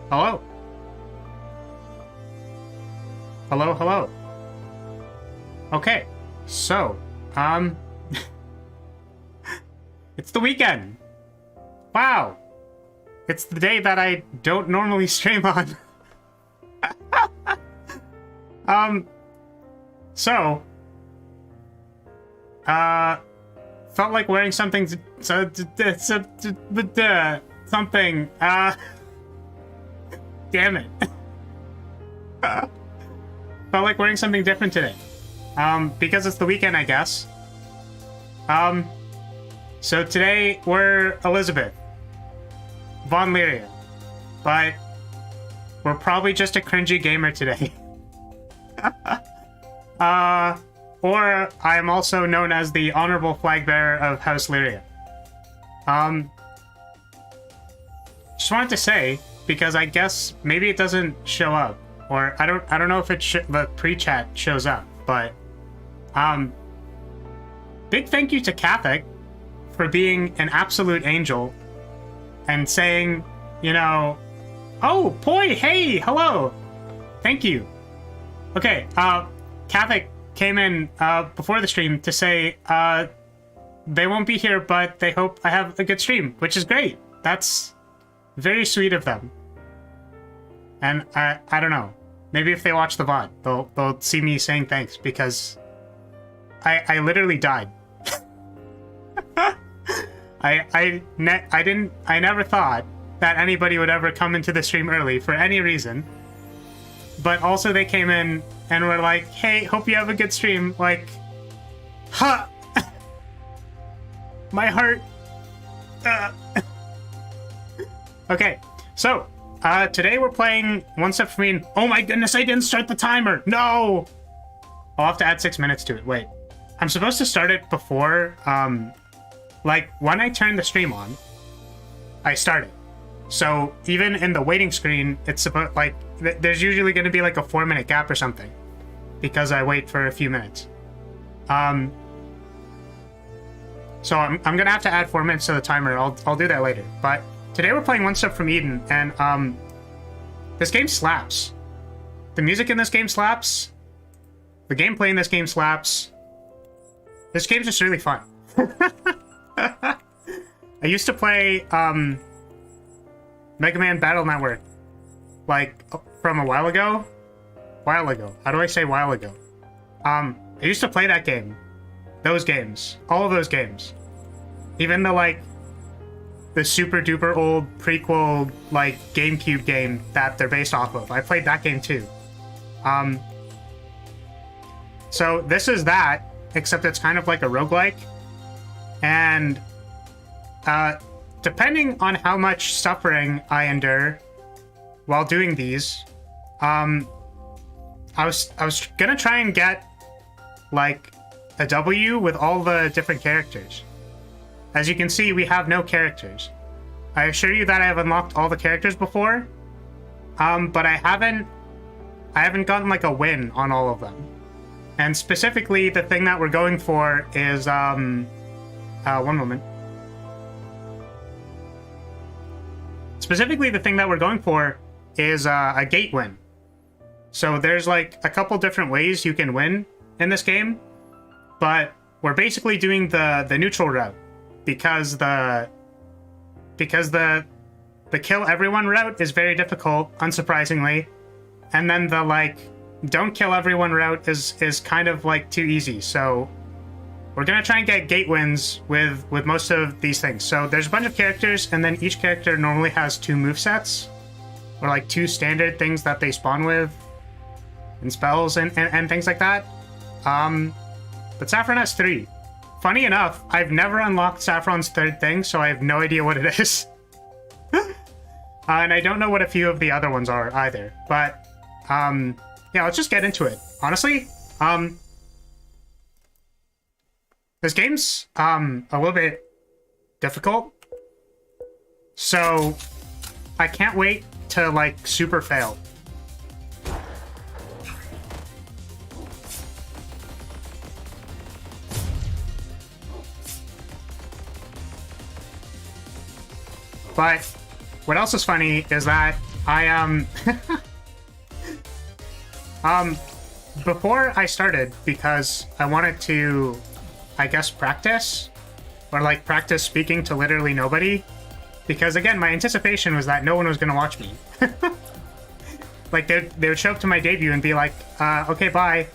Hello? Hello, hello. Okay, so, it's the weekend. Wow. It's the day that I don't normally stream on. So, felt like wearing something, something, damn it. Felt like wearing something different today. Because it's the weekend, I guess. So today we're Elizabeth Von Lyria, but we're probably just a cringy gamer today. Or I am also known as the honorable flag bearer of House Lyria. Just wanted to say, because I guess maybe it doesn't show up, or I don't know if the pre-chat shows up, but big thank you to Catholic for being an absolute angel and saying, you know, oh, boy, hey, hello, thank you. Okay, Catholic came in before the stream to say they won't be here, but they hope I have a good stream, which is great. That's very sweet of them. And I don't know. Maybe if they watch the VOD, they'll see me saying thanks, because I literally died. I never thought that anybody would ever come into the stream early for any reason. But also they came in and were like, hey, hope you have a good stream. Like, huh. My heart. Okay, so today we're playing One Step From Me. Oh my goodness, I didn't start the timer. No! I'll have to add 6 minutes to it. Wait, I'm supposed to start it before, like, when I turn the stream on, I start it. So even in the waiting screen, it's supposed, like, there's usually going to be like a 4-minute gap or something, because I wait for a few minutes. So I'm going to have to add 4 minutes to the timer. I'll do that later. But today we're playing One Step From Eden, and this game slaps. The music in this game slaps. The gameplay in this game slaps. This game's just really fun. I used to play Mega Man Battle Network, like, from a while ago. How do I say while ago? I used to play that game. Those games. All of those games. Even the super duper old prequel, like, GameCube game that they're based off of. I played that game too. So this is that, except it's kind of like a roguelike. And depending on how much suffering I endure while doing these, I was gonna try and get like a W with all the different characters. As you can see, we have no characters. I assure you that I have unlocked all the characters before, but I haven't gotten like a win on all of them. And specifically, the thing that we're going for is one moment. Specifically, the thing that we're going for is a gate win. So there's like a couple different ways you can win in this game, but we're basically doing the neutral route, because the kill everyone route is very difficult, unsurprisingly, and then the like don't kill everyone route is kind of like too easy. So we're gonna try and get gate wins with most of these things. So there's a bunch of characters, and then each character normally has 2 movesets, or like 2 standard things that they spawn with, and spells and things like that. But Saffron has 3. Funny enough, I've never unlocked Saffron's 3rd thing, so I have no idea what it is. And I don't know what a few of the other ones are either. But yeah, let's just get into it. Honestly, this game's a little bit difficult, so I can't wait to like super fail. But what else is funny is that I, before I started, because I wanted to, I guess, practice, or like practice speaking to literally nobody, because again, my anticipation was that no one was going to watch me. Like, they would show up to my debut and be like, okay, bye.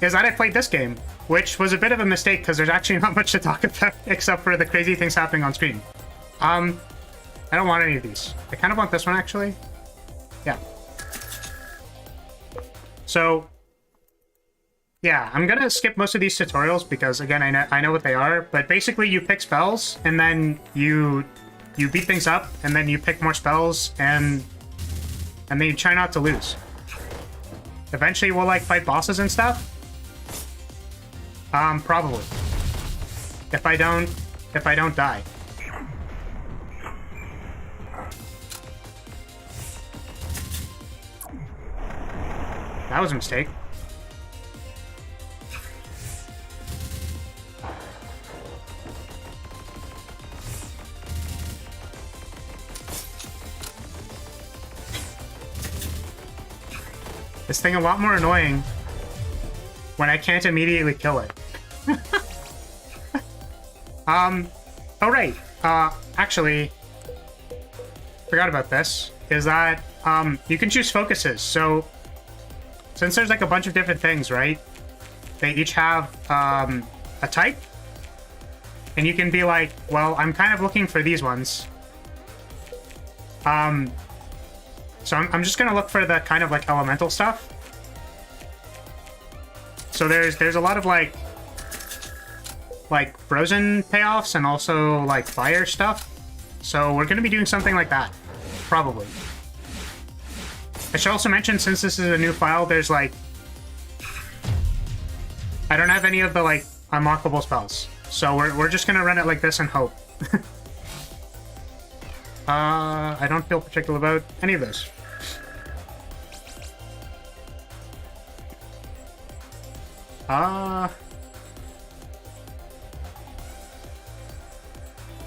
Is that I played this game, which was a bit of a mistake because there's actually not much to talk about except for the crazy things happening on screen. I don't want any of these. I kind of want this one, actually. Yeah. So, yeah, I'm gonna skip most of these tutorials because, again, I know what they are, but basically you pick spells, and then you beat things up, and then you pick more spells, and then you try not to lose. Eventually we'll, like, fight bosses and stuff. Probably. If I don't die. That was a mistake. This thing a lot more annoying when I can't immediately kill it. Oh right, actually, forgot about this, is that, you can choose focuses, so, since there's like a bunch of different things, right, they each have, a type, and you can be like, well, I'm kind of looking for these ones, so I'm just gonna look for the kind of like elemental stuff. So there's a lot of like frozen payoffs and also like fire stuff. So we're gonna be doing something like that, probably. I should also mention, since this is a new file, there's like, I don't have any of the like unlockable spells. So we're just gonna run it like this and hope. I don't feel particular about any of this.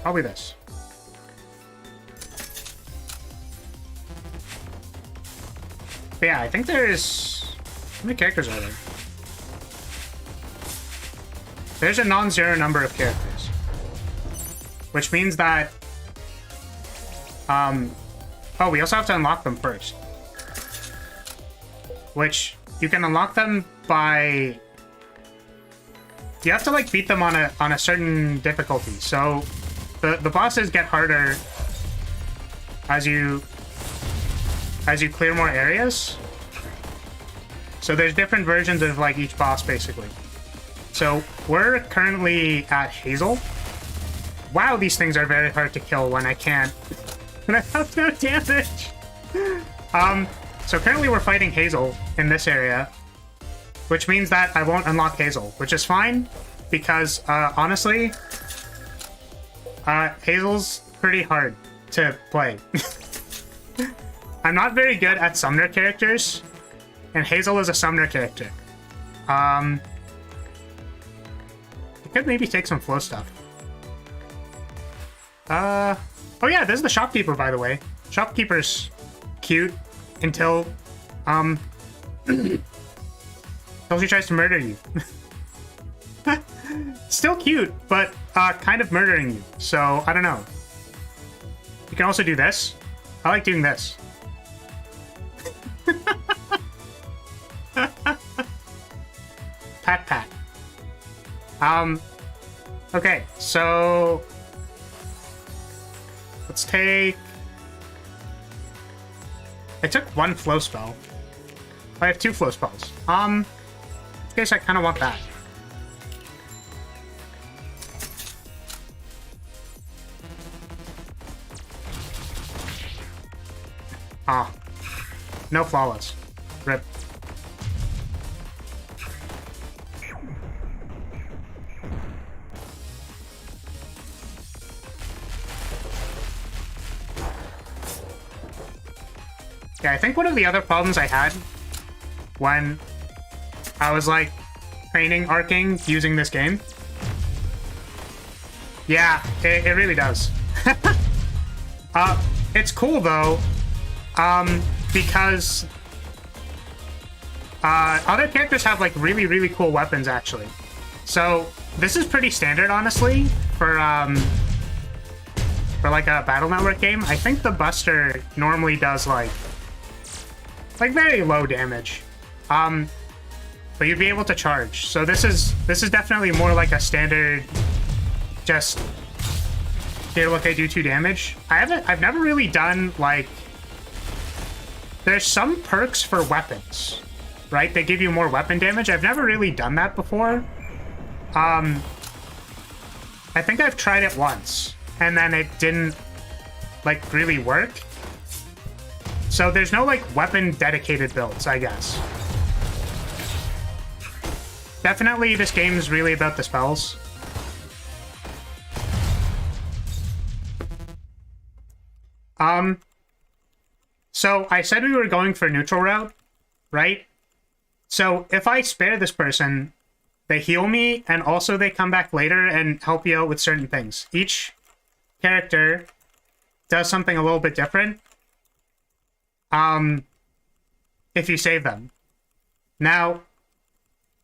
Probably this. But yeah, I think there's... How many characters are there? There's a non-zero number of characters. Which means that... Oh, we also have to unlock them first. Which, you can unlock them by... You have to, like, beat them on a certain difficulty. So, the bosses get harder as you clear more areas. So there's different versions of, like, each boss, basically. So, we're currently at Hazel. Wow, these things are very hard to kill when I can't... when I have no damage! So currently we're fighting Hazel in this area, which means that I won't unlock Hazel, which is fine, because, honestly, Hazel's pretty hard to play. I'm not very good at summoner characters, and Hazel is a summoner character. I could maybe take some flow stuff. Oh yeah, this is the shopkeeper, by the way. Shopkeeper's cute until she tries to murder you. Still cute, but kind of murdering you. So I don't know. You can also do this. I like doing this. Pat pat. Okay, so let's take... I took one flow spell. I have 2 flow spells. In case I kind of want that. Ah. No flawless. Rip. Yeah, I think one of the other problems I had when I was, like, training arcing using this game. Yeah, it really does. It's cool though, because other characters have like really, really cool weapons actually. So this is pretty standard, honestly, for like a Battle Network game. I think the Buster normally does like very low damage, but you'd be able to charge. So this is definitely more like a standard, just here, look, I do 2 damage. I've never really done like, there's some perks for weapons, right? They give you more weapon damage. I've never really done that before. I think I've tried it once and then it didn't like really work. So there's no like weapon dedicated builds, I guess. Definitely this game is really about the spells. So I said we were going for neutral route, right? So if I spare this person, they heal me, and also they come back later and help you out with certain things. Each character does something a little bit different, if you save them. Now,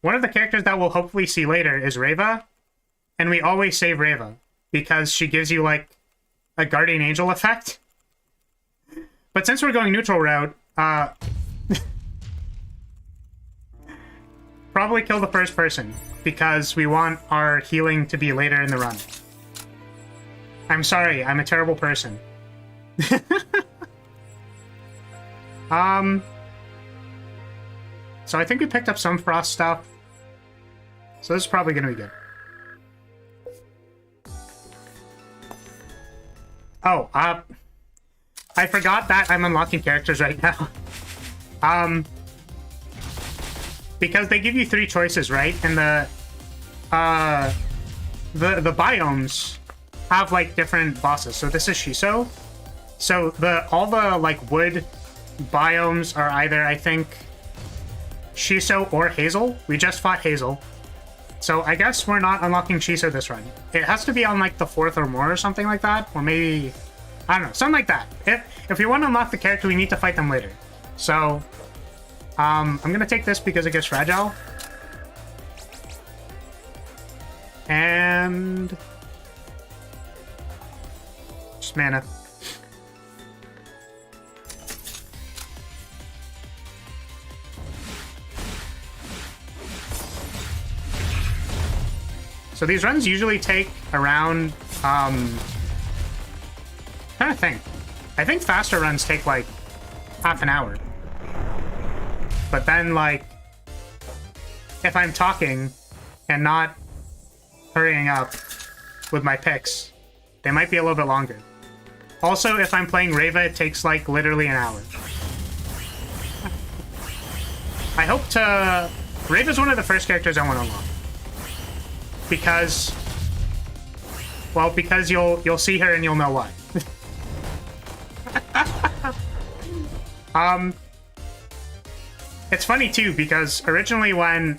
one of the characters that we'll hopefully see later is Reva, and we always save Reva, because she gives you, like, a Guardian Angel effect. But since we're going neutral route, probably kill the first person, because we want our healing to be later in the run. I'm sorry, I'm a terrible person. So I think we picked up some frost stuff. So this is probably gonna be good. Oh, I forgot that I'm unlocking characters right now. Because they give you 3 choices, right? And the biomes have like different bosses. So this is Shiso. So all the like wood biomes are either, I think, Shiso or Hazel. We just fought Hazel. So I guess we're not unlocking Shiso this run. It has to be on like the 4th or more or something like that. Or maybe, I don't know, something like that. If we want to unlock the character, we need to fight them later. So I'm gonna take this because it gets fragile. And just mana. So these runs usually take around, trying to think. I think faster runs take like half an hour. But then, like, if I'm talking and not hurrying up with my picks, they might be a little bit longer. Also, if I'm playing Reva, it takes like literally an hour. I hope to... Reva's one of the first characters I want to unlock. Because... well, because you'll see her and you'll know why. It's funny too, because originally when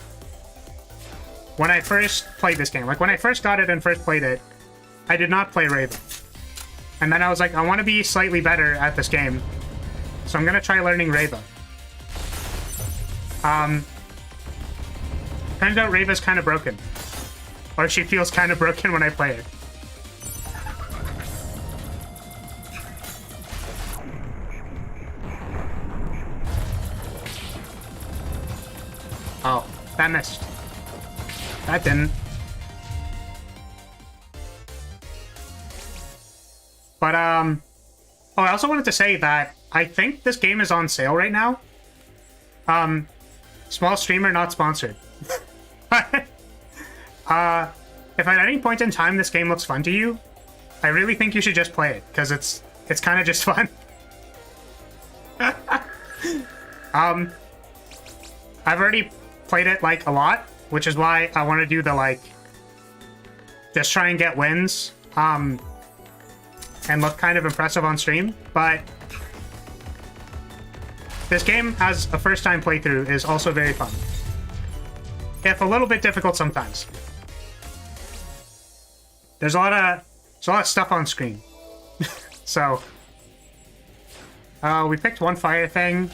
I first played this game, like when I first got it and first played it, I did not play Raven. And then I was like, I want to be slightly better at this game, so I'm gonna try learning Reva. Turns out Reva's kind of broken. Or she feels kind of broken when I play her. Oh, that missed. That didn't. But, oh, I also wanted to say that I think this game is on sale right now. Small streamer, not sponsored. If at any point in time this game looks fun to you, I really think you should just play it, because it's kind of just fun. I've already played it like a lot, which is why I want to do the like just try and get wins and look kind of impressive on stream. But this game as a first time playthrough is also very fun, if a little bit difficult sometimes. There's a lot of stuff on screen. So, we picked one fire thing,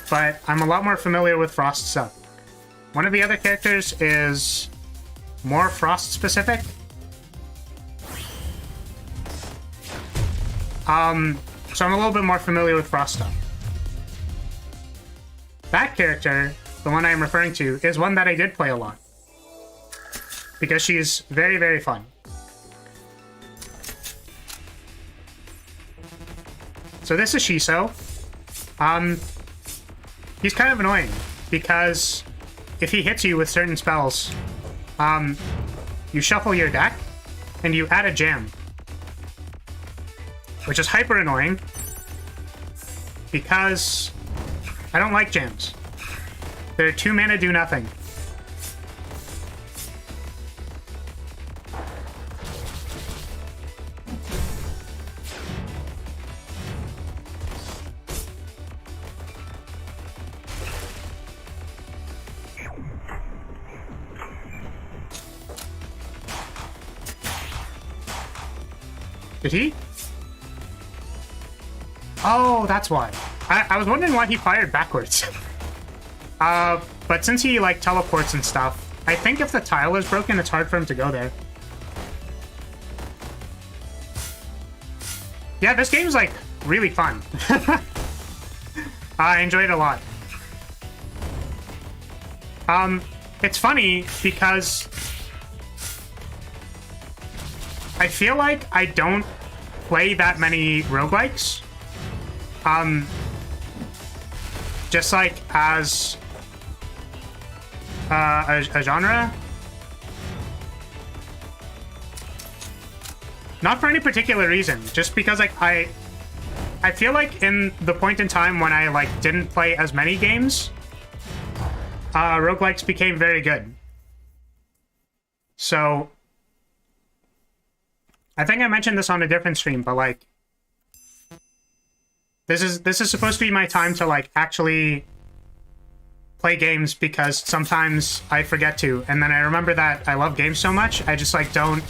but I'm a lot more familiar with frost stuff. One of the other characters is more frost specific. So I'm a little bit more familiar with frost stuff. That character, the one I'm referring to, is one that I did play a lot. Because she's very, very fun. So this is Shiso. He's kind of annoying, because if he hits you with certain spells, you shuffle your deck, and you add a jam. Which is hyper annoying, because I don't like jams. They're 2 mana do nothing. Did he? Oh, that's why. I was wondering why he fired backwards. But since he, like, teleports and stuff, I think if the tile is broken, it's hard for him to go there. Yeah, this game's, like, really fun. I enjoyed it a lot. It's funny because I feel like I don't play that many roguelikes. Just like as a genre. Not for any particular reason, just because like I feel like in the point in time when I like didn't play as many games, roguelikes became very good. So I think I mentioned this on a different stream, but like this is supposed to be my time to like actually play games, because sometimes I forget to, and then I remember that I love games so much, I just like don't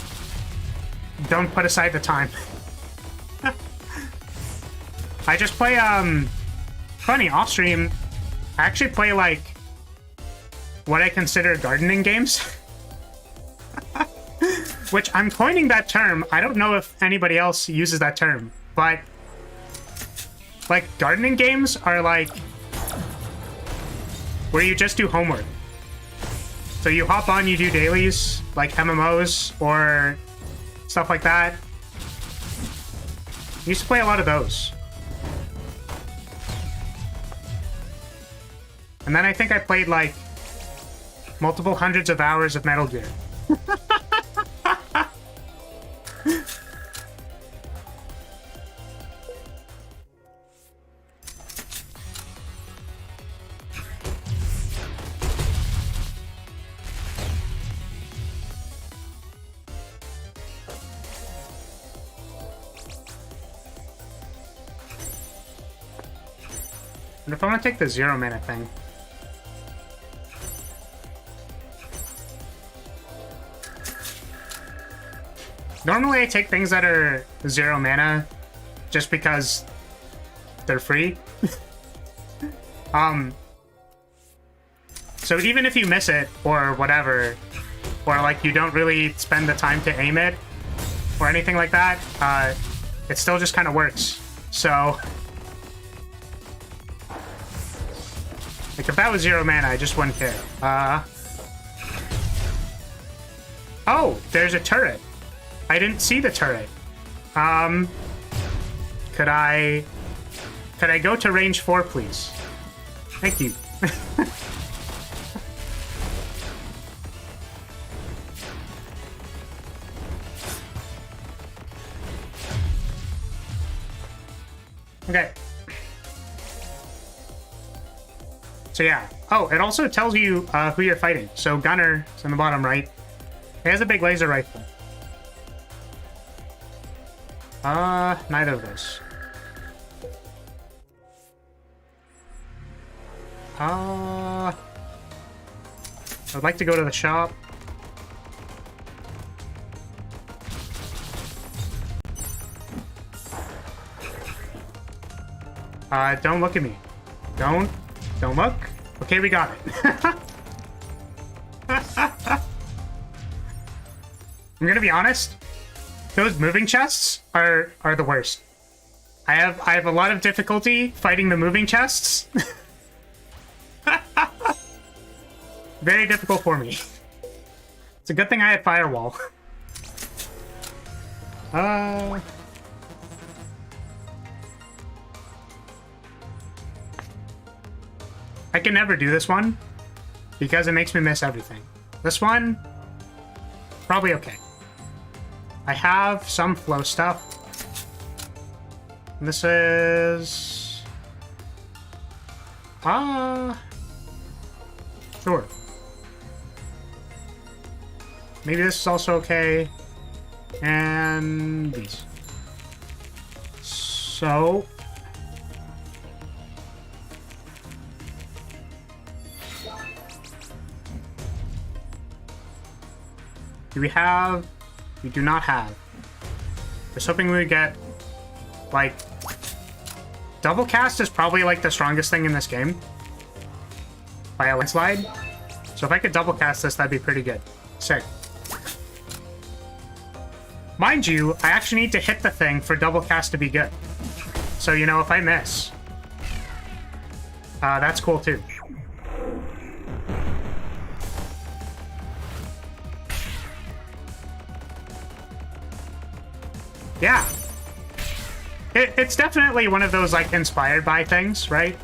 put aside the time. I just play funny off stream. I actually play like what I consider gardening games. Which I'm coining that term. I don't know if anybody else uses that term, but like gardening games are like where you just do homework. So you hop on, you do dailies, like MMOs or stuff like that. I used to play a lot of those. And then I think I played like multiple hundreds of hours of Metal Gear. And if I want to take the 0 mana thing. Normally I take things that are 0 mana just because they're free. So even if you miss it or whatever, or like you don't really spend the time to aim it or anything like that, it still just kind of works. So like if that was 0 mana, I just wouldn't care. Oh, there's a turret. I didn't see the turret. Could I go to range 4, please? Thank you. Okay. So yeah. Oh, it also tells you who you're fighting. So Gunner is in the bottom right. He has a big laser rifle. Neither of those. I'd like to go to the shop. Don't look at me. Don't look. Okay, we got it. I'm gonna be honest. Those moving chests are the worst. I have a lot of difficulty fighting the moving chests. Very difficult for me. It's a good thing I had firewall. I can never do this one because it makes me miss everything. This one, probably okay. I have some flow stuff. This is... sure. Maybe this is also okay. And these. So... do we have... we do not have. Just hoping we get, like... double cast is probably, like, the strongest thing in this game. By a landslide. So if I could double cast this, that'd be pretty good. Sick. Mind you, I actually need to hit the thing for double cast to be good. So, you know, if I miss... that's cool, too. Yeah. It's definitely one of those, like, inspired by things, right?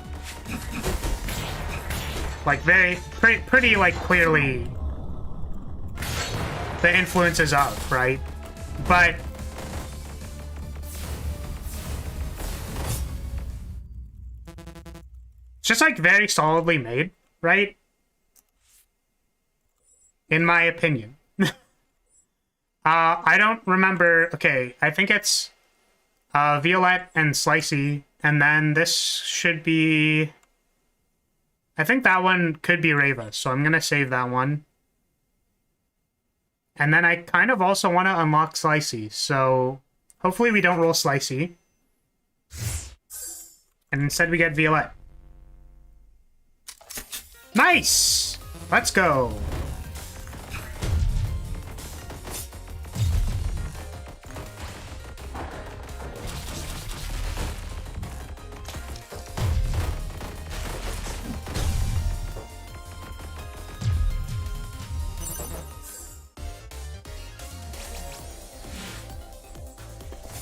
Like, pretty, like, clearly the influences of, right? But it's just, like, very solidly made, right? In my opinion. I don't remember. Okay, I think it's Violette and Slicey, and then this should be... I think that one could be Reva, so I'm gonna save that one. And then I kind of also want to unlock Slicey, so hopefully we don't roll Slicey. And instead we get Violette. Nice! Let's go!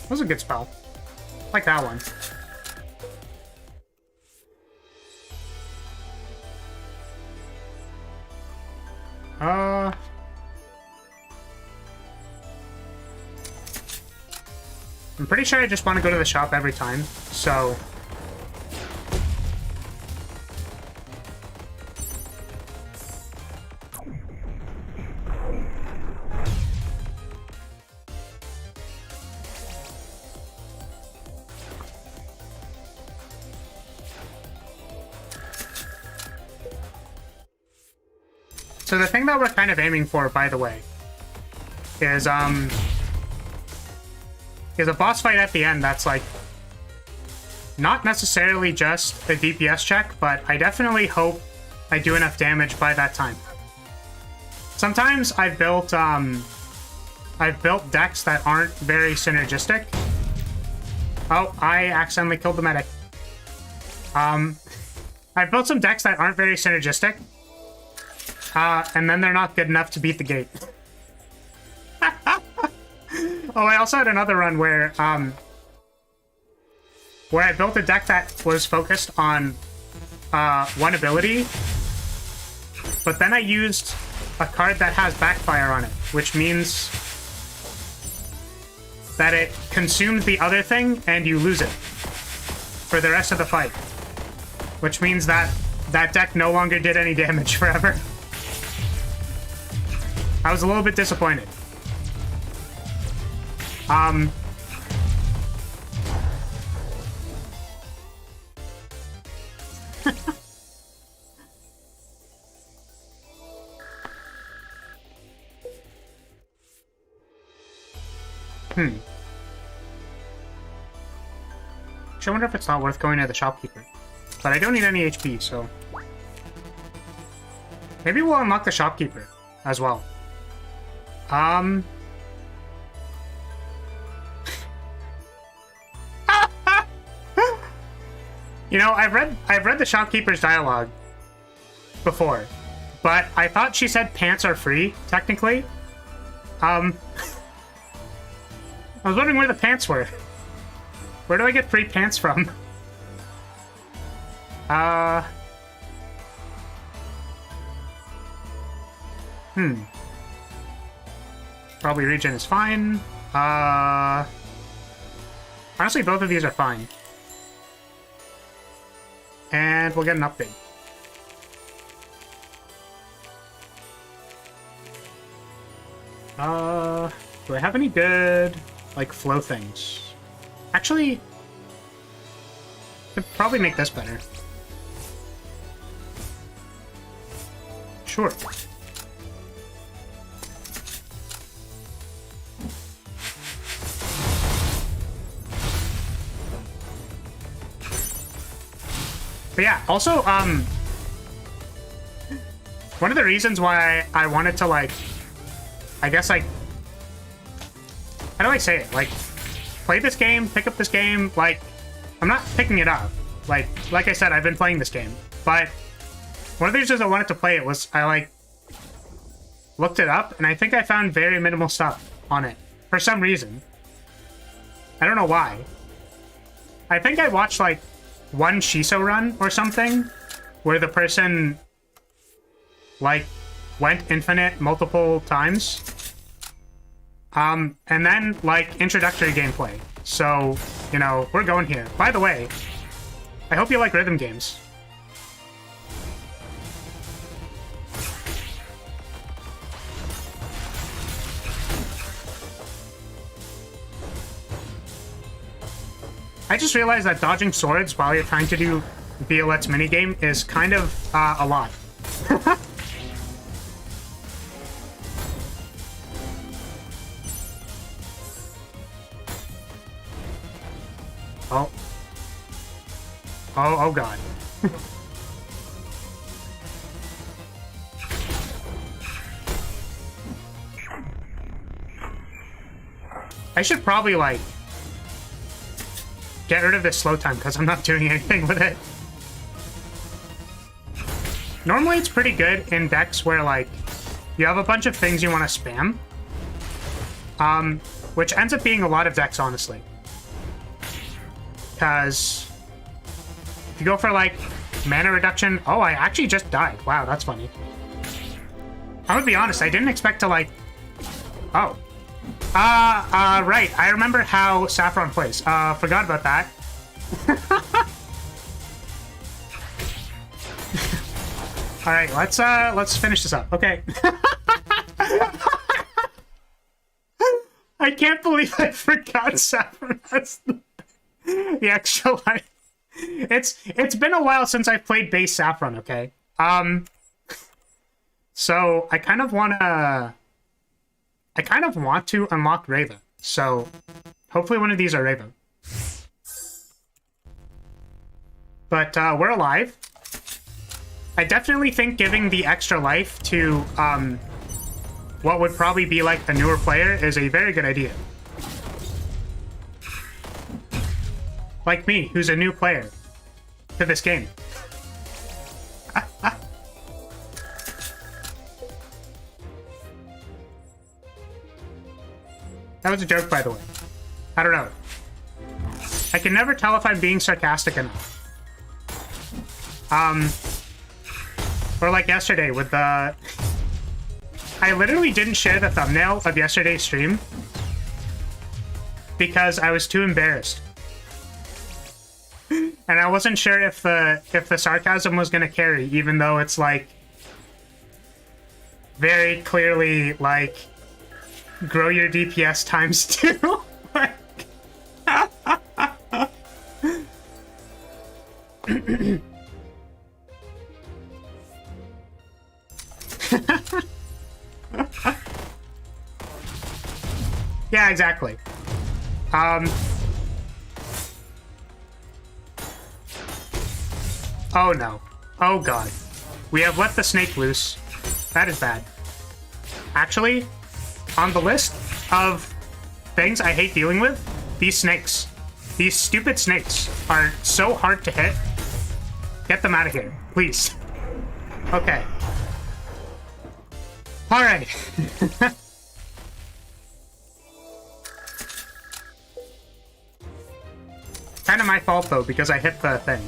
That was a good spell. Like that one. I'm pretty sure I just want to go to the shop every time, so... So the thing that we're kind of aiming for, by the way, is a boss fight at the end that's, like, not necessarily just a DPS check, but I definitely hope I do enough damage by that time. Sometimes I've built decks that aren't very synergistic. Oh, I accidentally killed the medic. I've built some decks that aren't very synergistic. And then they're not good enough to beat the gate. Oh, I also had another run where I built a deck that was focused on one ability, but then I used a card that has backfire on it, which means that it consumes the other thing and you lose it for the rest of the fight. Which means that that deck no longer did any damage forever. I was a little bit disappointed. Actually, I wonder if it's not worth going to the shopkeeper. But I don't need any HP, so... Maybe we'll unlock the shopkeeper as well. You know, I've read the shopkeeper's dialogue before, but I thought she said pants are free, technically. I was wondering where the pants were. Where do I get free pants from? Probably regen is fine. Honestly, both of these are fine. And we'll get an upgrade. Do I have any good, like, flow things? Actually, could probably make this better. Sure. But yeah, also, one of the reasons why I wanted to, like, I guess, like, how do I say it? Like, play this game, pick up this game, like, I'm not picking it up. Like I said, I've been playing this game. But one of the reasons I wanted to play it was I, like, looked it up, and I think I found very minimal stuff on it. For some reason. I don't know why. I think I watched, like, one Shiso run or something where the person, like, went infinite multiple times. And then, like, introductory gameplay. So, you know, we're going here. By the way, I hope you like rhythm games. I just realized that dodging swords while you're trying to do Violette's minigame is kind of a lot. Oh. Oh god. I should probably, like, get rid of this slow time, because I'm not doing anything with it. Normally it's pretty good in decks where, like, you have a bunch of things you want to spam. Which ends up being a lot of decks, honestly. Because if you go for, like, mana reduction... Oh, I actually just died. Wow, that's funny. I'm gonna be honest, I didn't expect to, like... Oh. Right. I remember how Saffron plays. Forgot about that. Alright, let's finish this up. Okay. I can't believe I forgot Saffron has the extra life. It's been a while since I've played base Saffron, okay? So I kind of want to unlock Reva. So hopefully one of these are Reva. But we're alive. I definitely think giving the extra life to what would probably be like a newer player is a very good idea. Like me, who's a new player to this game. That was a joke, by the way. I don't know. I can never tell if I'm being sarcastic enough. Or like yesterday with the... I literally didn't share the thumbnail of yesterday's stream because I was too embarrassed. And I wasn't sure if the sarcasm was gonna carry, even though it's like very clearly like grow your DPS times 2. Like, yeah, exactly. Oh no. Oh god. We have let the snake loose. That is bad. Actually, on the list of things I hate dealing with, these snakes. These stupid snakes are so hard to hit. Get them out of here, please. Okay. Alright. Kind of my fault though, because I hit the thing.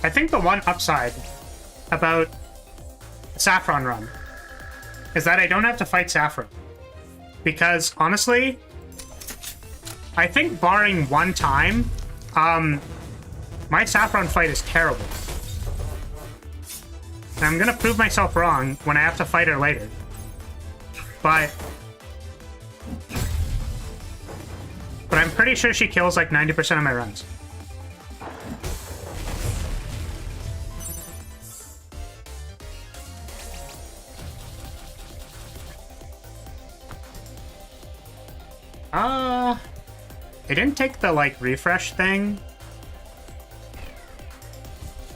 I think the one upside about Saffron Run is that I don't have to fight Saffron. Because, honestly, I think barring one time, my Saffron fight is terrible. And I'm gonna prove myself wrong when I have to fight her later. But I'm pretty sure she kills like 90% of my runs. It didn't take the, like, refresh thing.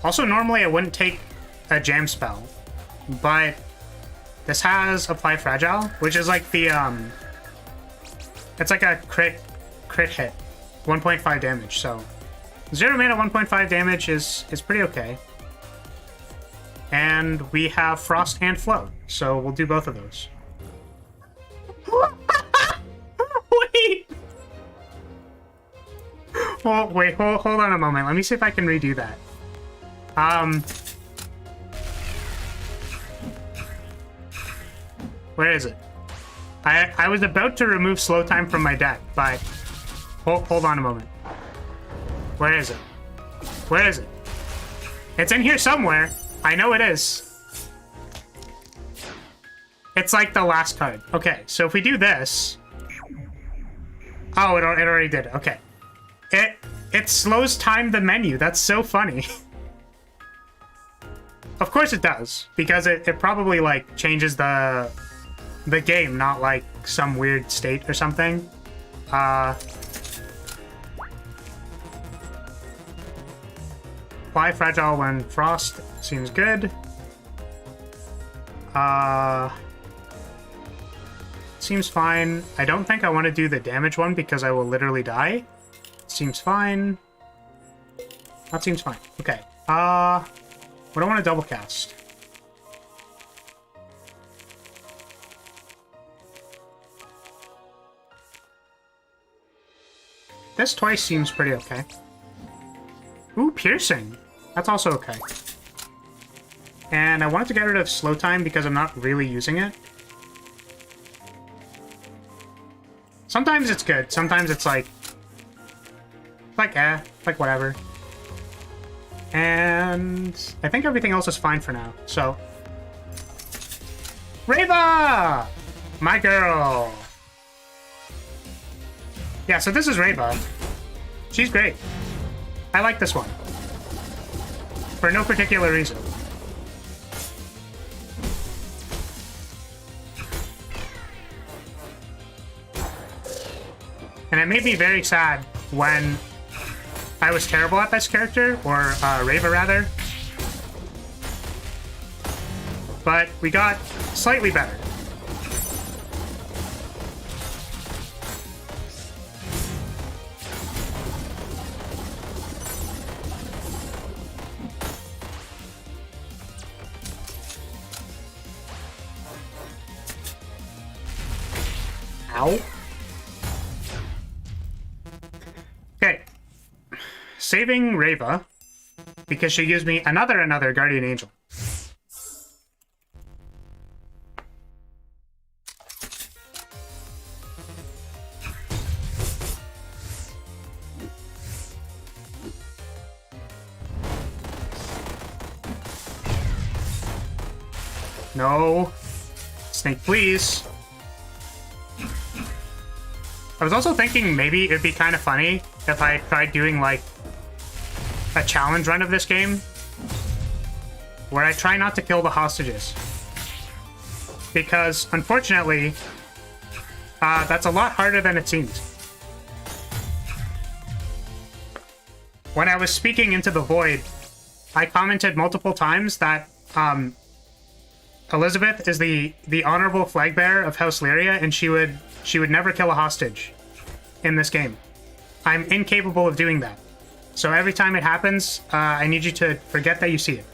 Also, normally I wouldn't take a jam spell, but this has Apply Fragile, which is like the, it's like a crit hit, 1.5 damage, so 0 mana, 1.5 damage is pretty okay. And we have Frost and Float, so we'll do both of those. Wait! Oh, wait, hold on a moment. Let me see if I can redo that. Where is it? I was about to remove slow time from my deck, but hold on a moment. Where is it? Where is it? It's in here somewhere. I know it is. It's like the last card. Okay, so if we do this... Oh, it already did. Okay. It slows time the menu. That's so funny. Of course it does, because it probably, like, changes the game, not, like, some weird state or something. Apply Fragile when Frost seems good. Seems fine. I don't think I want to do the damage one because I will literally die. Seems fine. That seems fine. Okay. What do I want to double cast? This twice seems pretty okay. Ooh, Piercing. That's also okay. And I wanted to get rid of slow time because I'm not really using it. Sometimes it's good. Sometimes it's like whatever. And I think everything else is fine for now. So, Reva! My girl! Yeah, so this is Reva. She's great. I like this one. For no particular reason. And it made me very sad when I was terrible at this character, or Reva rather. But we got slightly better. Ow. Okay. Saving Reva, because she gives me another Guardian Angel. No. Snake, please. I was also thinking maybe it'd be kind of funny if I tried doing, like, a challenge run of this game where I try not to kill the hostages. because unfortunately, that's a lot harder than it seems. When I was speaking into the void, I commented multiple times that Elizabeth is the honorable flag bearer of House Lyria, and she would never kill a hostage in this game. I'm incapable of doing that. So every time it happens, I need you to forget that you see it.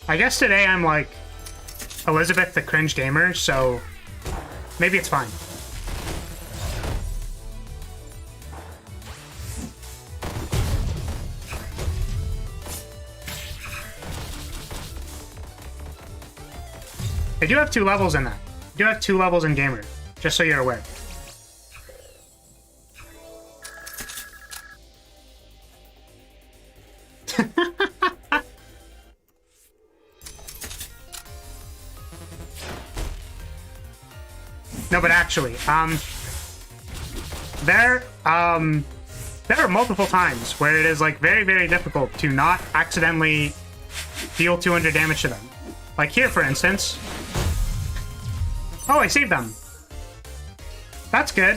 I guess today I'm like Elizabeth the cringe gamer, so maybe it's fine. I do have 2 levels in that. I do have 2 levels in gamer, just so you're aware. No, but actually, there are multiple times where it is like very, very difficult to not accidentally deal 200 damage to them. Like here, for instance. Oh, I saved them. That's good.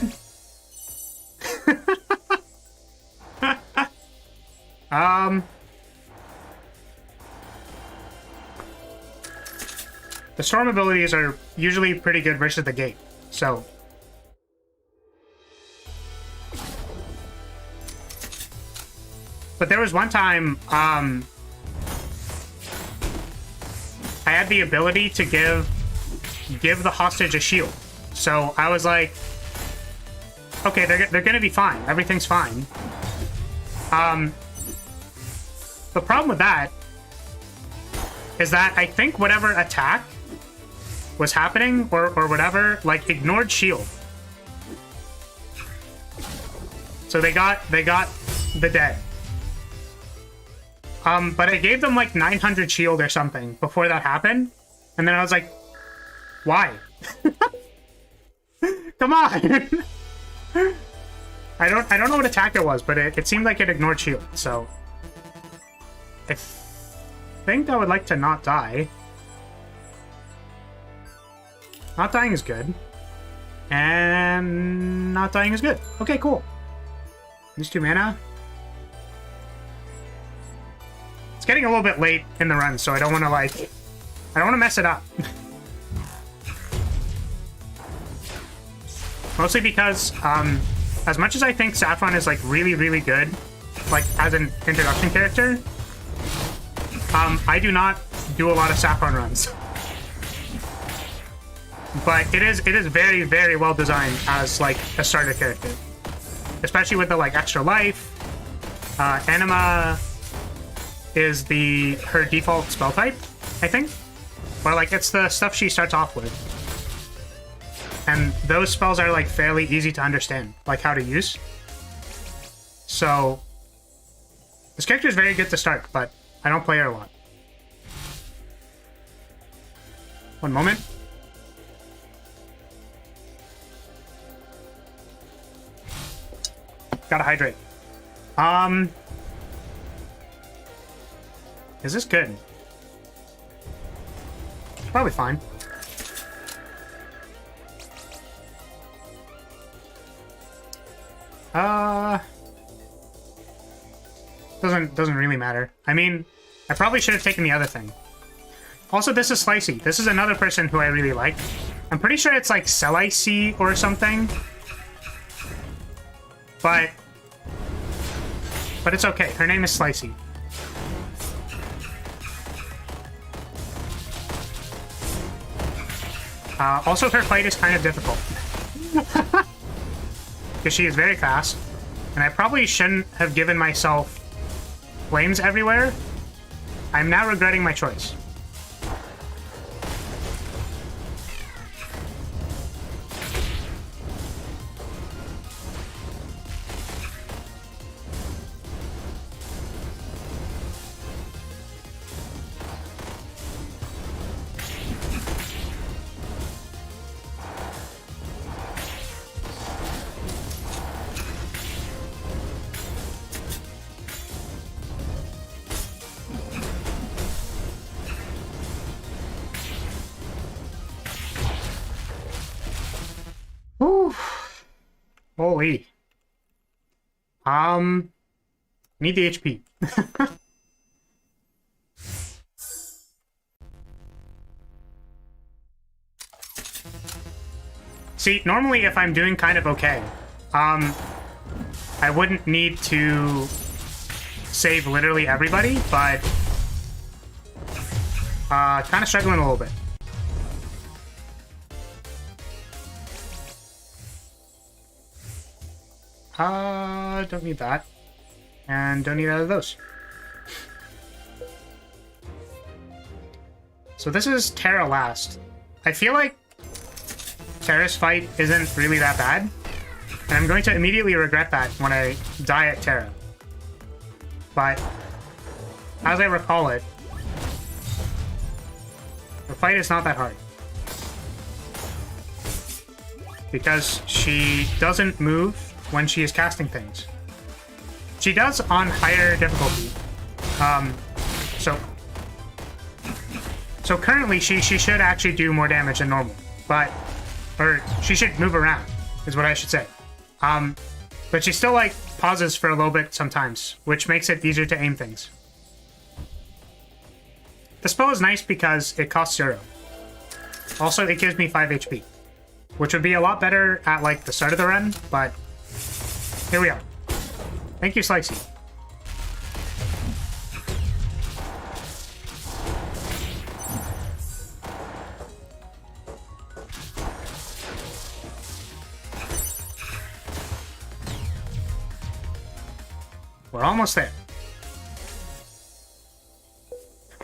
The storm abilities are usually pretty good versus the gate, so. But there was one time, I had the ability to give the hostage a shield. So I was like, okay, they're gonna be fine. Everything's fine. The problem with that is that I think whatever attack was happening or whatever, like, ignored shield. So they got the dead. But I gave them like 900 shield or something before that happened. And then I was like, why? Come on. I don't know what attack it was, but it seemed like it ignored shield, so I think I would like to not die. Not dying is good. And not dying is good. Okay, cool. Use 2 mana. It's getting a little bit late in the run, so I don't want to mess it up. Mostly because, as much as I think Saffron is like really, really good, like as an introduction character, I do not do a lot of Saffron runs. But it is very, very well designed as like a starter character, especially with the like extra life. Anima is her default spell type, I think, or like it's the stuff she starts off with, and those spells are like fairly easy to understand, like how to use. So this character is very good to start, but I don't play her a lot. One moment. Gotta hydrate. Is this good? Probably fine. Doesn't really matter. I mean, I probably should have taken the other thing. Also, this is Slicey. This is another person who I really like. I'm pretty sure it's like Slicey or something. But it's okay. Her name is Slicey. Also, her fight is kind of difficult. Because she is very fast. And I probably shouldn't have given myself flames everywhere. I'm now regretting my choice. Holy. Need the HP. See, normally if I'm doing kind of okay, I wouldn't need to save literally everybody, but kind of struggling a little bit. Don't need that. And don't need either of those. So this is Terra last. I feel like Terra's fight isn't really that bad. And I'm going to immediately regret that when I die at Terra. But as I recall it, the fight is not that hard. Because she doesn't move when she is casting things. She does on higher difficulty. So currently she should actually do more damage than normal. Or she should move around, is what I should say. But she still like pauses for a little bit sometimes, which makes it easier to aim things. The spell is nice because it costs 0. Also, it gives me 5 HP, which would be a lot better at like the start of the run, but here we are. Thank you, Slicey. We're almost there.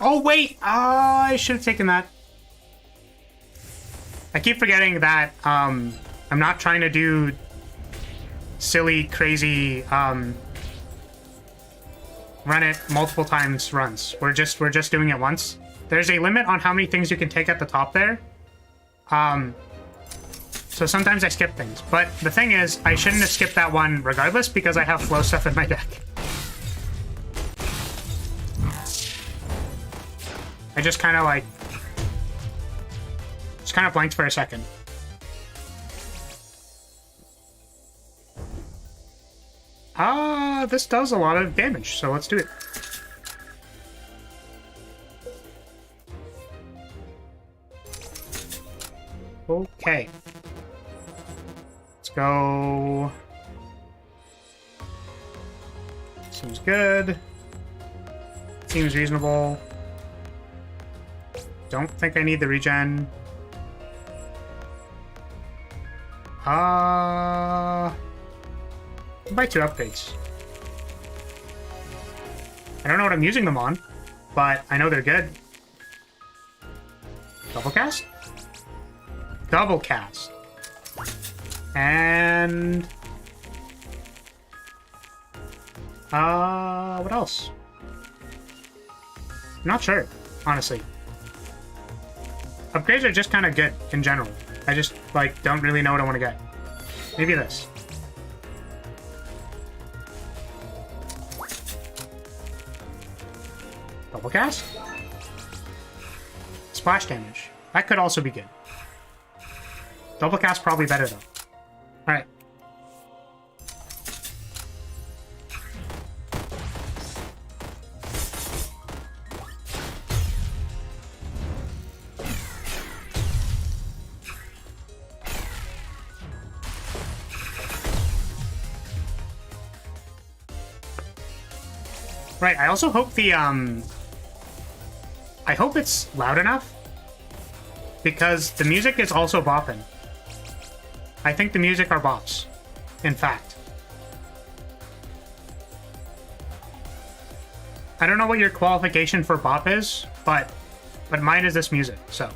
Oh, wait! I should have taken that. I keep forgetting that I'm not trying to do silly, crazy, run it multiple times runs. We're just doing it once. There's a limit on how many things you can take at the top there. So sometimes I skip things. But the thing is, I shouldn't have skipped that one regardless because I have flow stuff in my deck. I just kind of like... just kind of blanked for a second. This does a lot of damage, so let's do it. Okay. Let's go. Seems good. Seems reasonable. Don't think I need the regen. I'll buy 2 upgrades. I don't know what I'm using them on, but I know they're good. Double cast? Double cast. And... what else? I'm not sure, honestly. Upgrades are just kind of good in general. I just, like, don't really know what I want to get. Maybe this. Double cast? Splash damage. That could also be good. Double cast probably better, though. Alright. Right, I also hope the, I hope it's loud enough, because the music is also bopping. I think the music are bops, in fact. I don't know what your qualification for bop is, but mine is this music, so.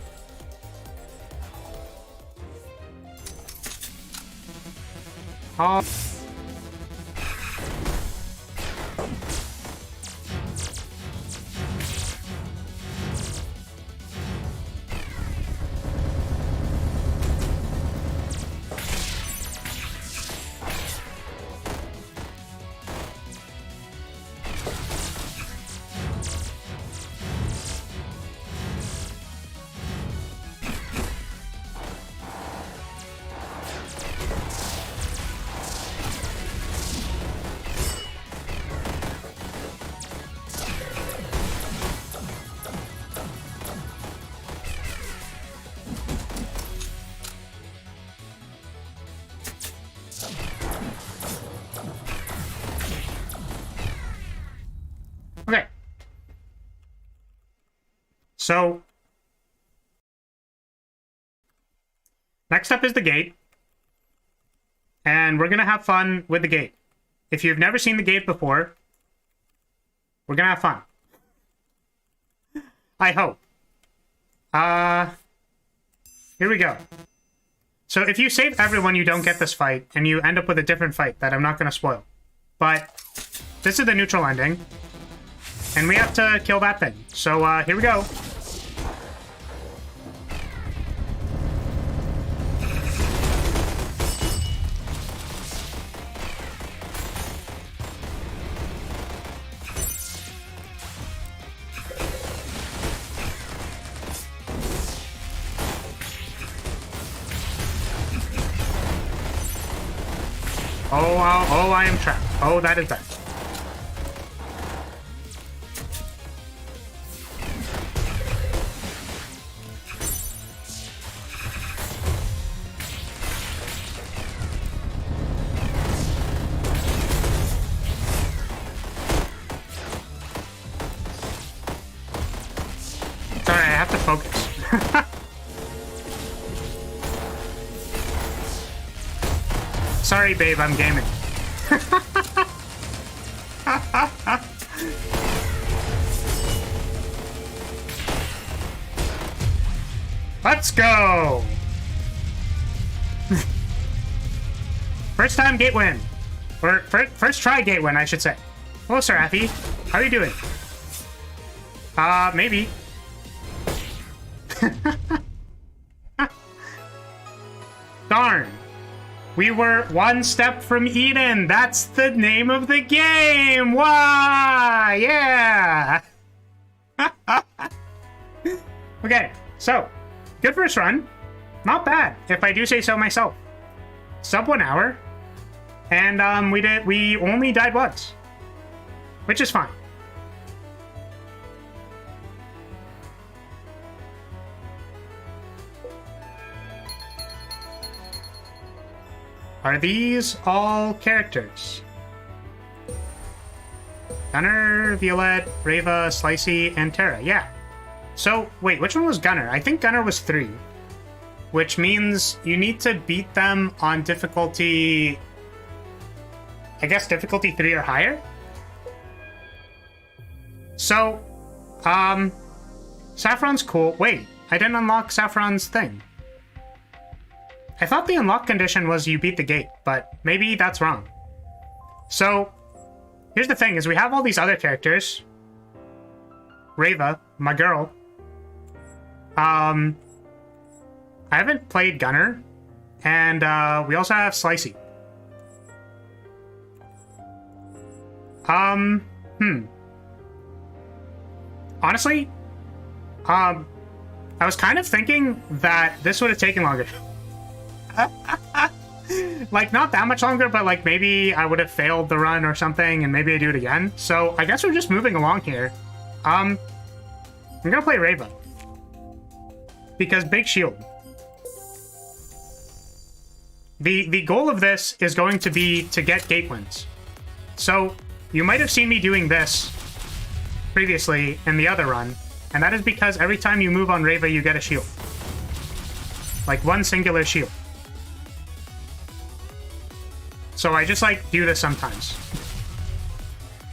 Okay. So, next up is the gate. And we're going to have fun with the gate. If you've never seen the gate before, we're going to have fun. I hope. Here we go. So if you save everyone, you don't get this fight, and you end up with a different fight that I'm not going to spoil. But this is the neutral ending, and we have to kill that thing. So here we go. Oh, I am trapped. Oh, that is bad. Sorry, I have to focus. Sorry, babe, I'm gaming. Let's go! First time gate win. Or first try gate win, I should say. Hello, Sir Affy. How are you doing? Maybe. Darn. We were one step from Eden. That's the name of the game. Why? Yeah. Okay, so good first run. Not bad, if I do say so myself. Sub 1 hour, and we only died once, which is fine. Are these all characters? Gunner, Violet, Reva, Slicey, and Terra. Yeah. So, wait, which one was Gunner? I think Gunner was 3. Which means you need to beat them on difficulty... I guess difficulty 3 or higher? So, Saffron's cool. Wait, I didn't unlock Saffron's thing. I thought the unlock condition was you beat the gate, but maybe that's wrong. So, here's the thing, is we have all these other characters. Reva, my girl. I haven't played Gunner, and we also have Slicey. Honestly, I was kind of thinking that this would have taken longer. Like, not that much longer, but like maybe I would have failed the run or something, and maybe I do it again. So I guess we're just moving along here. I'm gonna play Reva. Because big shield. The goal of this is going to be to get gate wins. So you might have seen me doing this previously in the other run, and that is because every time you move on Reva, you get a shield. Like one singular shield. So I just like do this sometimes.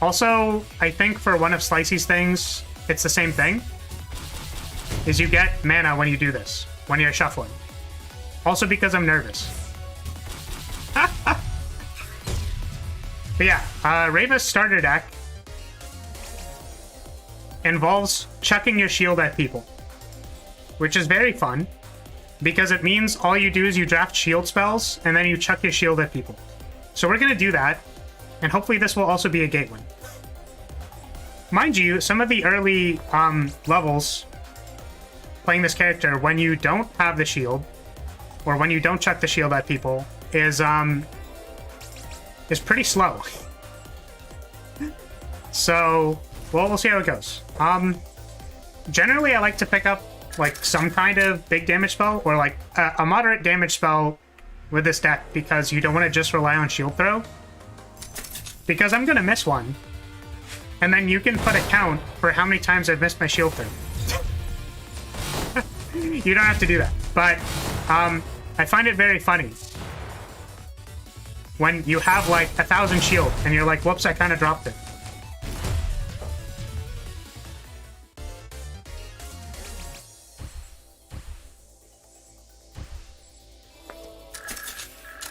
Also, I think for one of Slicey's things, it's the same thing. Is you get mana when you do this, when you're shuffling. Also because I'm nervous. But yeah, Reva's starter deck involves chucking your shield at people, which is very fun because it means all you do is you draft shield spells and then you chuck your shield at people. So we're gonna do that, and hopefully this will also be a gate win. Mind you, some of the early levels playing this character, when you don't have the shield, or when you don't chuck the shield at people, is pretty slow. So, well, we'll see how it goes. Generally, I like to pick up like some kind of big damage spell, or like a moderate damage spell with this deck, because you don't want to just rely on shield throw. Because I'm gonna miss one, and then you can put a count for how many times I've missed my shield throw. You don't have to do that, but I find it very funny when you have like 1,000 shield and you're like, whoops, I kind of dropped it.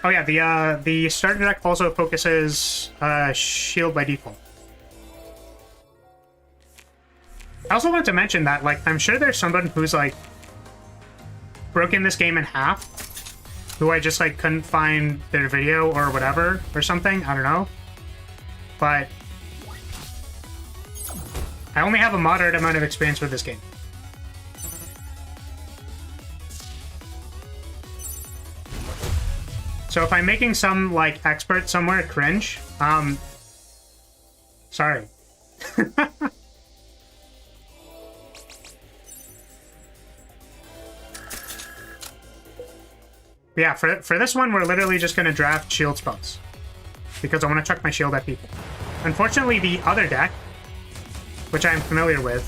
Oh yeah, the starter deck also focuses shield by default. I also want to mention that, like, I'm sure there's someone who's like broken this game in half, who I just like couldn't find their video or whatever or something. I don't know, but I only have a moderate amount of experience with this game. So if I'm making some like expert somewhere cringe, sorry. Yeah, for this one, we're literally just going to draft shield spells because I want to chuck my shield at people. Unfortunately, the other deck, which I'm familiar with,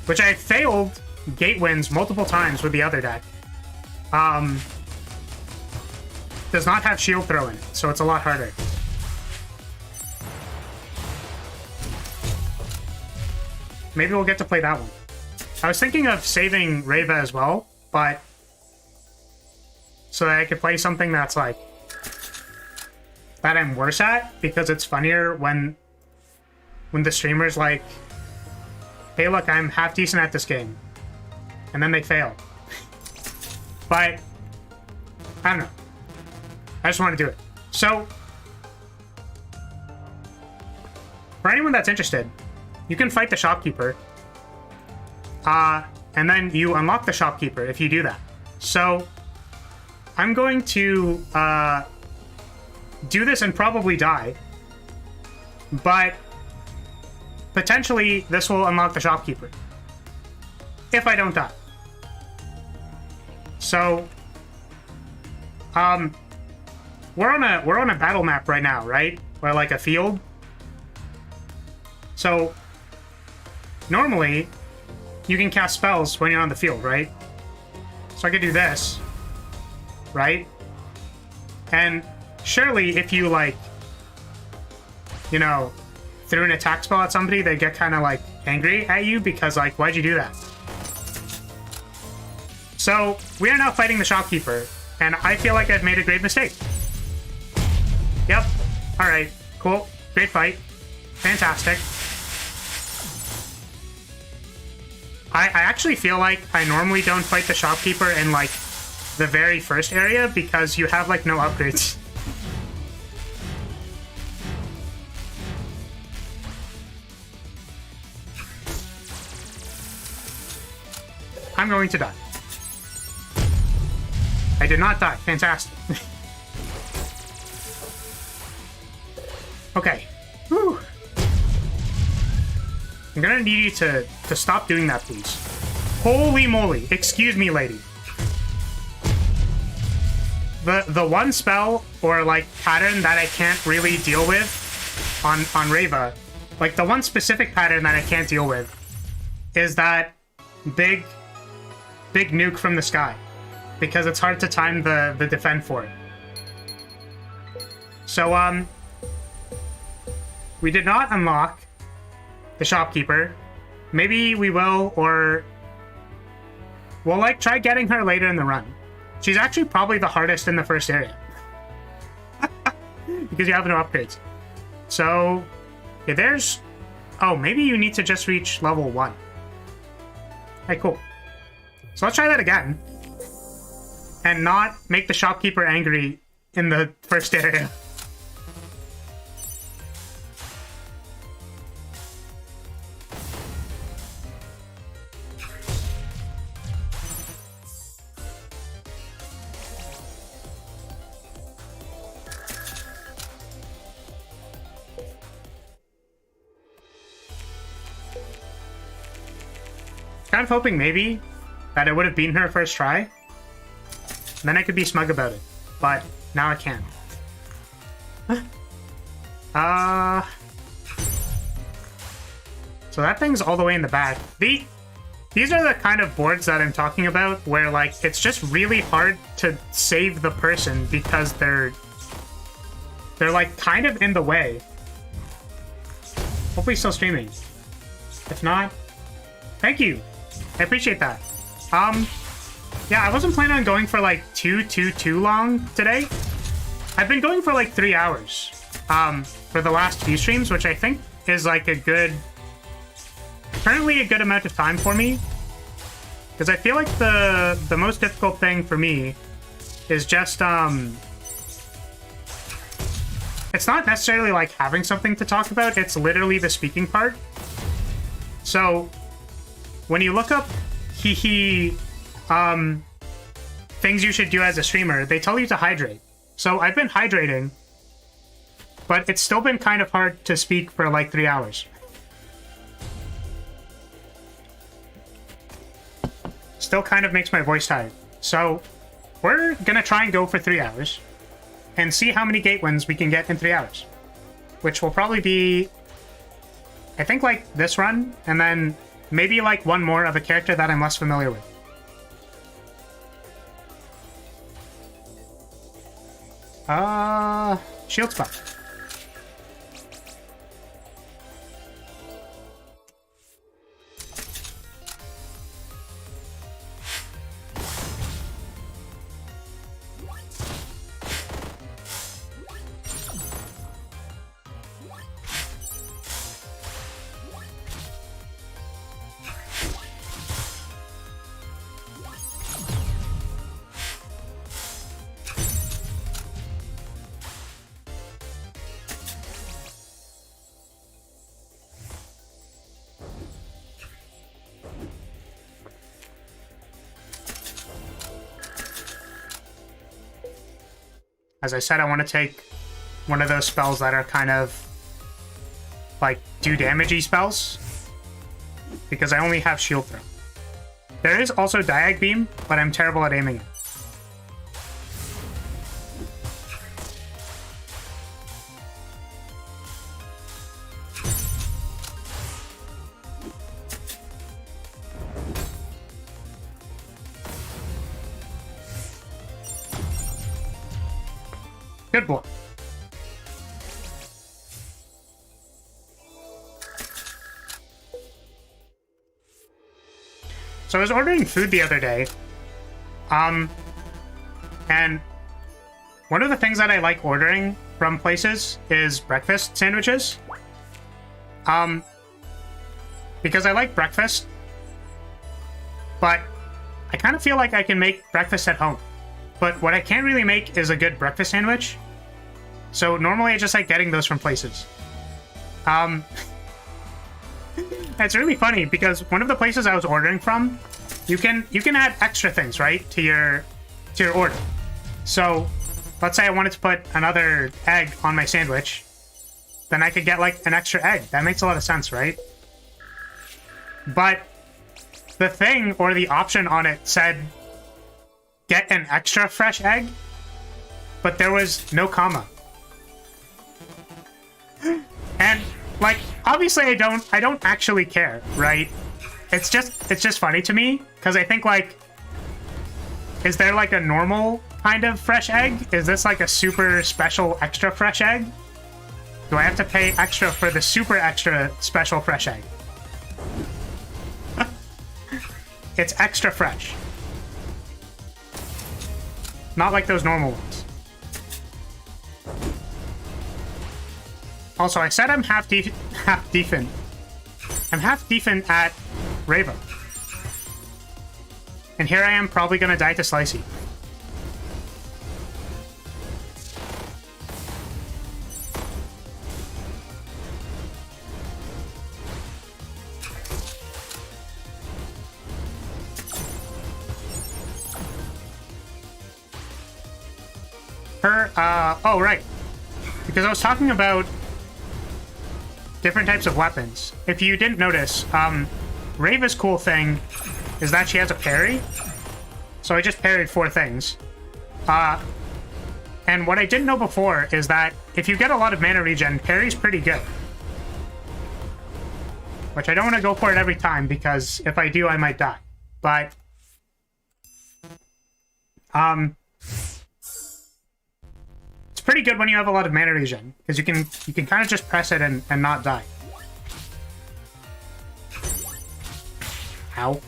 which I failed gate wins multiple times with the other deck, does not have shield throw in it, so it's a lot harder. Maybe we'll get to play that one. I was thinking of saving Reva as well, but so that I could play something that's like that I'm worse at, because it's funnier when the streamer's like, hey look, I'm half decent at this game, and then they fail. But I don't know, I just want to do it. So for anyone that's interested, you can fight the shopkeeper, and then you unlock the shopkeeper if you do that. So I'm going to do this and probably die, but potentially this will unlock the shopkeeper if I don't die. So we're on a battle map right now, right? Or like a field. So normally you can cast spells when you're on the field, right? So I could do this, right? And surely if you like, you know, threw an attack spell at somebody, they get kind of like angry at you because like, why'd you do that? So we are now fighting the shopkeeper, and I feel like I've made a great mistake. Yep. All right. Cool. Great fight. Fantastic. I actually feel like I normally don't fight the shopkeeper in like the very first area because you have like no upgrades. I'm going to die. I did not die. Fantastic. Okay. Whew. I'm gonna need you to stop doing that, please. Holy moly. Excuse me, lady. The one spell or like pattern that I can't really deal with on Reva, like the one specific pattern that I can't deal with is that big nuke from the sky, because it's hard to time the defend for it. So we did not unlock the shopkeeper. Maybe we will, or we'll like try getting her later in the run. She's actually probably the hardest in the first area because you have no upgrades. So yeah, there's, oh, maybe you need to just reach level 1. Okay, cool. So let's try that again and not make the shopkeeper angry in the first area. Kind of hoping maybe that I would have beaten her first try, and then I could be smug about it, but now I can't. So that thing's all the way in the back. These are the kind of boards that I'm talking about, where like it's just really hard to save the person because they're like kind of in the way. Hopefully still streaming. If not, thank you. I appreciate that. Yeah, I wasn't planning on going for like too long today. I've been going for like 3 hours for the last few streams, which I think is like currently a good amount of time for me. Because I feel like the most difficult thing for me is just it's not necessarily like having something to talk about, it's literally the speaking part. So when you look up things you should do as a streamer, they tell you to hydrate. So I've been hydrating, but it's still been kind of hard to speak for like 3 hours. Still kind of makes my voice tired. So we're gonna try and go for 3 hours and see how many gate wins we can get in 3 hours, which will probably be, I think, like this run, and then maybe like one more of a character that I'm less familiar with. Shield spot. As I said, I want to take one of those spells that are kind of like do damage-y spells, because I only have shield throw. There is also Diag Beam, but I'm terrible at aiming it. Good boy. So I was ordering food the other day, and one of the things that I like ordering from places is breakfast sandwiches, because I like breakfast, but I kind of feel like I can make breakfast at home. But what I can't really make is a good breakfast sandwich. So normally I just like getting those from places. It's really funny because one of the places I was ordering from, you can add extra things, right, to your order. So let's say I wanted to put another egg on my sandwich, then I could get like an extra egg. That makes a lot of sense, right? But the thing or the option on it said get an extra fresh egg, but there was no comma. And like obviously I don't actually care, right? It's just funny to me because I think like, is there like a normal kind of fresh egg? Is this like a super special extra fresh egg? Do I have to pay extra for the super extra special fresh egg? It's extra fresh. Not like those normal ones. Also, I said I'm half decent. I'm half decent at Rava. And here I am probably gonna die to Slicey. Oh, right. Because I was talking about different types of weapons. If you didn't notice, Rava's cool thing is that she has a parry. So I just parried 4 things. And what I didn't know before is that if you get a lot of mana regen, parry's pretty good. Which I don't want to go for it every time, because if I do, I might die. But... it's pretty good when you have a lot of mana regen, because you can kind of just press it and not die. Ow.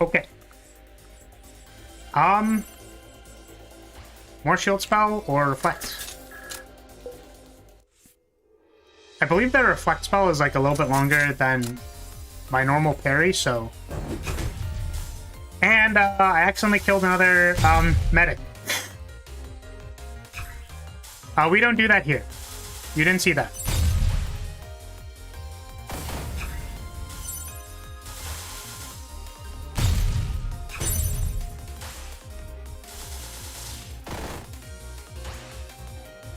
Okay. More shield spell or reflect? I believe the reflect spell is like a little bit longer than my normal parry, so... And I accidentally killed another medic. We don't do that here. You didn't see that.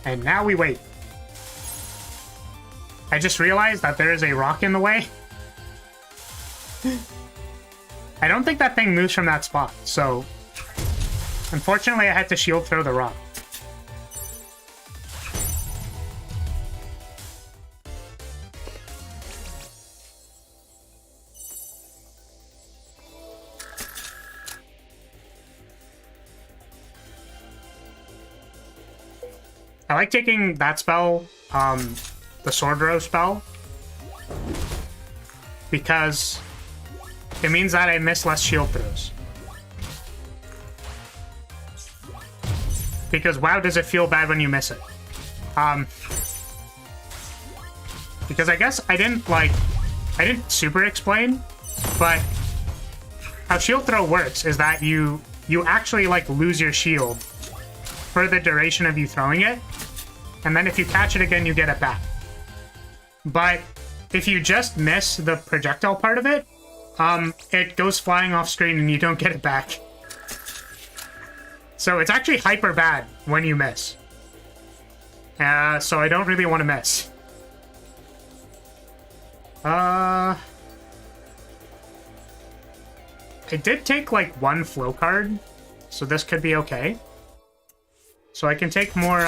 And now we wait. I just realized that there is a rock in the way. I don't think that thing moves from that spot, so... Unfortunately, I had to shield throw the rock. I like taking that spell, the sword row spell, because it means that I miss less shield throws. Because wow, does it feel bad when you miss it. Because I guess I didn't super explain, but how shield throw works is that you actually like lose your shield for the duration of you throwing it, and then if you catch it again, you get it back. But if you just miss the projectile part of it, it goes flying off screen and you don't get it back. So it's actually hyper bad when you miss. So I don't really want to miss. I did take like one flow card, so this could be okay. So I can take more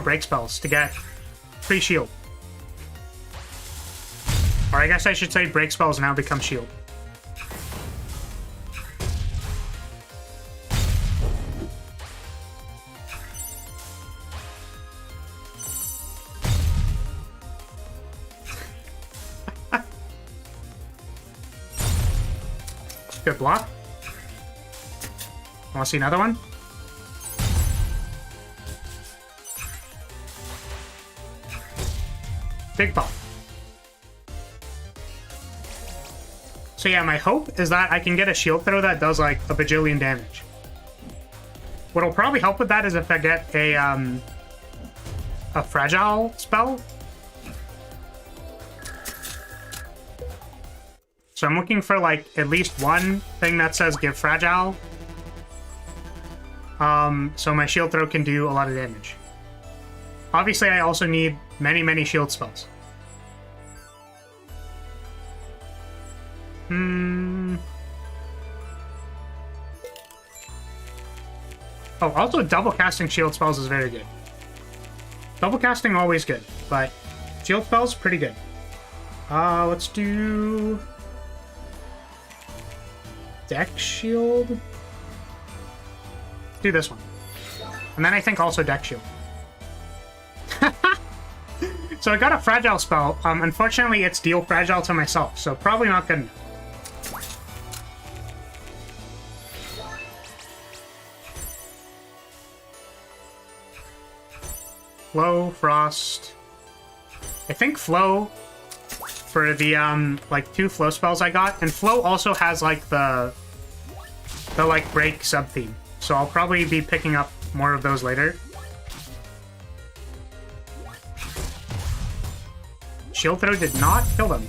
break spells to get free shield. Or I guess I should say break spells now become shield. Good block. Want to see another one? Big ball. So yeah, my hope is that I can get a shield throw that does like a bajillion damage. What'll probably help with that is if I get a fragile spell. So I'm looking for like at least one thing that says give fragile. So my shield throw can do a lot of damage. Obviously, I also need many, many shield spells. Oh, also double casting shield spells is very good. Double casting always good, but shield spells pretty good. Let's do deck shield. Let's do this one, and then I think also deck shield. So I got a fragile spell. Unfortunately, it's deal fragile to myself, so probably not good enough. Flow, Frost. I think Flow for the like 2 flow spells I got, and Flow also has like the like break sub theme, so I'll probably be picking up more of those later. Shield throw did not kill them.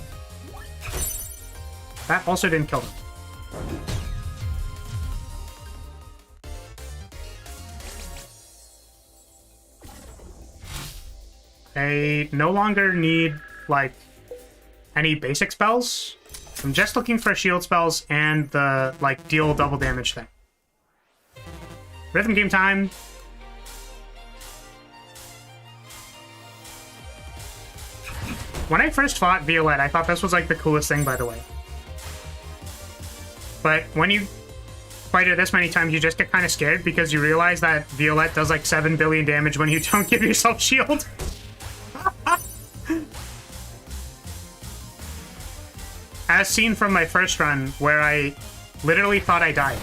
That also didn't kill them. I no longer need, like, any basic spells. I'm just looking for shield spells and the, like, deal double damage thing. Rhythm game time. When I first fought Violette, I thought this was, like, the coolest thing, by the way. But when you fight her this many times, you just get kind of scared because you realize that Violette does, like, 7 billion damage when you don't give yourself shield. As seen from my first run, where I literally thought I died.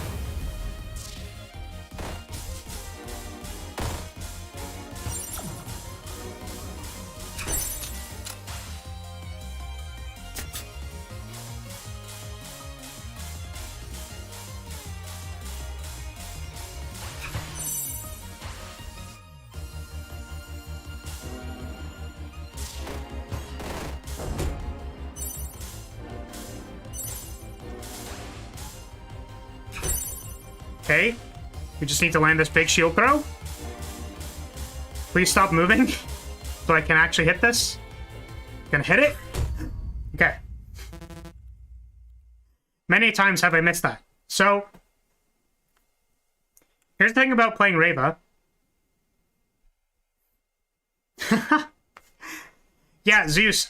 Okay, we just need to land this big shield throw. Please stop moving so I can actually hit this. Gonna hit it. Okay. Many times have I missed that. So, here's the thing about playing Reva. Yeah, Zeus,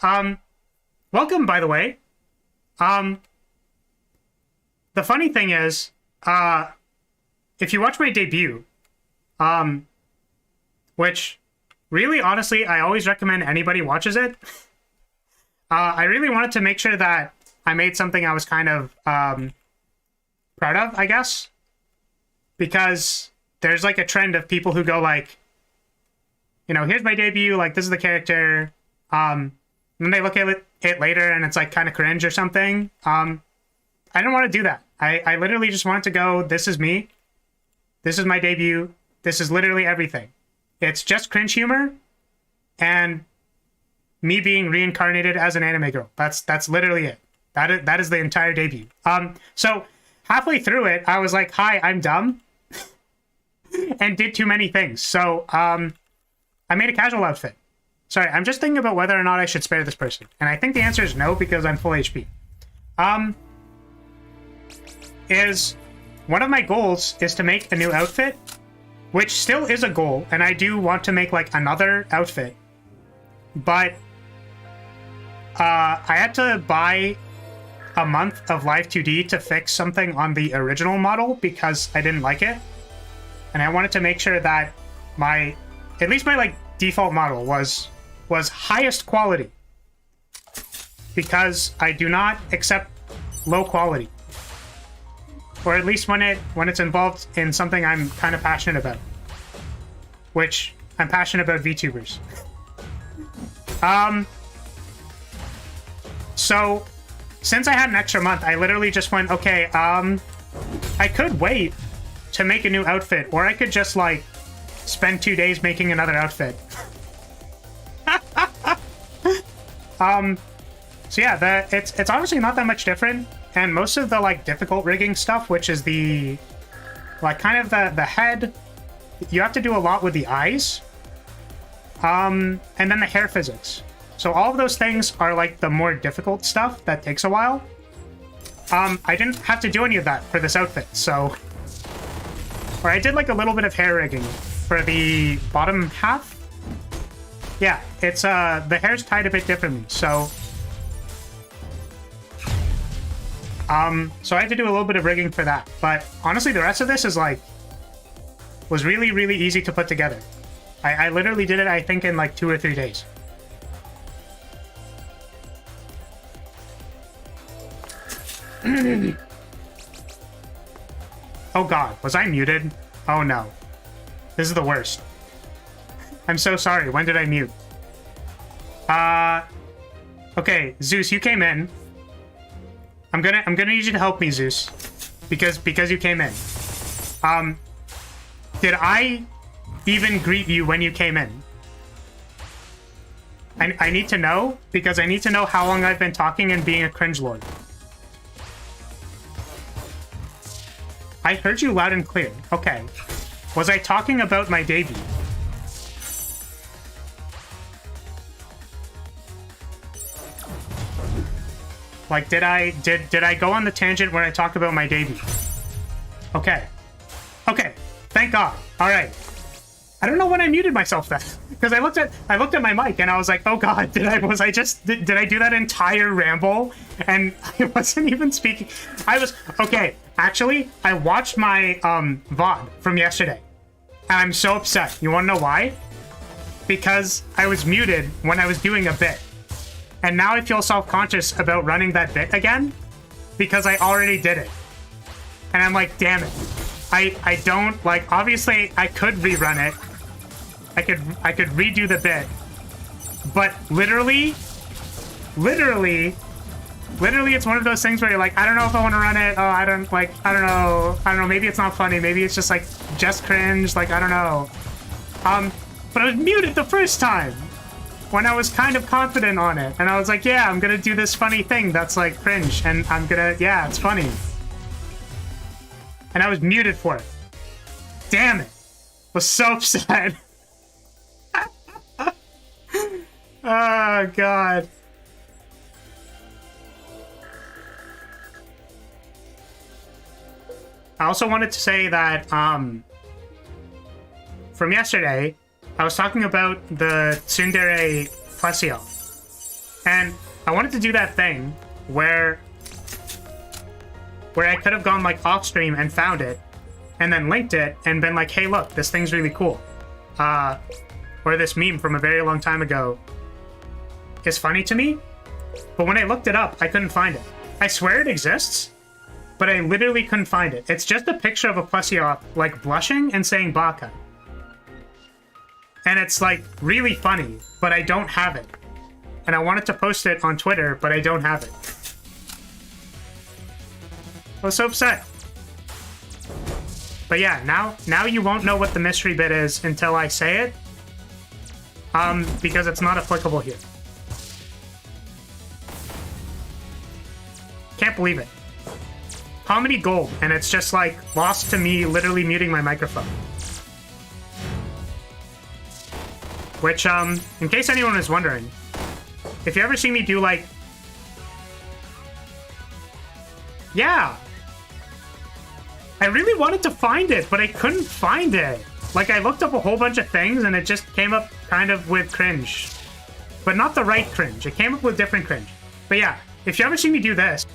welcome, by the way. The funny thing is, if you watch my debut, which really, honestly, I always recommend anybody watches it. I really wanted to make sure that I made something I was kind of proud of, I guess. Because there's like a trend of people who go like, you know, here's my debut, like this is the character. And then they look at it later and it's like kind of cringe or something. I didn't want to do that. I literally just wanted to go, this is me. This is my debut. This is literally everything. It's just cringe humor and me being reincarnated as an anime girl. That's literally it. That is the entire debut. So halfway through it, I was like, hi, I'm dumb. And did too many things. So I made a casual outfit. Sorry, I'm just thinking about whether or not I should spare this person. And I think the answer is no, because I'm full HP. One of my goals is to make a new outfit, which still is a goal, and I do want to make like another outfit, but I had to buy a month of Live 2D to fix something on the original model because I didn't like it, and I wanted to make sure that at least my like default model was highest quality, because I do not accept low quality. Or at least when it's involved in something I'm kind of passionate about. Which, I'm passionate about VTubers. So, since I had an extra month, I literally just went, okay, I could wait to make a new outfit, or I could just, like, spend 2 days making another outfit. So yeah, it's honestly not that much different. And most of the, like, difficult rigging stuff, which is the, like, kind of the head, you have to do a lot with the eyes. And then the hair physics. So all of those things are, like, the more difficult stuff that takes a while. I didn't have to do any of that for this outfit, so... Or I did, like, a little bit of hair rigging for the bottom half. Yeah, it's, the hair's tied a bit differently, so... So I had to do a little bit of rigging for that, but honestly, the rest of this is like, was really, really easy to put together. I literally did it, I think, in like 2 or 3 days. Oh god, was I muted? Oh no. This is the worst. I'm so sorry, when did I mute? Okay, Zeus, you came in. I'm gonna need you to help me, Zeus, because you came in. Did I even greet you when you came in? I need to know, because I need to know how long I've been talking and being a cringe lord. I heard you loud and clear. Okay. Was I talking about my debut? Like, did I go on the tangent where I talked about my debut? Okay. Okay. Thank God. All right. I don't know when I muted myself then, because I looked at my mic and I was like, oh God, did I do that entire ramble and I wasn't even speaking? Okay. Actually, I watched my VOD from yesterday and I'm so upset. You want to know why? Because I was muted when I was doing a bit. And now I feel self-conscious about running that bit again because I already did it. And I'm like, damn it. I don't, like, obviously I could rerun it. I could redo the bit. But literally, it's one of those things where you're like, I don't know if I want to run it. Oh, I don't know. Maybe it's not funny. Maybe it's just like, just cringe. Like, I don't know. But I was muted the first time when I was kind of confident on it. And I was like, yeah, I'm going to do this funny thing that's like cringe. And yeah, it's funny. And I was muted for it. Damn it. Was so upset. Oh, God. I also wanted to say that, from yesterday, I was talking about the tsundere plesio. And I wanted to do that thing where I could have gone like off stream and found it and then linked it and been like, hey, look, this thing's really cool. Or this meme from a very long time ago is funny to me. But when I looked it up, I couldn't find it. I swear it exists, but I literally couldn't find it. It's just a picture of a plesio like blushing and saying baka. And it's like really funny, but I don't have it. And I wanted to post it on Twitter, but I don't have it. I was so upset. But yeah, now you won't know what the mystery bit is until I say it. Because it's not applicable here. Can't believe it. Comedy gold, and it's just like lost to me literally muting my microphone. Which, in case anyone is wondering, if you ever see me do like... Yeah! I really wanted to find it, but I couldn't find it. Like, I looked up a whole bunch of things, and it just came up kind of with cringe. But not the right cringe. It came up with different cringe. But yeah, if you ever see me do this...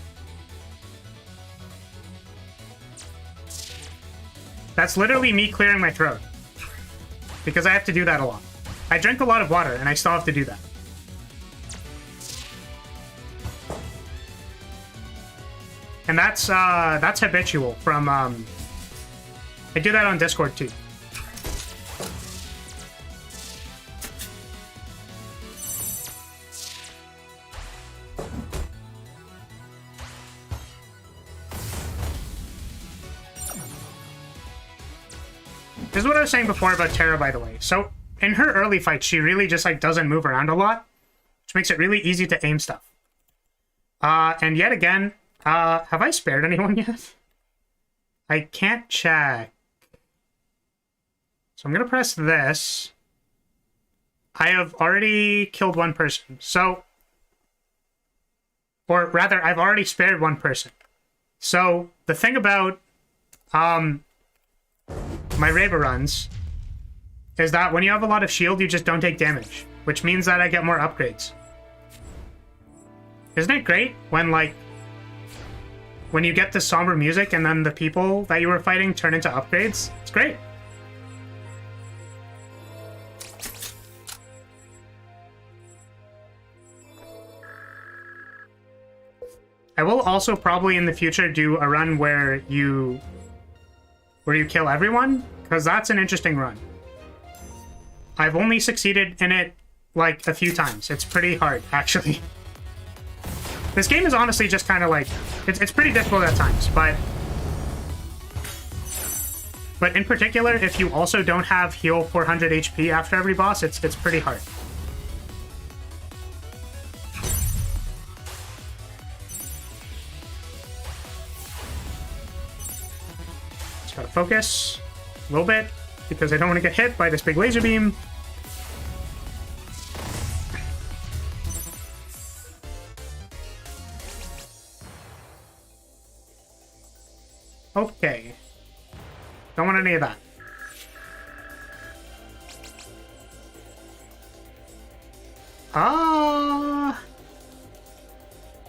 That's literally me clearing my throat. Because I have to do that a lot. I drink a lot of water, and I still have to do that. And that's habitual from, I do that on Discord, too. This is what I was saying before about Terra, by the way. So, in her early fights, she really just, like, doesn't move around a lot, which makes it really easy to aim stuff. And yet again, have I spared anyone yet? I can't check. So I'm gonna press this. I have already killed one person, so... Or rather, I've already spared one person. So, the thing about, my Reba runs is that when you have a lot of shield, you just don't take damage, which means that I get more upgrades. Isn't it great when, like, when you get the somber music and then the people that you were fighting turn into upgrades? It's great. I will also probably in the future do a run where you kill everyone, because that's an interesting run. I've only succeeded in it, like, a few times. It's pretty hard, actually. This game is honestly just kind of like... It's pretty difficult at times, but in particular, if you also don't have heal 400 HP after every boss, it's pretty hard. Just gotta focus a little bit, because I don't want to get hit by this big laser beam. Okay. Don't want any of that.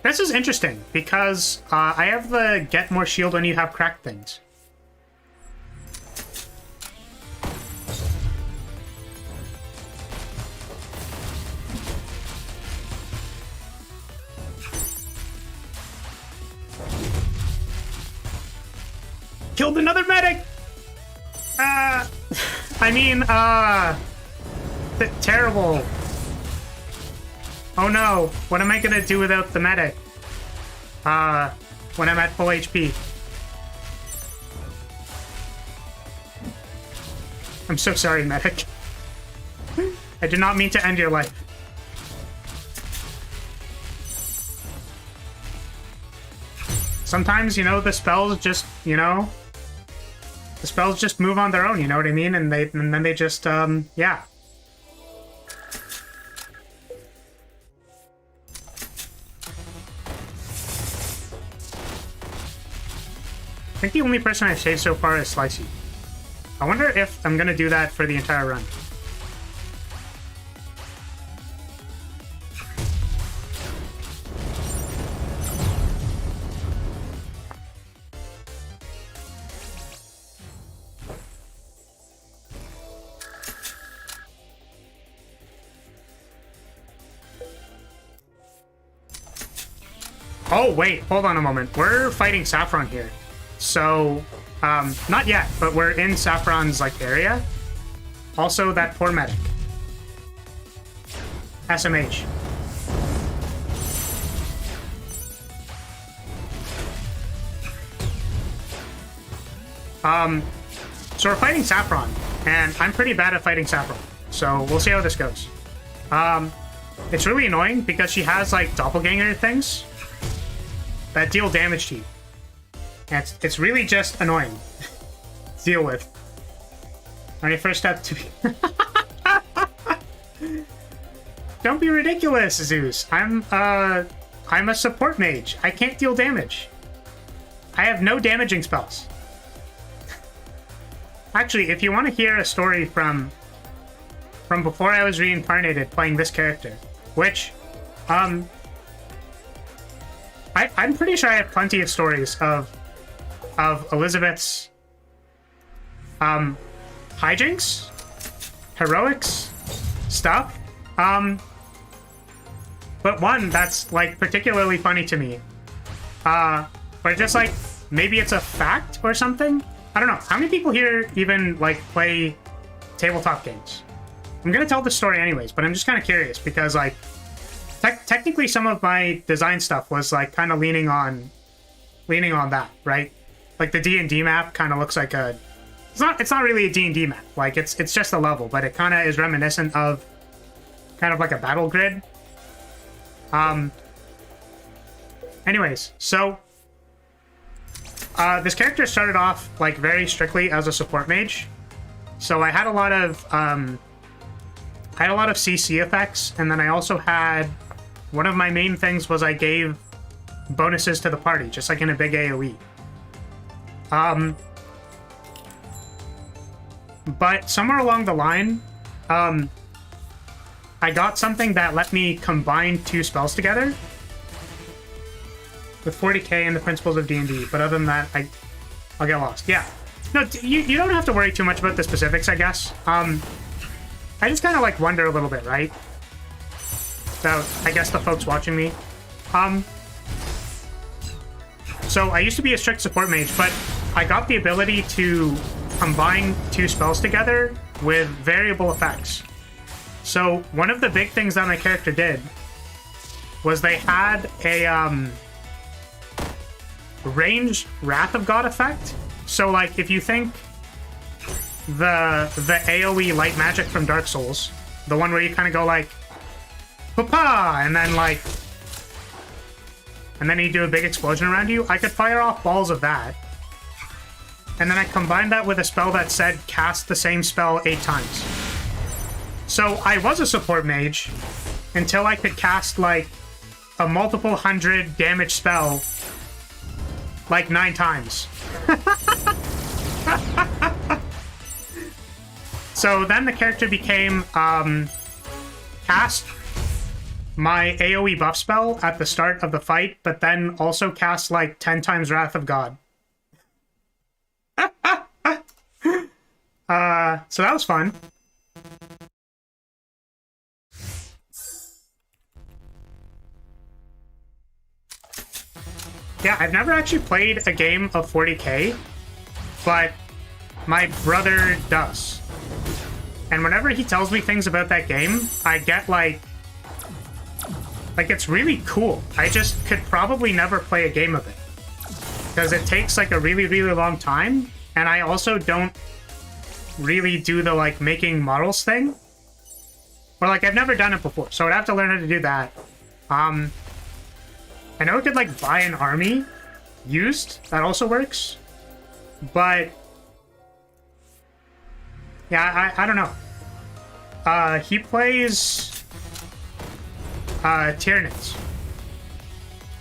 This is interesting, because I have the get more shield when you have cracked things. Killed another medic! I mean, terrible. Oh no, what am I gonna do without the medic? When I'm at full HP. I'm so sorry, medic. I did not mean to end your life. Sometimes, you know, the spells just, you know... The spells just move on their own, you know what I mean? And then they just, yeah. I think the only person I've saved so far is Slicey. I wonder if I'm gonna do that for the entire run. Oh, wait, hold on a moment. We're fighting Saffron here. So, not yet, but we're in Saffron's, like, area. Also, that poor medic. SMH. So we're fighting Saffron, and I'm pretty bad at fighting Saffron. So we'll see how this goes. It's really annoying because she has, like, doppelganger things that deal damage to you. And it's really just annoying to deal with. Alright, first step to be... Don't be ridiculous, Zeus. I'm a support mage. I can't deal damage. I have no damaging spells. Actually, if you want to hear a story from before I was reincarnated playing this character, which, I'm pretty sure I have plenty of stories of Elizabeth's hijinks, heroics, stuff. But one that's like particularly funny to me. But just like maybe it's a fact or something. I don't know. How many people here even like play tabletop games? I'm gonna tell the story anyways, but I'm just kind of curious because like technically some of my design stuff was like kind of leaning on that, right? Like the D&D map kind of looks like a it's not really a D&D map. Like it's just a level, but it kind of is reminiscent of kind of like a battle grid. Anyways, so this character started off like very strictly as a support mage. So I had a lot of CC effects, and then I also had one of my main things was I gave bonuses to the party, just like in a big AoE. But somewhere along the line, I got something that let me combine two spells together with 40k and the principles of D&D. But other than that, I'll get lost. Yeah. No, you don't have to worry too much about the specifics, I guess. I just kind of like wonder a little bit, right? So I guess the folks watching me. So I used to be a strict support mage, but I got the ability to combine two spells together with variable effects. So one of the big things that my character did was they had a ranged Wrath of God effect. So like if you think the AoE light magic from Dark Souls, the one where you kind of go like papa and then you do a big explosion around you, I could fire off balls of that. And then I combined that with a spell that said cast the same spell 8 times. So I was a support mage until I could cast like a multiple hundred damage spell like 9 times. So then the character became cast my AoE buff spell at the start of the fight, but then also cast like 10 times Wrath of God. So that was fun. Yeah, I've never actually played a game of 40k, but my brother does. And whenever he tells me things about that game, I get like it's really cool. I just could probably never play a game of it because it takes like a really, really long time. And I also don't really do the like making models thing, or like I've never done it before. So I'd have to learn how to do that. I know it could like buy an army used. That also works. But yeah, I don't know. He plays Tyranids.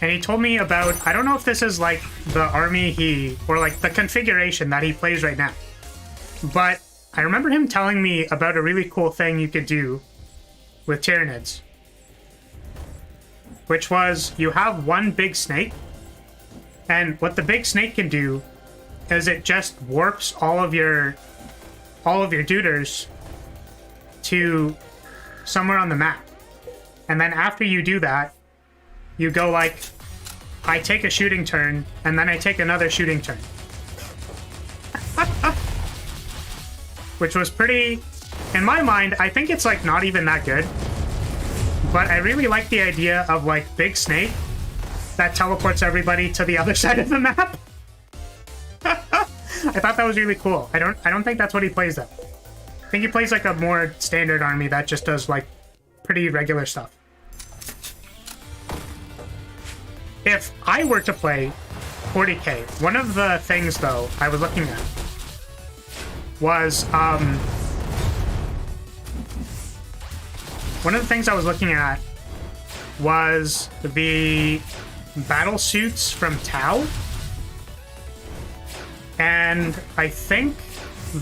And he told me about, I don't know if this is like the army or like the configuration that he plays right now. But I remember him telling me about a really cool thing you could do with Tyranids. Which was, you have one big snake, and what the big snake can do is it just warps all of your duders to somewhere on the map. And then after you do that, you go like, I take a shooting turn, and then I take another shooting turn. Which was pretty, in my mind, I think it's like not even that good. But I really like the idea of like big snake that teleports everybody to the other side of the map. I thought that was really cool. I don't think that's what he plays though. I think he plays like a more standard army that just does like pretty regular stuff. If I were to play 40k, one of the things though I was looking at was one of the things I was looking at was the battle suits from Tau. And I think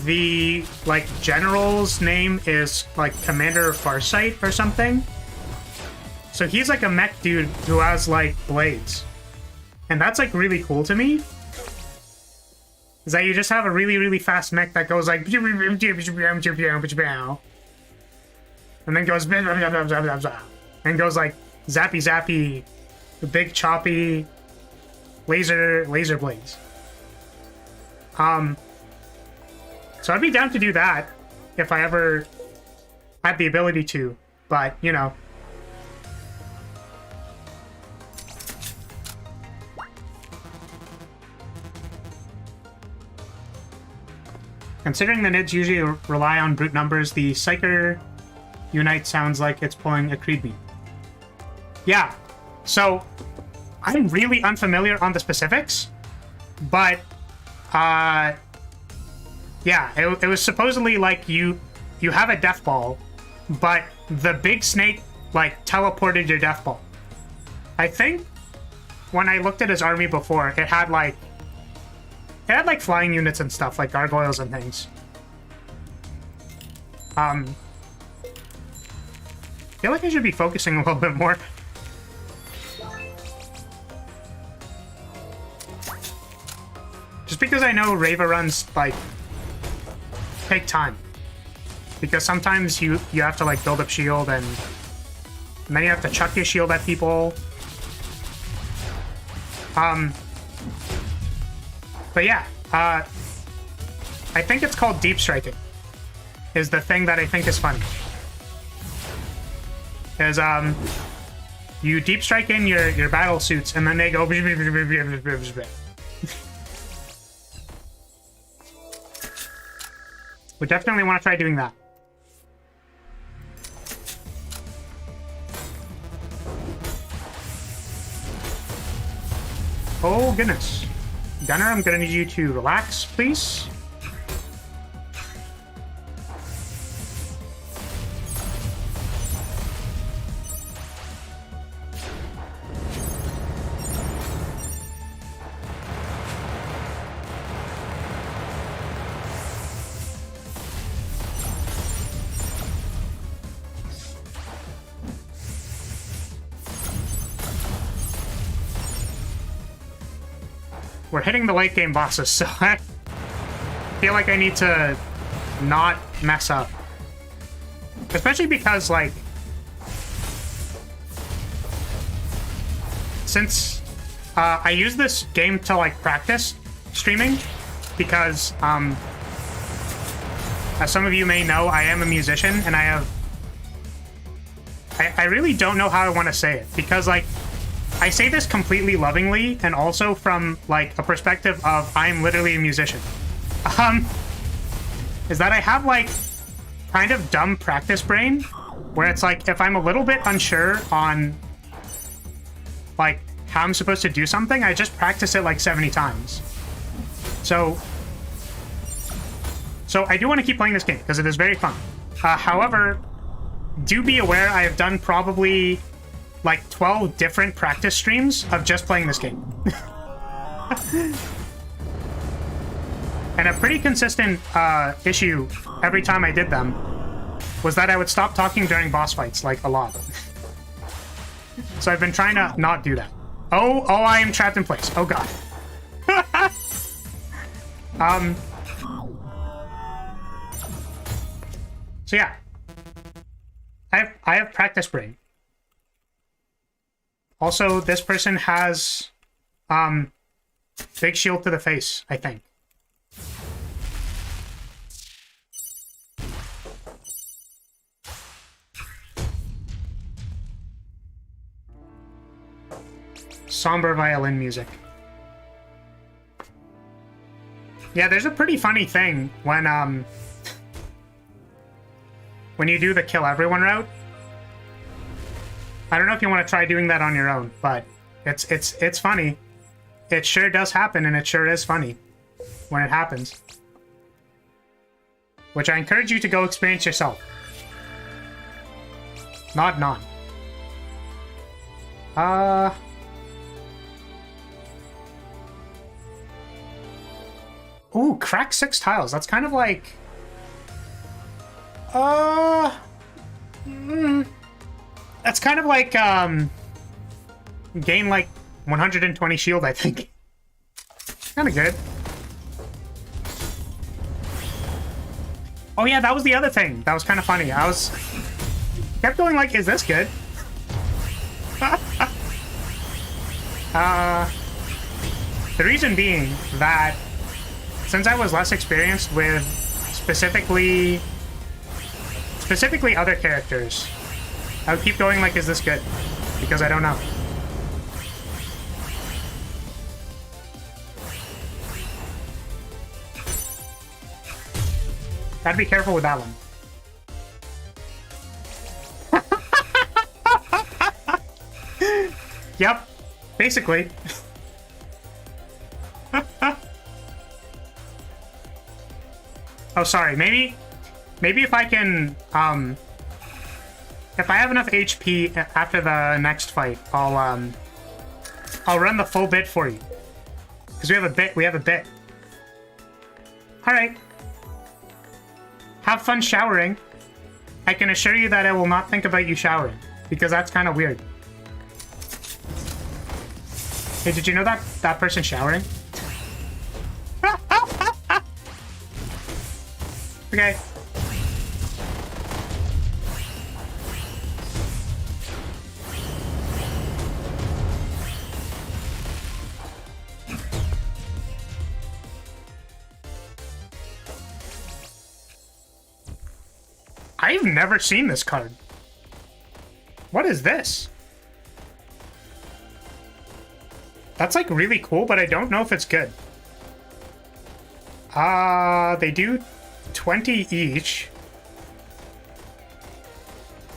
the like general's name is like Commander Farsight or something. So he's like a mech dude who has like blades. And that's like really cool to me. Is that you just have a really, really fast mech that goes like and then goes and goes like zappy zappy, the big choppy laser blades. So I'd be down to do that if I ever had the ability to, but you know. Considering the NIDs usually rely on brute numbers, the Psyker Unite sounds like it's pulling a Creed beat. Yeah, so I'm really unfamiliar on the specifics, but yeah, it was supposedly like you have a death ball, but the big snake like teleported your death ball. I think when I looked at his army before, it had like flying units and stuff, like gargoyles and things. I feel like I should be focusing a little bit more. Just because I know Rava runs, like, take time. Because sometimes you have to, like, build up shield, and then you have to chuck your shield at people. But yeah, I think it's called deep striking, is the thing that I think is funny. Is you deep strike in your battle suits, and then they go. We definitely want to try doing that. Oh goodness. Gunner, I'm gonna need you to relax, please. we're hitting the late game bosses, so I feel like I need to not mess up. Especially because, like, since I use this game to, like, practice streaming, because, as some of you may know, I am a musician, and I really don't know how I want to say it, because, like, I say this completely lovingly, and also from, like, a perspective of I'm literally a musician. Is that I have, like, kind of dumb practice brain, where it's like, if I'm a little bit unsure on, like, how I'm supposed to do something, I just practice it, like, 70 times. So I do want to keep playing this game, because it is very fun. However, do be aware I have done probably, like, 12 different practice streams of just playing this game. And a pretty consistent issue every time I did them was that I would stop talking during boss fights, like, a lot. So I've been trying to not do that. Oh, I am trapped in place. Oh, God. So, yeah. I have practice brain. Also, this person has big shield to the face, I think. Somber violin music. Yeah, there's a pretty funny thing when you do the kill everyone route. I don't know if you want to try doing that on your own, but it's funny. It sure does happen, and it sure is funny when it happens. Which I encourage you to go experience yourself. Nod, nod. Ooh, crack 6 tiles. That's kind of like... That's kind of like, gain, like, 120 shield, I think. Kind of good. Oh, yeah, that was the other thing. That was kind of funny. Kept going like, is this good? The reason being that since I was less experienced with specifically other characters, I would keep going like, is this good? Because I don't know. Gotta be careful with that one. Yep, basically. Oh, sorry. Maybe if I can, if I have enough HP after the next fight, I'll run the full bit for you. Because we have a bit. Alright. Have fun showering. I can assure you that I will not think about you showering, because that's kind of weird. Hey, did you know that person's showering? Okay. I've never seen this card. What is this? That's like really cool, but I don't know if it's good. They do 20 each.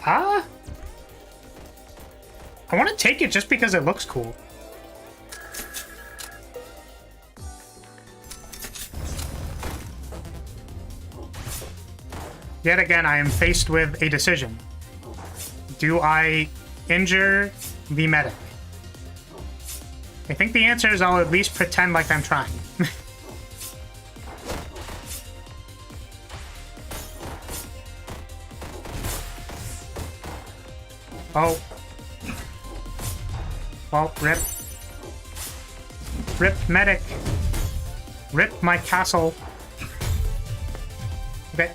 I want to take it just because it looks cool. Yet again, I am faced with a decision. Do I injure the medic? I think the answer is I'll at least pretend like I'm trying. Oh. Well, rip. Rip medic. Rip my castle. Okay.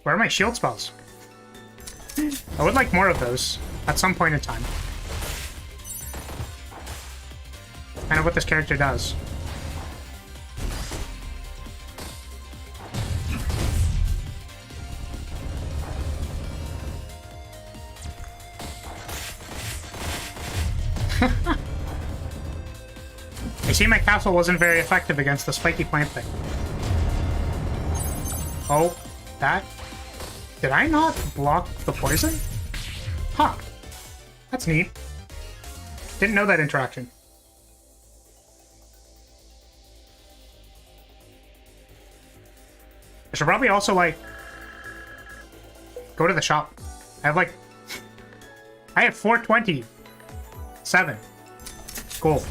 Where are my shield spells? I would like more of those at some point in time. I know what this character does. I see my castle wasn't very effective against the spiky plant thing. Oh, that... Did I not block the poison? Huh. That's neat. Didn't know that interaction. I should probably also, like, go to the shop. I have, like... I have 427 gold.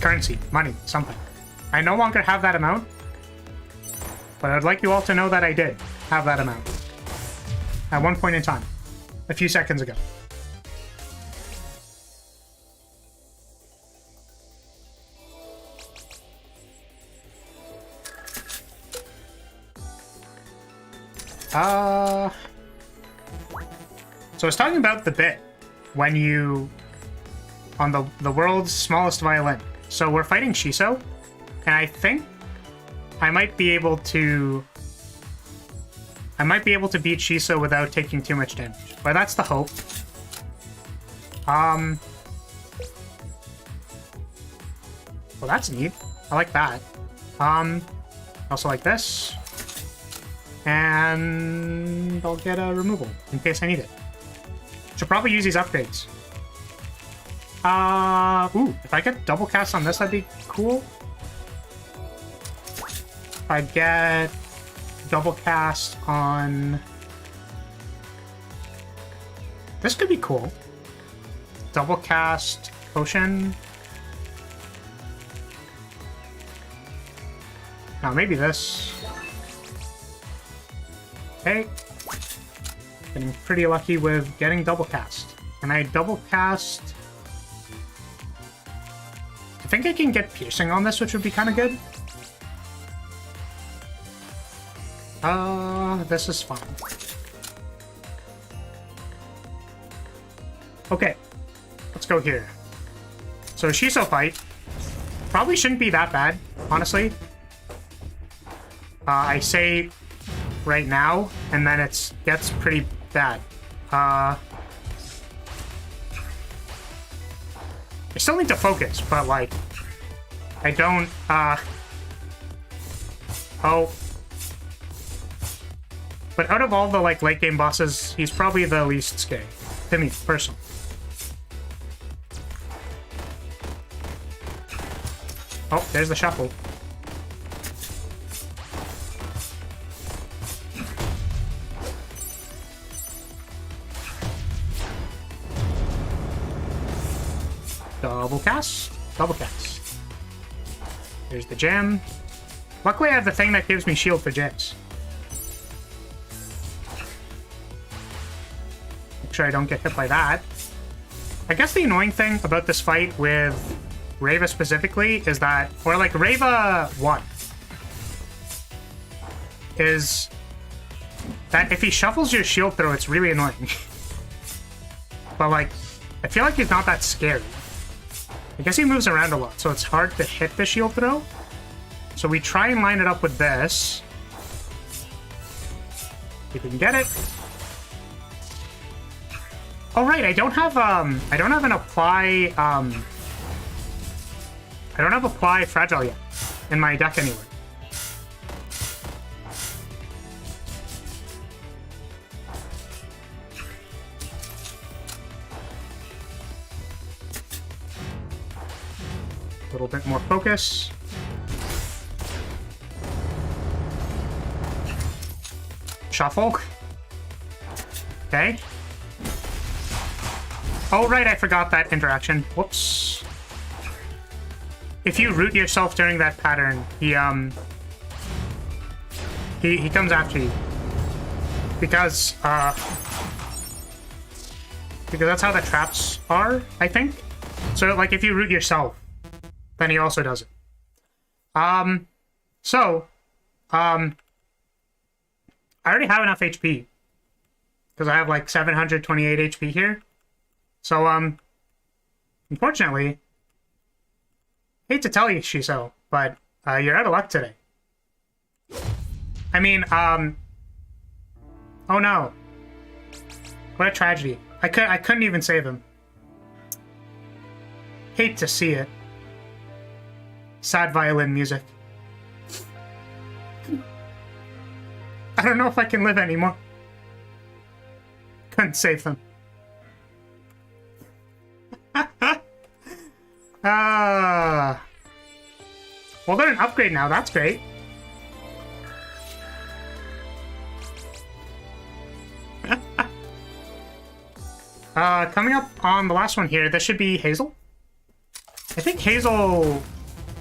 Currency, money, something. I no longer have that amount, but I'd like you all to know that I did have that amount at one point in time, a few seconds ago. So I was talking about the bit when you... on the world's smallest violin. So we're fighting Shiso, and I think I might be able to... beat Shiso without taking too much damage. But that's the hope. Well, that's neat. I like that. Also like this. And I'll get a removal in case I need it. Should probably use these upgrades. Ooh, if I get double cast on this, that'd be cool. If I get double cast on... This could be cool. Double cast potion. Now, maybe this. Okay. Getting pretty lucky with getting double cast. Can I double cast... I think I can get piercing on this, which would be kind of good. This is fine. Okay, let's go here. So Shiso fight probably shouldn't be that bad, honestly. I say right now, and then it gets pretty bad. I still need to focus, but, like, I don't, oh. But out of all the, like, late-game bosses, he's probably the least scary. To me, personally. Oh, there's the shuffle. Double cast. Double cast. There's the gem. Luckily, I have the thing that gives me shield for gems. Make sure I don't get hit by that. I guess the annoying thing about this fight with Reva specifically is that, or like Reva 1, is that if he shuffles your shield throw, it's really annoying. But like, I feel like he's not that scary. I guess he moves around a lot, so it's hard to hit the shield throw. So we try and line it up with this. If we can get it. Oh right, I don't have an apply I don't have apply fragile yet in my deck anywhere. A little bit more focus. Shuffle. Okay. Oh, right, I forgot that interaction. Whoops. If you root yourself during that pattern, he comes after you. Because, because that's how the traps are, I think. So, like, if you root yourself, then he also does it. I already have enough HP. Because I have, like, 728 HP here. So, unfortunately, hate to tell you, Shiso, but you're out of luck today. I mean, oh no. What a tragedy. I couldn't even save him. Hate to see it. Sad violin music. I don't know if I can live anymore. Couldn't save them. Well, they're an upgrade now. That's great. Coming up on the last one here, this should be Hazel. I think Hazel...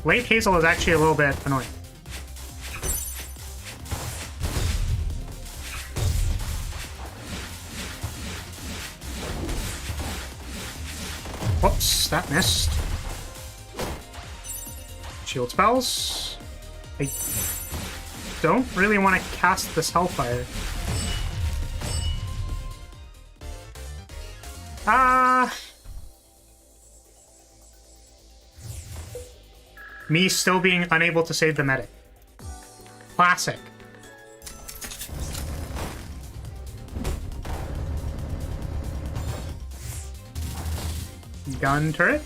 Late Hazel is actually a little bit annoying. Whoops, that missed. Shield spells. I don't really want to cast this Hellfire. Me still being unable to save the medic. Classic. Gun turret.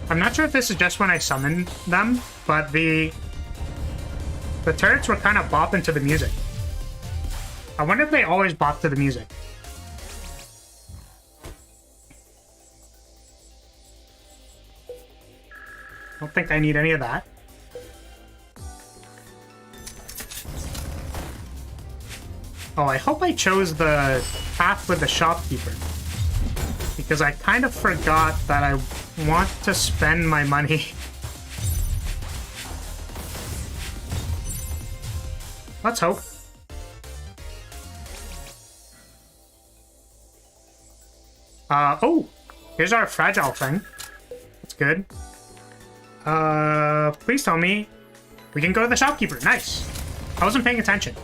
I'm not sure if this is just when I summoned them, but the turrets were kind of bopping to the music. I wonder if they always bop to the music. Don't think I need any of that. Oh, I hope I chose the path with the shopkeeper. Because I kind of forgot that I want to spend my money. Let's hope. Oh! Here's our fragile thing. That's good. Please tell me we can go to the shopkeeper. Nice. I wasn't paying attention.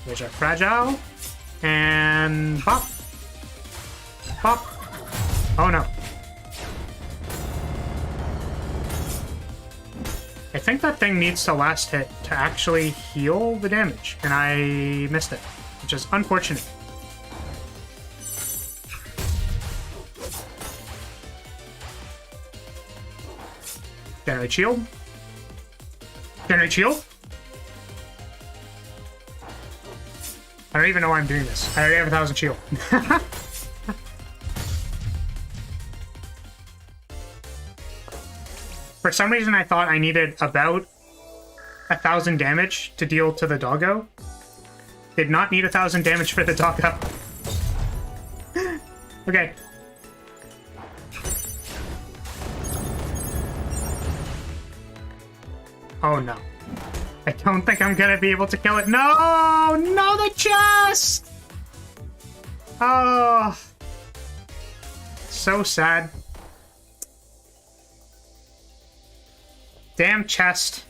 There's our fragile. And pop. Pop. Oh no. I think that thing needs the last hit to actually heal the damage, and I missed it, which is unfortunate. Generate shield. Generate shield. I don't even know why I'm doing this. I already have 1,000 shield. For some reason, I thought I needed about 1,000 damage to deal to the doggo. Did not need 1,000 damage for the doggo. Okay. Oh no. I don't think I'm gonna be able to kill it. No! No, the chest! Oh. So sad. Damn chest.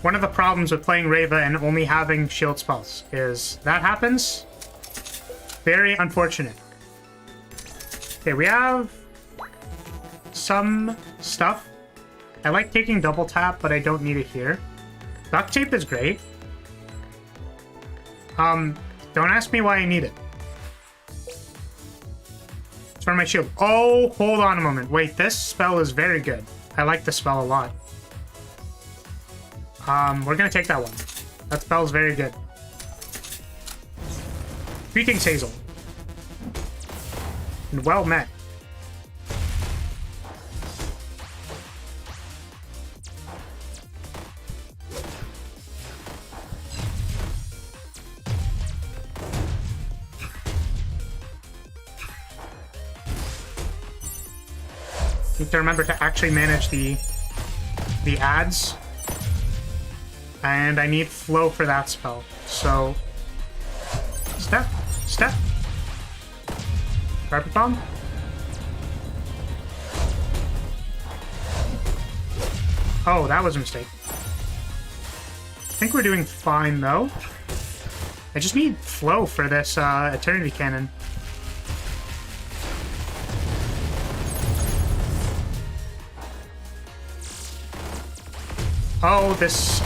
One of the problems with playing Reva and only having shield spells is that happens. Very unfortunate. Okay, we have some stuff. I like taking double tap, but I don't need it here. Duct tape is great. Don't ask me why I need it. It's for my shield. Oh, hold on a moment. Wait, this spell is very good. I like the spell a lot. We're gonna take that one. That spell is very good. Greetings, Hazel. And well met. Need to remember to actually manage the ads. And I need flow for that spell. So step, step. Carpet bomb. Oh, that was a mistake. I think we're doing fine though. I just need flow for this Eternity Cannon. Oh, this,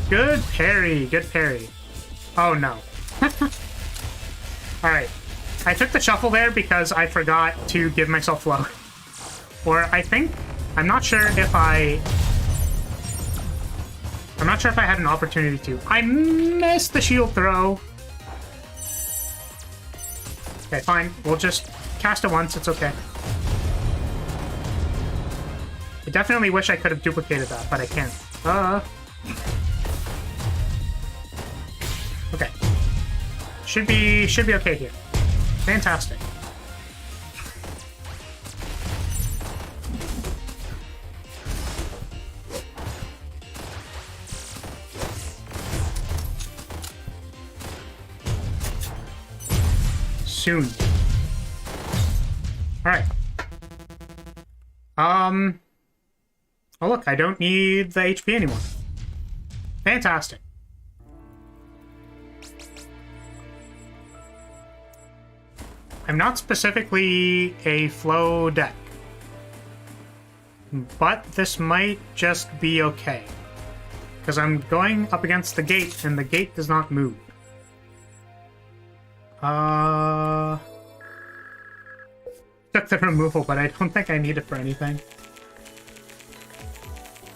Good parry, good parry. Oh, no. Alright. I took the shuffle there because I forgot to give myself flow. Or I think, I'm not sure if I had an opportunity to. I missed the shield throw. Okay, fine. We'll just cast it once, it's okay. I definitely wish I could have duplicated that, but I can't. Okay. Should be okay here. Fantastic. Soon. Alright. Oh look, I don't need the HP anymore. Fantastic. I'm not specifically a flow deck, but this might just be okay. Because I'm going up against the gate, and the gate does not move. Took the removal, but I don't think I need it for anything.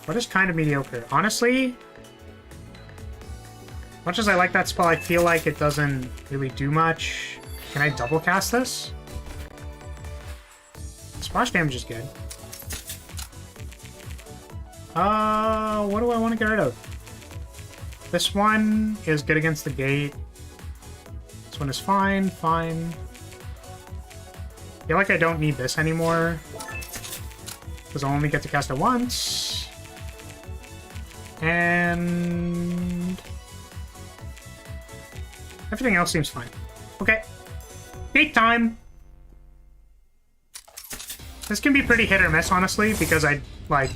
What is kind of mediocre? Honestly, much as I like that spell, I feel like it doesn't really do much. Can I double cast this? Splash damage is good. What do I want to get rid of? This one is good against the gate. This one is fine, fine. I feel like I don't need this anymore, because I'll only get to cast it once. And everything else seems fine. Okay. Gate time! This can be pretty hit or miss, honestly, because I, like...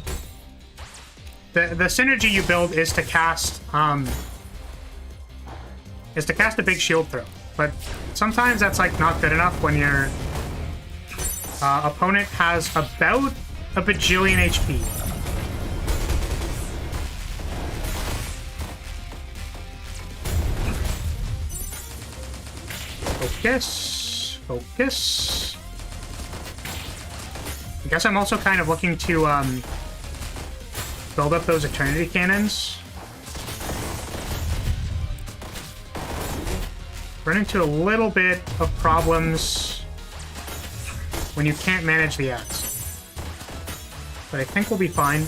The synergy you build is to cast, a big shield throw. But sometimes that's, like, not good enough when your opponent has about a bajillion HP. Focus. Focus. I guess I'm also kind of looking to, build up those Eternity Cannons. Run into a little bit of problems when you can't manage the ads. But I think we'll be fine.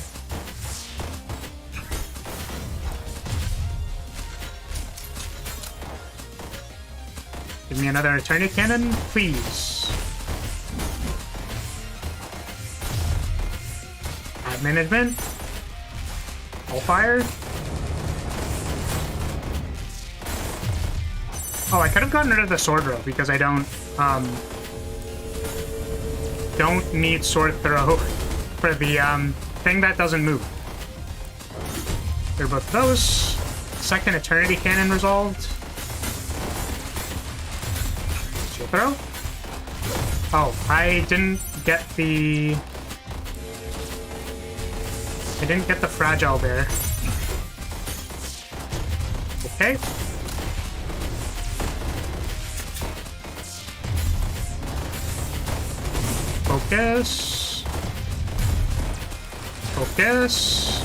Give me another Eternity Cannon, please. Ad management. Fire. Oh, I could have gotten rid of the sword row because I don't need sword throw for the thing that doesn't move. They're both those. Second Eternity Cannon resolved. Shield throw. Oh, I didn't get the fragile there. Okay. Focus. Focus.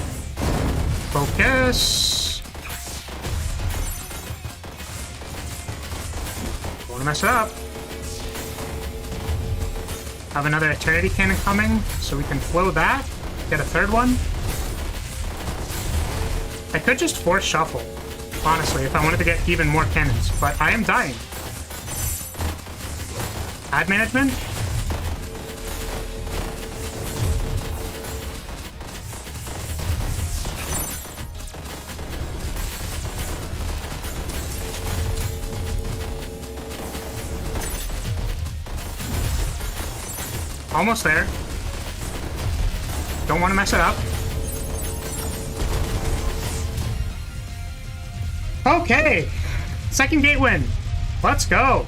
Focus. Don't want to mess it up. Have another Eternity Cannon coming, so we can flow that. Get a third one. I could just force shuffle, honestly, if I wanted to get even more cannons, but I am dying. Ad management? Almost there. Don't want to mess it up. Okay. Second gate win. Let's go.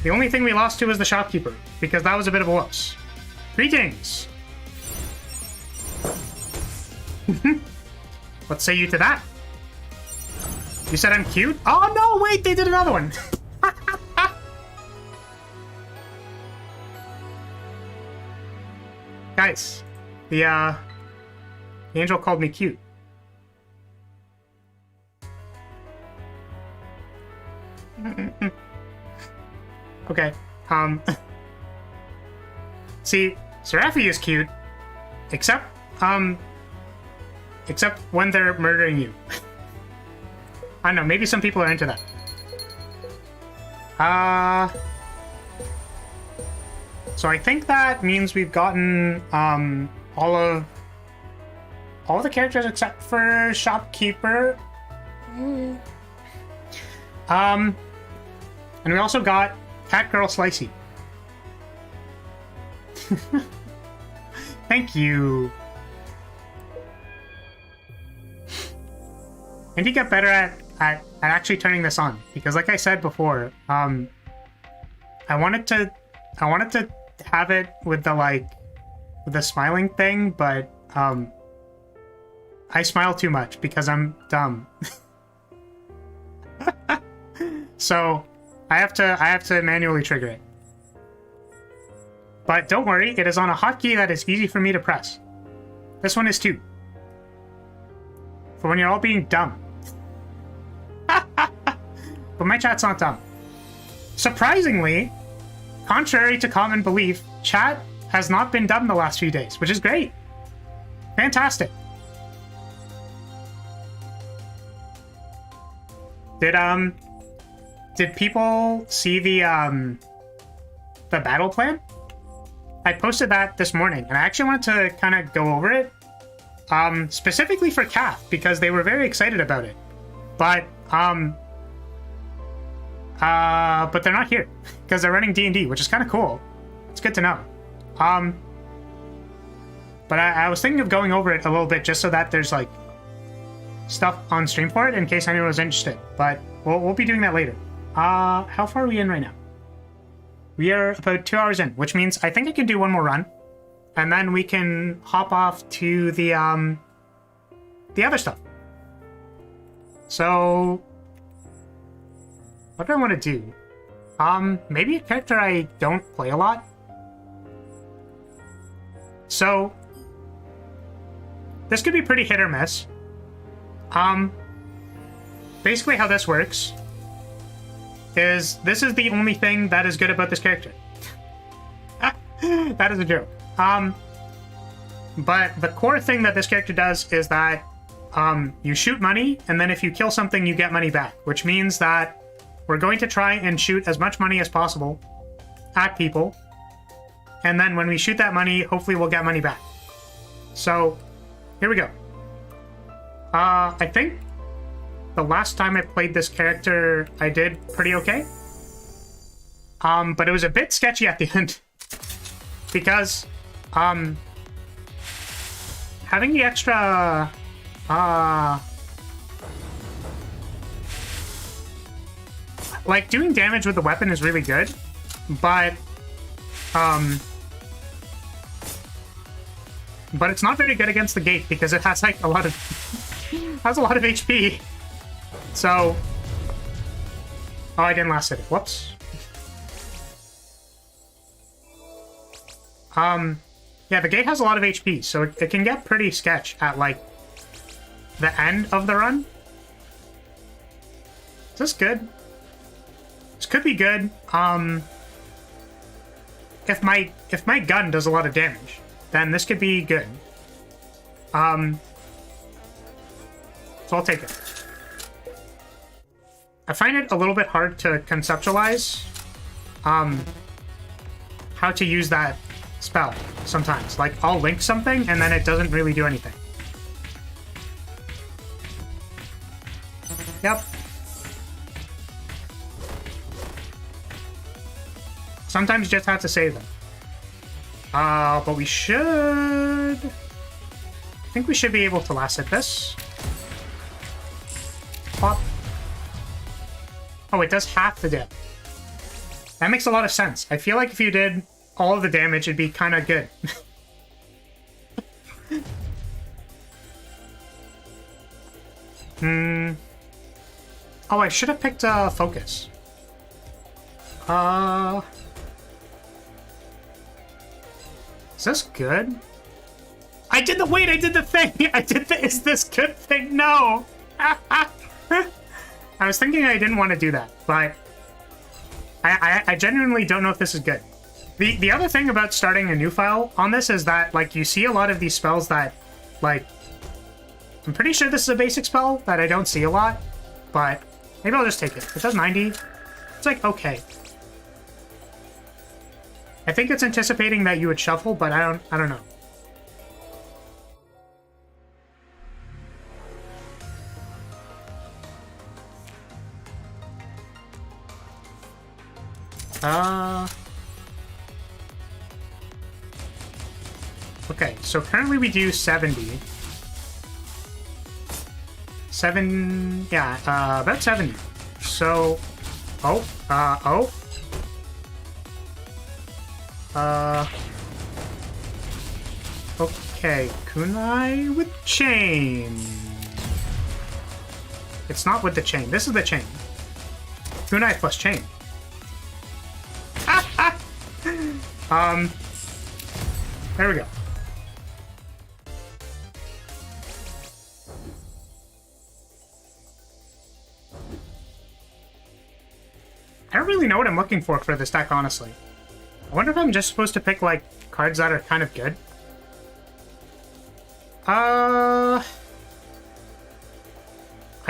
The only thing we lost to was the shopkeeper, because that was a bit of a whoops. Greetings. What say you to that? You said I'm cute? Oh no, wait, they did another one. Guys, the angel called me cute. Okay, see, Seraphi is cute, except when they're murdering you. I don't know, maybe some people are into that. So I think that means we've gotten all of the characters except for Shopkeeper. And we also got Cat Girl Slicey. Thank you. I need to get better at actually turning this on, because like I said before, I wanted to have it with the smiling thing, but I smile too much because I'm dumb. So I have to manually trigger it. But don't worry, it is on a hotkey that is easy for me to press. This one is too. For when you're all being dumb. But my chat's not dumb. Surprisingly, contrary to common belief, chat has not been dumb the last few days, which is great. Fantastic. Did people see the battle plan? I posted that this morning, and I actually wanted to kind of go over it, specifically for Kath, because they were very excited about it. But they're not here because they're running D&D, which is kind of cool. It's good to know. But I was thinking of going over it a little bit just so that there's like stuff on stream for it in case anyone was interested. But we'll be doing that later. How far are we in right now? We are about 2 hours in, which means I think I can do one more run, and then we can hop off to the other stuff. So, what do I want to do? Maybe a character I don't play a lot. So, this could be pretty hit or miss. Basically how this works is this is the only thing that is good about this character. That is a joke. But the core thing that this character does is that you shoot money, and then if you kill something, you get money back, which means that we're going to try and shoot as much money as possible at people, and then when we shoot that money, hopefully we'll get money back. So, here we go. I think the last time I played this character, I did pretty okay. But it was a bit sketchy at the end. Because, having the extra, like, doing damage with the weapon is really good, but it's not very good against the gate because it has, like, a lot of HP. So, oh, I didn't last hit it. Whoops. Yeah, the gate has a lot of HP, so it can get pretty sketch at, like, the end of the run. Is this good? This could be good. If my gun does a lot of damage, then this could be good. So I'll take it. I find it a little bit hard to conceptualize how to use that spell sometimes. Like, I'll link something, and then it doesn't really do anything. Yep. Sometimes you just have to save them. But we should... I think we should be able to last hit this. Pop. Oh, it does half the damage. That makes a lot of sense. I feel like if you did all of the damage, it'd be kind of good. Oh, I should have picked Focus. Is this good? I did the... Wait, I did the thing! I did the is this good thing? No! I was thinking I didn't want to do that, but... I genuinely don't know if this is good. The other thing about starting a new file on this is that, like, you see a lot of these spells that, like... I'm pretty sure this is a basic spell that I don't see a lot, but maybe I'll just take it. It does 90. It's like, okay. I think it's anticipating that you would shuffle, but I don't know. Okay, so currently we do 70. About 70. So, okay, kunai with chain. It's not with the chain. This is the chain. Kunai plus chain. There we go. I don't really know what I'm looking for this deck, honestly. I wonder if I'm just supposed to pick, like, cards that are kind of good. I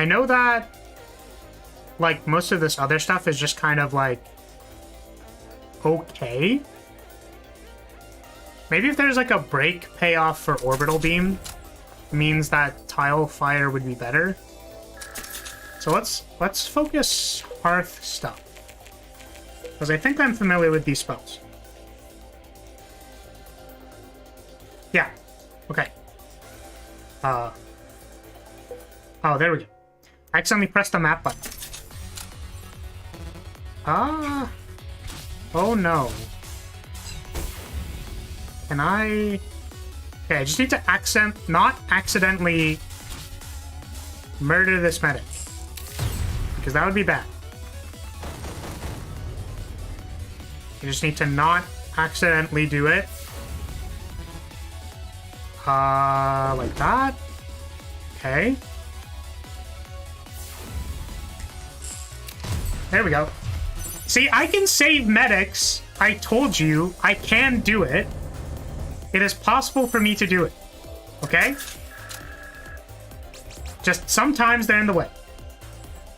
know that, like, most of this other stuff is just kind of, like, okay. Maybe if there's, like, a break payoff for Orbital Beam, means that Tile Fire would be better. So let's focus Hearth stuff. Because I think I'm familiar with these spells. Yeah. Okay. Oh, there we go. I accidentally pressed the map button. Oh no. Can I... Okay, I just need to not accidentally murder this medic. Because that would be bad. You just need to not accidentally do it. Like that. Okay. There we go. See, I can save medics. I told you I can do it. It is possible for me to do it. Okay? Just sometimes they're in the way.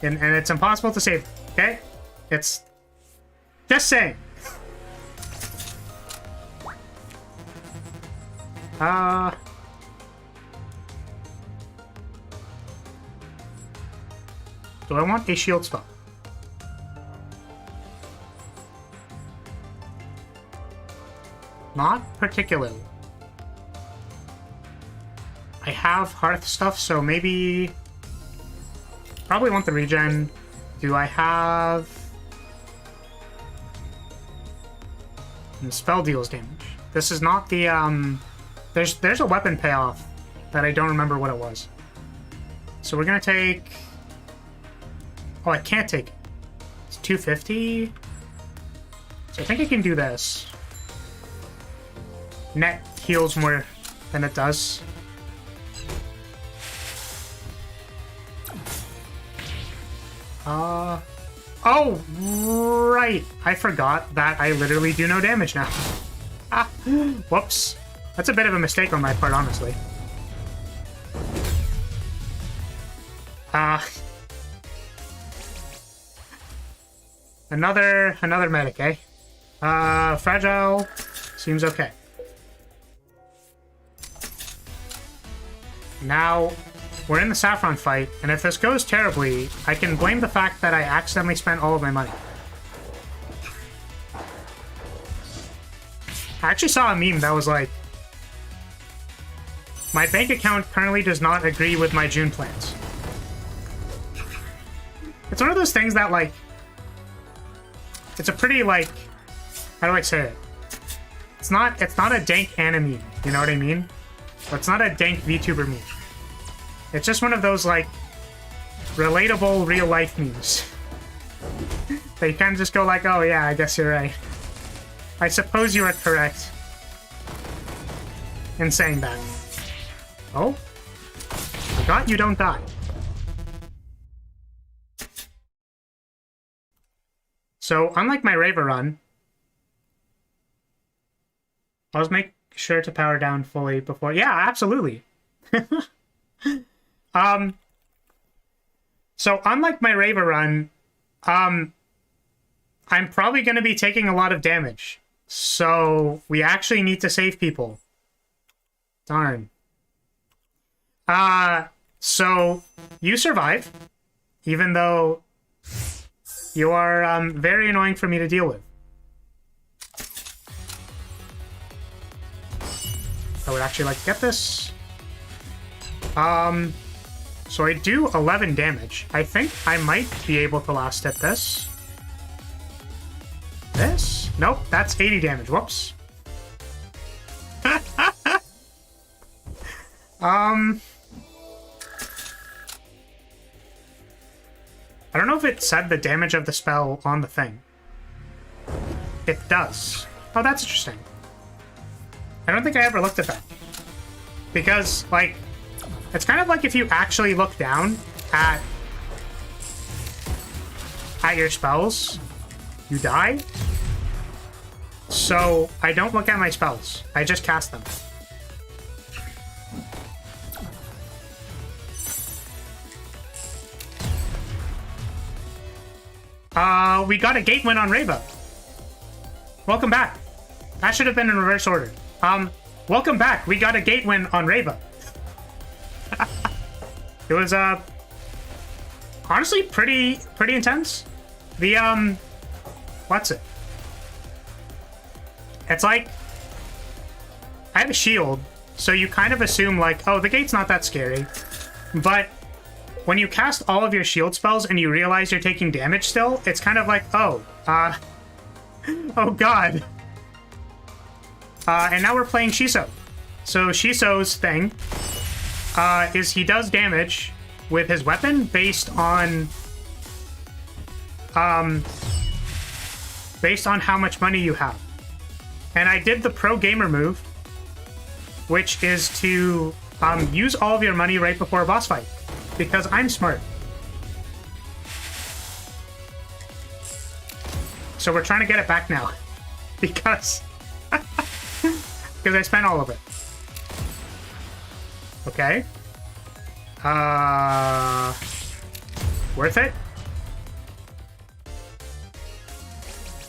And it's impossible to save them. Okay? It's... just saying. Do I want a shield spell? Not particularly. I have Hearth stuff, so maybe... Probably want the regen. Do I have... And spell deals damage. This is not the, There's a weapon payoff that I don't remember what it was. So we're gonna take... Oh, I can't take it. It's 250. So I think I can do this. Net heals more than it does. Oh, right. I forgot that I literally do no damage now. Whoops. That's a bit of a mistake on my part, honestly. Another medic, eh? Fragile seems okay. Now, we're in the Saffron fight, and if this goes terribly, I can blame the fact that I accidentally spent all of my money. I actually saw a meme that was like, my bank account currently does not agree with my June plans. It's one of those things that, like, it's a pretty, like, how do I say it? It's not a dank anime, you know what I mean? It's not a dank VTuber meme. It's just one of those, like, relatable real-life memes. They kind of just go like, oh yeah, I guess you're right. I suppose you are correct in saying that. Oh? Forgot you don't die. So, unlike my Raver run, I'll just make sure to power down fully before... Yeah, absolutely. So unlike my Raver run, I'm probably going to be taking a lot of damage. So we actually need to save people. Darn. So you survive, even though you are very annoying for me to deal with. I would actually like to get this. So I do 11 damage. I think I might be able to last hit this. This? Nope, that's 80 damage. Whoops. I don't know if it said the damage of the spell on the thing. It does. Oh, that's interesting. I don't think I ever looked at that. Because, like, it's kind of like if you actually look down at your spells, you die. So I don't look at my spells. I just cast them. We got a gate win on Reva. Welcome back. That should have been in reverse order. Welcome back. We got a gate win on Reva. It was, honestly pretty intense. The, what's it? It's like, I have a shield, so you kind of assume, like, oh, the gate's not that scary. But when you cast all of your shield spells and you realize you're taking damage still, it's kind of like, oh, oh god. And now we're playing Shiso. So Shiso's thing is he does damage with his weapon based on how much money you have. And I did the pro gamer move, which is to use all of your money right before a boss fight, because I'm smart. So we're trying to get it back now, because I spent all of it. Okay. Worth it?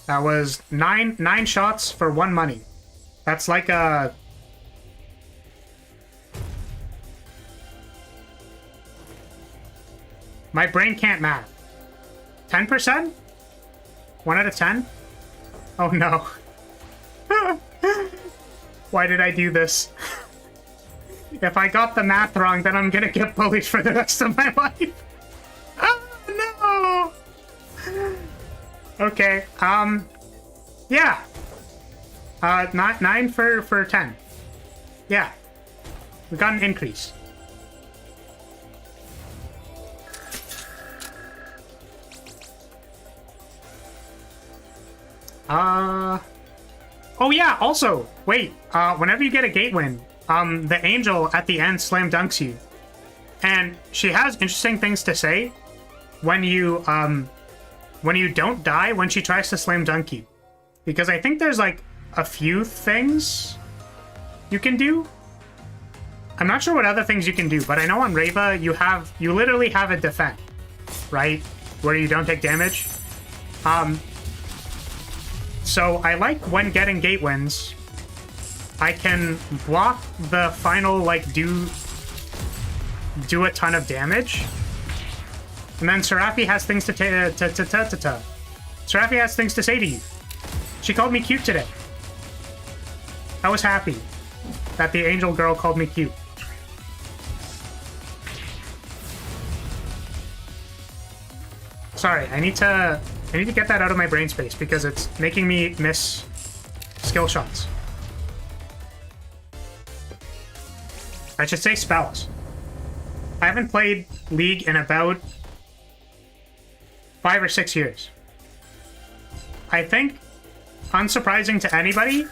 That was nine shots for 1 money. That's like a... My brain can't math. 10%? 1 out of 10? Oh no. Why did I do this? If I got the math wrong, then I'm gonna get bullied for the rest of my life. Oh no! Okay, yeah. 9 for 10. Yeah. We got an increase. Oh yeah, also, wait, whenever you get a gate win, the angel at the end slam dunks you. And she has interesting things to say when you don't die when she tries to slam dunk you. Because I think there's like a few things you can do. I'm not sure what other things you can do, but I know on Reva you literally have a defend, right? Where you don't take damage. So I like when getting gate wins, I can block the final, like, do a ton of damage. And then Seraphi has things to Seraphi has things to say to you. She called me cute today. I was happy that the angel girl called me cute. Sorry, I need to get that out of my brain space because it's making me miss skill shots. I should say spells. I haven't played League in about 5 or 6 years. I think, unsurprising to anybody,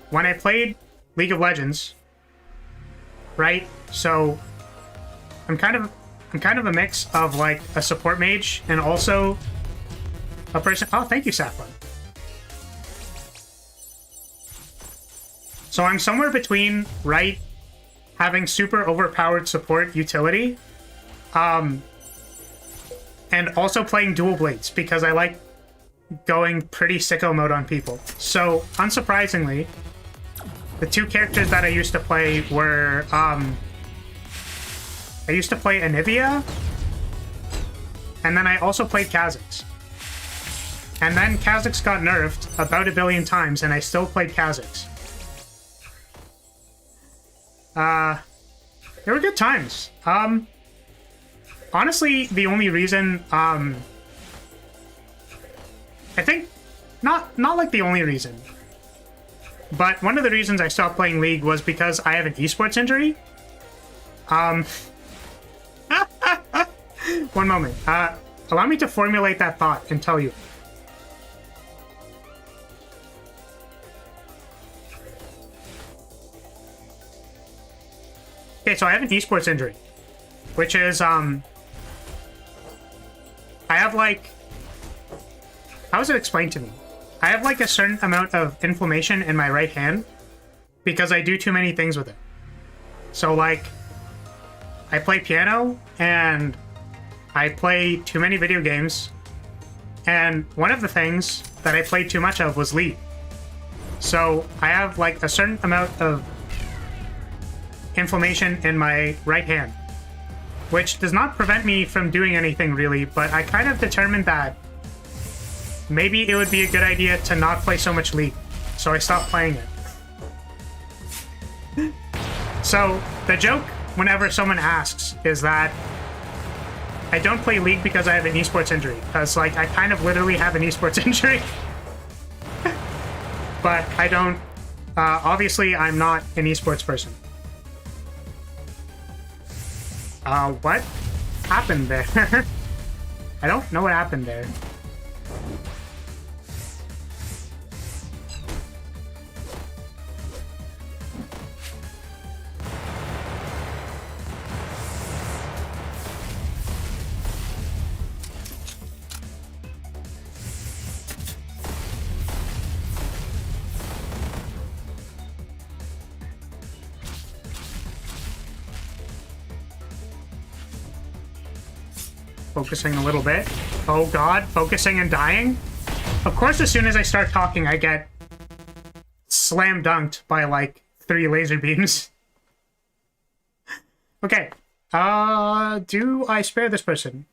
when I played League of Legends, right? So I'm kind of a mix of like a support mage and also a person. Oh, thank you, Saffron. So I'm somewhere between, right, having super overpowered support utility, and also playing dual blades because I like going pretty sicko mode on people. So unsurprisingly, the two characters that I used to play were I used to play Anivia, and then I also played Kha'Zix. And then Kha'Zix got nerfed about 1 billion times, and I still played Kha'Zix. They were good times. Honestly, the only reason, I think, not like the only reason, but one of the reasons I stopped playing League was because I have an esports injury. One moment. Allow me to formulate that thought and tell you. Okay, so I have an esports injury, which is, I have, like, how is it explained to me? I have, like, a certain amount of inflammation in my right hand because I do too many things with it. So, like, I play piano, and I play too many video games, and one of the things that I played too much of was League. So I have, like, a certain amount of inflammation in my right hand, which does not prevent me from doing anything really, but I kind of determined that maybe it would be a good idea to not play so much League, so I stopped playing it. So the joke whenever someone asks is that I don't play League because I have an esports injury, because, like, I kind of literally have an esports injury. But I don't, obviously I'm not an esports person. What happened there? I don't know what happened there. Focusing a little bit. Oh god, focusing and dying? Of course, as soon as I start talking, I get slam dunked by, like, 3 laser beams. Okay. Do I spare this person?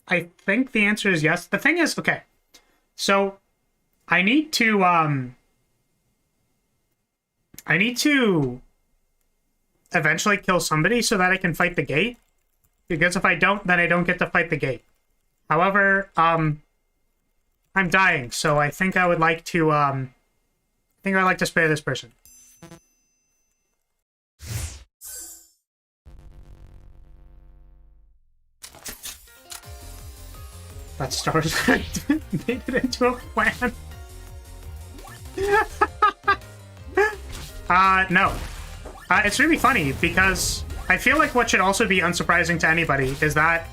I think the answer is yes. The thing is, okay. So, I need to eventually kill somebody so that I can fight the gate. Because if I don't, then I don't get to fight the gate. However, I'm dying, so I think I would like to, spare this person. That Stars made it into a plan. No. It's really funny because I feel like what should also be unsurprising to anybody is that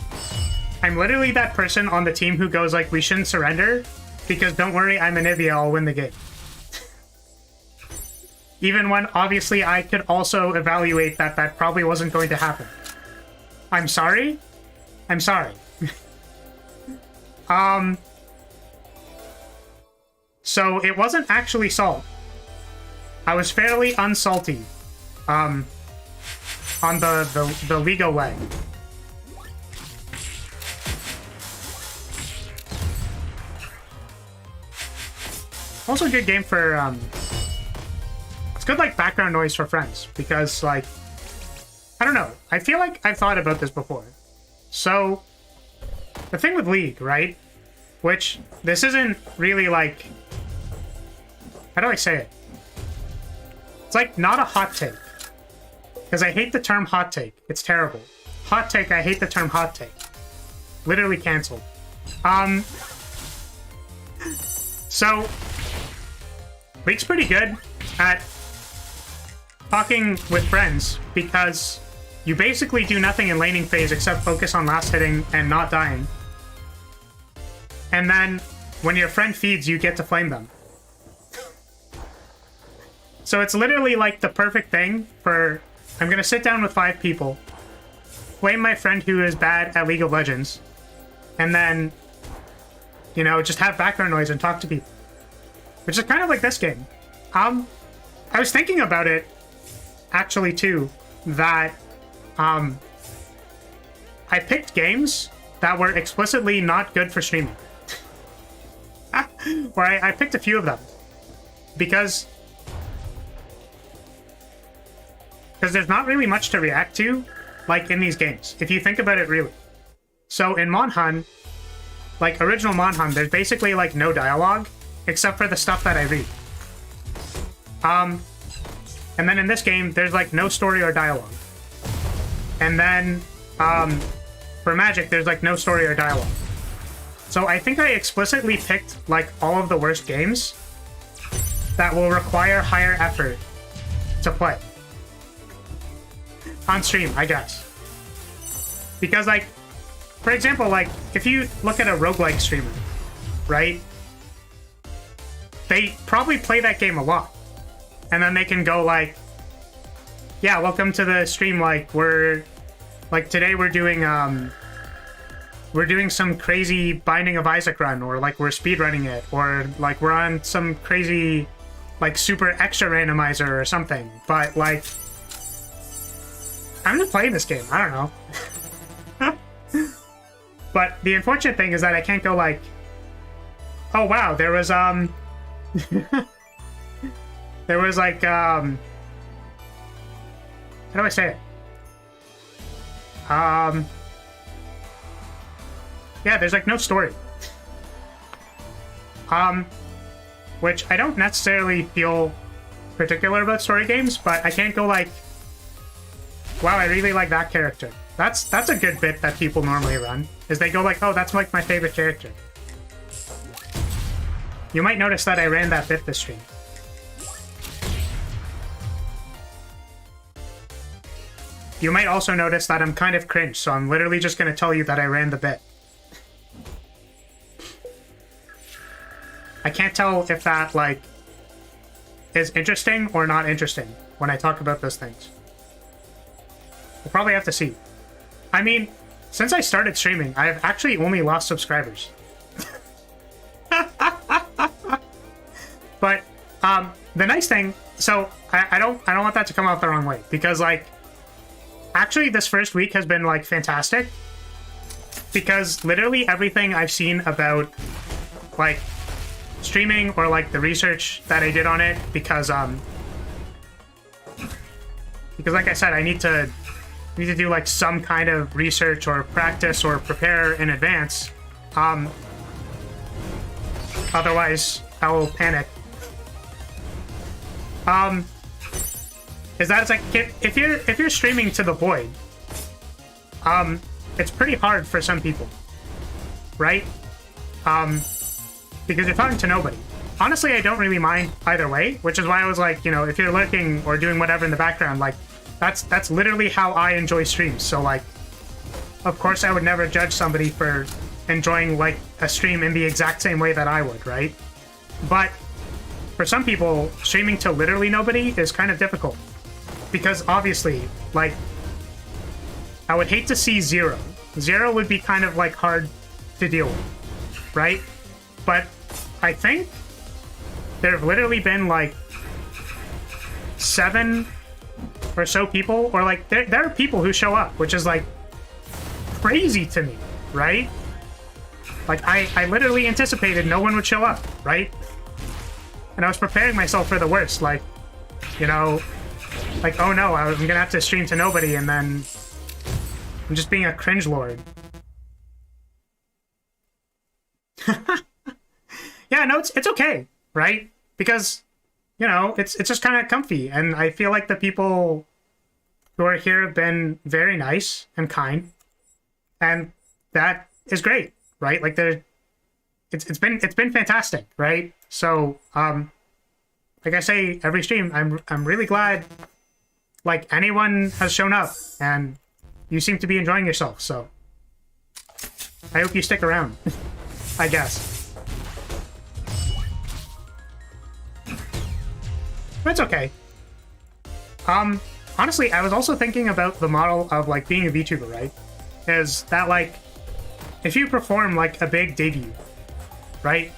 I'm literally that person on the team who goes like, we shouldn't surrender because don't worry, I'm Anivia, I'll win the game. Even when obviously I could also evaluate that that probably wasn't going to happen. I'm sorry? I'm sorry. So it wasn't actually salt. I was fairly unsalty on the Lego way. Also a good game for, it's good, like, background noise for friends, because, like, I don't know, I feel like I've thought about this before. So, the thing with League, right, which, this isn't really, like, how do I say it? It's, like, not a hot take, because I hate the term hot take. It's terrible. Hot take, I hate the term hot take. Literally canceled. So, League's pretty good at talking with friends because you basically do nothing in laning phase except focus on last hitting and not dying. And then when your friend feeds, you get to flame them. So it's literally like the perfect thing for, I'm gonna sit down with 5 people, flame my friend who is bad at League of Legends, and then, you know, just have background noise and talk to people. Which is kind of like this game. I was thinking about it, actually, too, that I picked games that were explicitly not good for streaming. Or I picked a few of them. Because there's not really much to react to, like, in these games, if you think about it, really. So in Monhun, like, original Monhun, there's basically, like, no dialogue, except for the stuff that I read. And then in this game, there's, like, no story or dialogue. And then, for Magic, there's, like, no story or dialogue. So I think I explicitly picked, like, all of the worst games that will require higher effort to play. On stream, I guess. Because, like, for example, like, if you look at a roguelike streamer, right? They probably play that game a lot. And then they can go like, yeah, welcome to the stream, like, today we're doing some crazy Binding of Isaac run, or like we're speedrunning it, or like we're on some crazy, like, super extra randomizer or something. But like, I'm just playing this game, I don't know. But the unfortunate thing is that I can't go like, oh wow, there was there was like, how do I say it? Yeah, there's like no story. Which I don't necessarily feel particular about story games, but I can't go like, wow, I really like that character. That's a good bit that people normally run, is they go like, oh, that's like my favorite character. You might notice that I ran that bit this stream. You might also notice that I'm kind of cringe, so I'm literally just going to tell you that I ran the bit. I can't tell if that, like, is interesting or not interesting when I talk about those things. We'll probably have to see. I mean, since I started streaming, I've actually only lost subscribers. But the nice thing, so I don't want that to come out the wrong way, because like, actually this first week has been like fantastic, because literally everything I've seen about like streaming, or like the research that I did on it, because like I said, I need to do like some kind of research or practice or prepare in advance. Otherwise I will panic. Is that it's like, if you're streaming to the void, it's pretty hard for some people, right? Because you're talking to nobody. Honestly, I don't really mind either way, which is why I was like, you know, if you're lurking or doing whatever in the background, like, that's literally how I enjoy streams. So like, of course I would never judge somebody for enjoying like a stream in the exact same way that I would, right? But for some people, streaming to literally nobody is kind of difficult, because obviously, like, I would hate to see zero. Zero would be kind of like hard to deal with, right? But I think there have literally been like 7 or so people, or like there are people who show up, which is like crazy to me, right? Like I literally anticipated no one would show up, right? And I was preparing myself for the worst, like, you know, like, oh no, I'm gonna have to stream to nobody, and then I'm just being a cringe lord. Yeah, no, it's okay, right? Because, you know, it's just kind of comfy, and I feel like the people who are here have been very nice and kind, and that is great, right? Like it's been fantastic, right? So like I say every stream, I'm really glad like anyone has shown up, and you seem to be enjoying yourself, so I hope you stick around. I guess. That's okay. Honestly, I was also thinking about the model of like being a VTuber, right? Is that like if you perform like a big debut, right?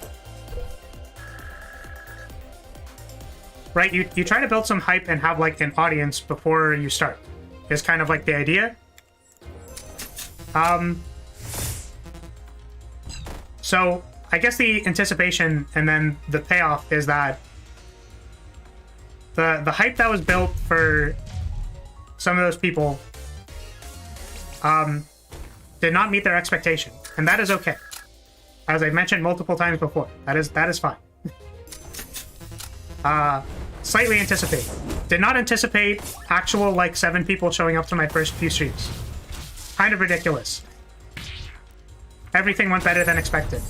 Right, you try to build some hype and have like an audience before you start. Is kind of like the idea. So I guess the anticipation and then the payoff is that the hype that was built for some of those people did not meet their expectation, and that is okay. As I've mentioned multiple times before, that is fine. Slightly anticipated. Did not anticipate actual like 7 people showing up to my first few streams. Kind of ridiculous. Everything went better than expected.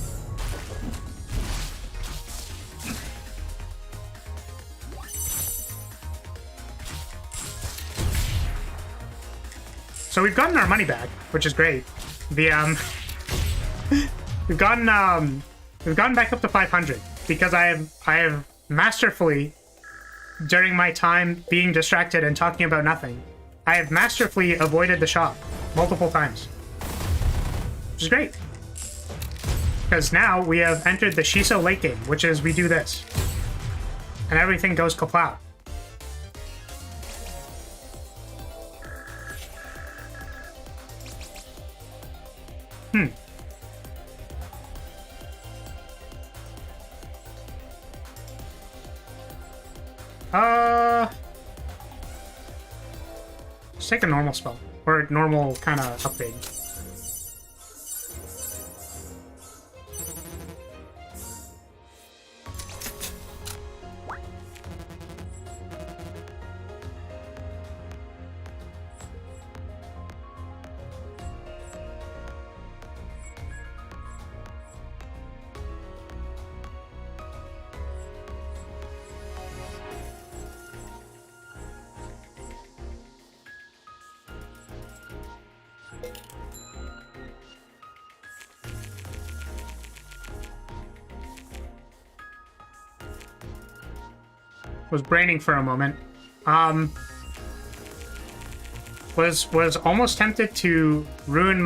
So we've gotten our money back, which is great. The we've gotten back up to 500 because I have masterfully, during my time being distracted and talking about nothing, I have masterfully avoided the shop multiple times, which is great. Because now we have entered the Shiso late game, which is we do this, and everything goes kaplow. Let's take a normal spell, or a normal kind of upgrade. Was braining for a moment. Was almost tempted to ruin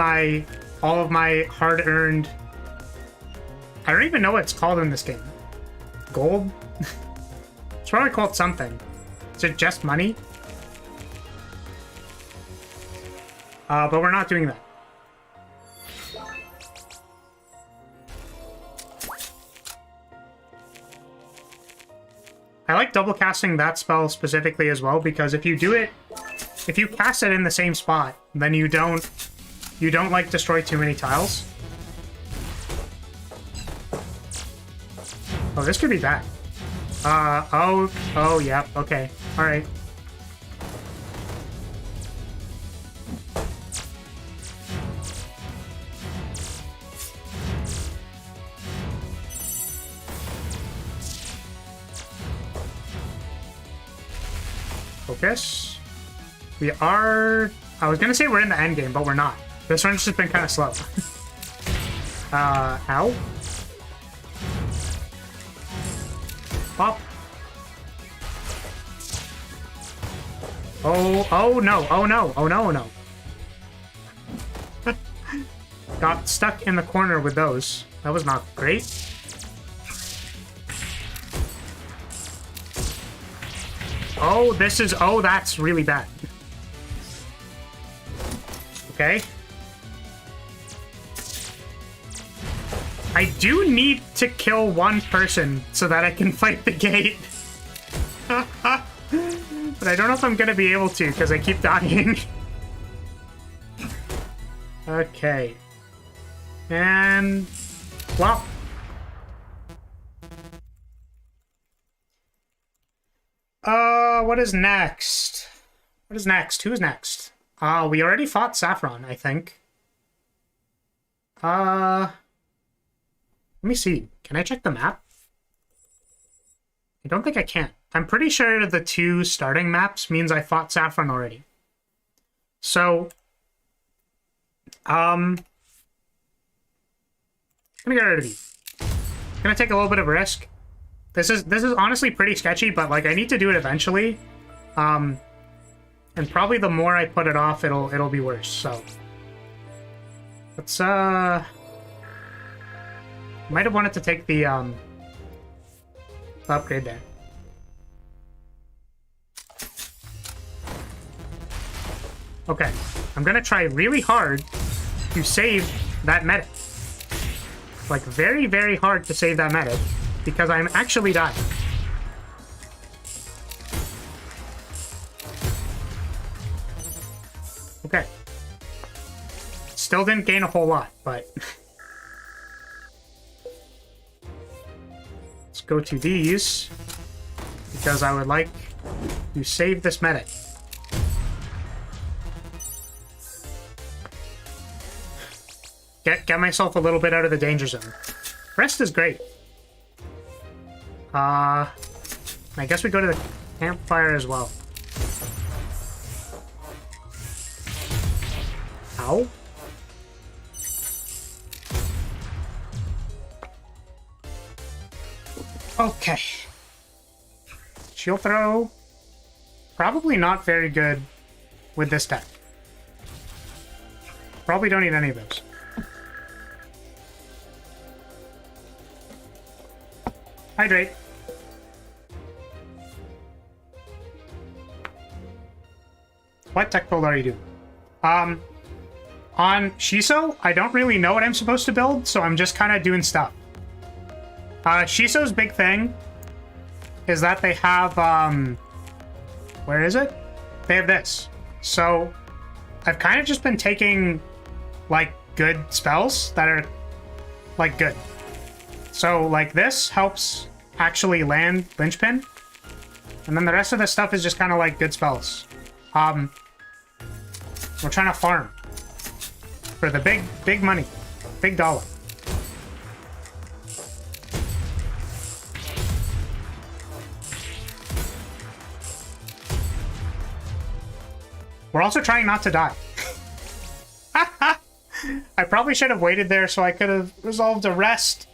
all of my hard-earned. I don't even know what it's called in this game. Gold? It's probably called something. Is it just money? But we're not doing that. I like double casting that spell specifically as well, because if you cast it in the same spot, then you don't like destroy too many tiles. Oh, this could be bad. Oh, yeah, okay. All right. Focus. We are... I was gonna say we're in the end game, but we're not. This one's just been kind of slow. Ow. Pop. Oh no, oh no, oh no, oh no. Got stuck in the corner with those. That was not great. Oh, this is... Oh, that's really bad. Okay. I do need to kill one person so that I can fight the gate. But I don't know if I'm gonna be able to because I keep dying. Okay. And... Well... what is next? What is next? Who is next? We already fought Saffron, I think. Let me see. Can I check the map? I don't think I can. I'm pretty sure the 2 starting maps means I fought Saffron already. So, I'm gonna get rid of you. I'm gonna take a little bit of a risk. This is honestly pretty sketchy, but like I need to do it eventually. And probably the more I put it off, it'll be worse. So let's might have wanted to take the upgrade there. Okay, I'm gonna try really hard to save that medic. Like very, very hard to save that medic. Because I'm actually dying. Okay. Still didn't gain a whole lot, but... Let's go to these. Because I would like to save this medic. Get myself a little bit out of the danger zone. Rest is great. I guess we go to the campfire as well. Ow. Okay. Shield throw. Probably not very good with this deck. Probably don't need any of those. Hydrate. What tech build are you doing? On Shiso, I don't really know what I'm supposed to build, so I'm just kind of doing stuff. Shiso's big thing is that they have, where is it? They have this. So I've kind of just been taking, like, good spells that are, like, good. So, like, this helps actually land Linchpin. And then the rest of the stuff is just kind of, like, good spells. We're trying to farm for the big money, big dollar. We're also trying not to die. I probably should have waited there so I could have resolved a rest.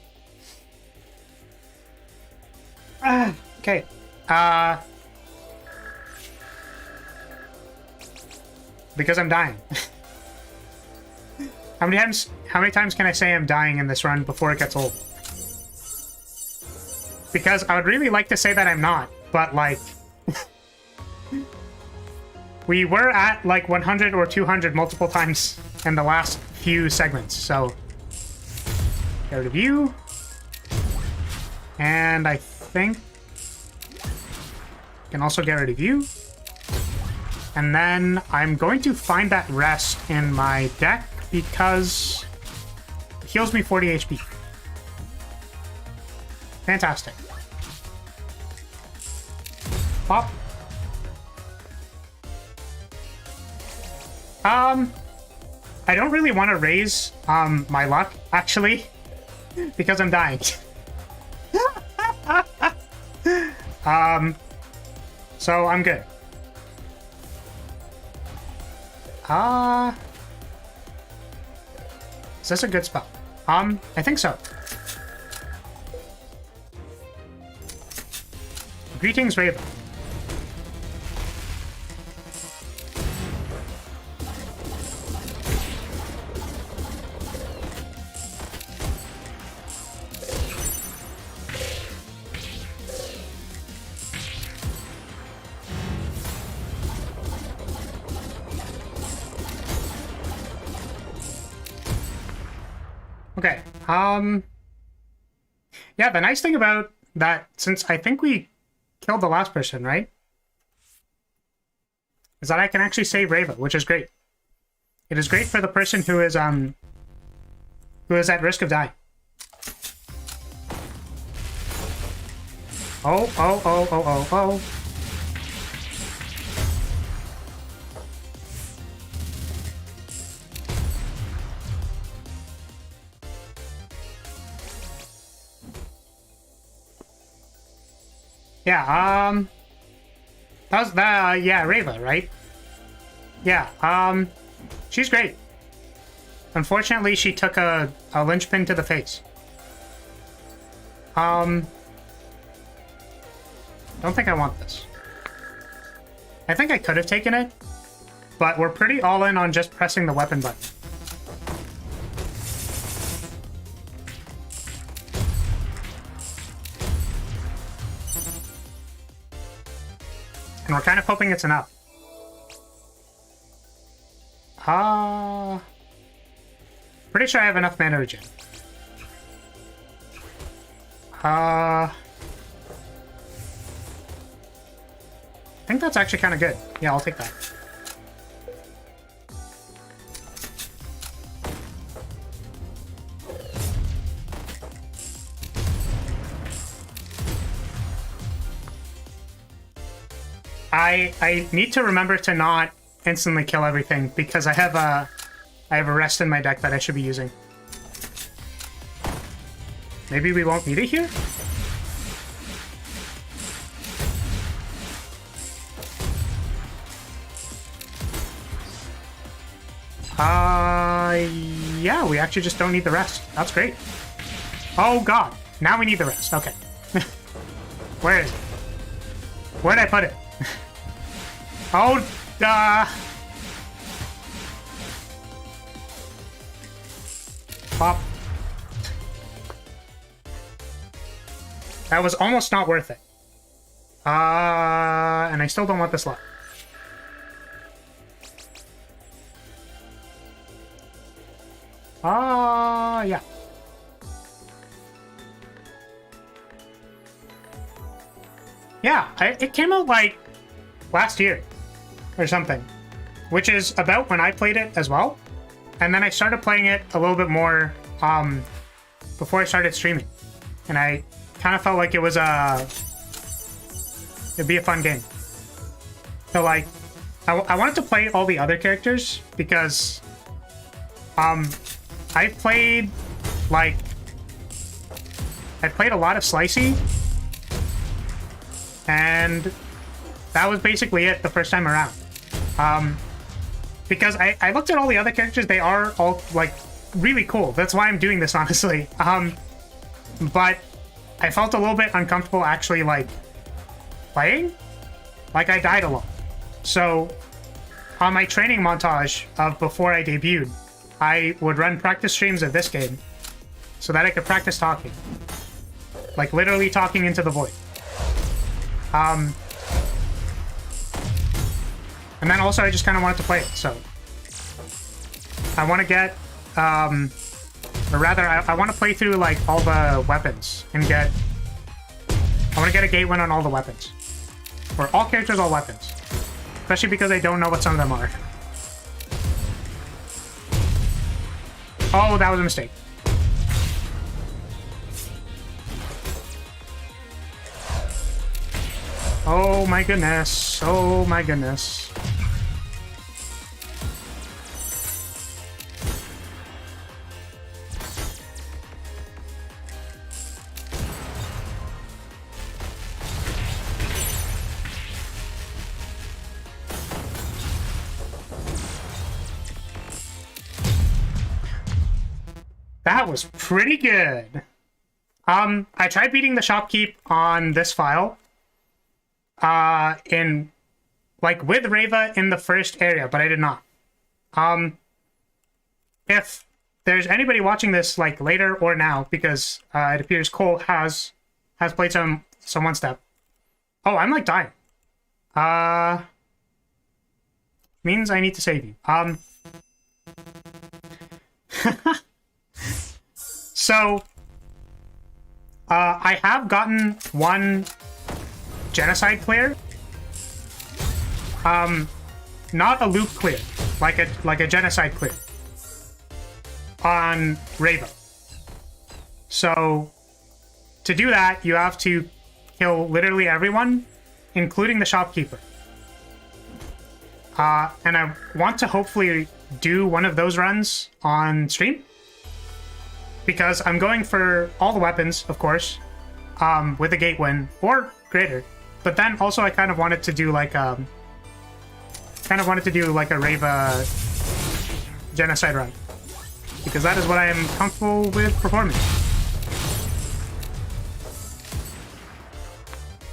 Okay. Because I'm dying. How many times can I say I'm dying in this run before it gets old? Because I would really like to say that I'm not, but like we were at like 100 or 200 multiple times in the last few segments, so get rid of you. And I think I can also get rid of you. And then I'm going to find that rest in my deck because it heals me 40 HP. Fantastic. Pop. I don't really want to raise my luck, actually, because I'm dying. So I'm good. Is this a good spell? I think so. Greetings, Raven. Okay. Yeah, the nice thing about that, since I think we killed the last person, right? Is that I can actually save Reva, which is great. It is great for the person who is at risk of dying. Oh, oh, oh, oh, oh, oh. Yeah, that was the, yeah, Reva, right? Yeah, she's great. Unfortunately, she took a linchpin to the face. Don't think I want this. I think I could have taken it, but we're pretty all in on just pressing the weapon button. And we're kind of hoping it's enough. Pretty sure I have enough mana regen. I think that's actually kind of good. Yeah, I'll take that. I need to remember to not instantly kill everything because I have a rest in my deck that I should be using. Maybe we won't need it here? Yeah, we actually just don't need the rest. That's great. Oh god, now we need the rest. Okay. Where is it? Where'd I put it? Oh, pop. That was almost not worth it. And I still don't want this lot. Yeah. Yeah, it came out like last year or something, which is about when I played it as well. And then I started playing it a little bit more before I started streaming. And I kind of felt like it was it'd be a fun game. So like, I wanted to play all the other characters because I played a lot of Slicey, and that was basically it the first time around. Because I looked at all the other characters, they are all like really cool. That's why I'm doing this, honestly. But I felt a little bit uncomfortable actually like playing. Like I died a lot. So on my training montage of before I debuted, I would run practice streams of this game so that I could practice talking. Like literally talking into the void. And then also I just kind of wanted to play it, so I want to get, or rather I want to play through like all the weapons and I want to get a gate win on all the weapons. For all characters, all weapons. Especially because I don't know what some of them are. Oh, that was a mistake. Oh my goodness. Oh my goodness. That was pretty good. I tried beating the shopkeep on this file. In like with Reva in the first area, but I did not. If there's anybody watching this like later or now, because it appears Cole has played some one step. Oh, I'm like dying. Means I need to save you. So, I have gotten one genocide clear. Not a loop clear, like a genocide clear on Rava. So, to do that, you have to kill literally everyone, including the shopkeeper. And I want to hopefully do one of those runs on stream, because I'm going for all the weapons, of course, with a gate win or greater. But then also I kind of wanted to do like a Rava genocide run, because that is what I am comfortable with performing.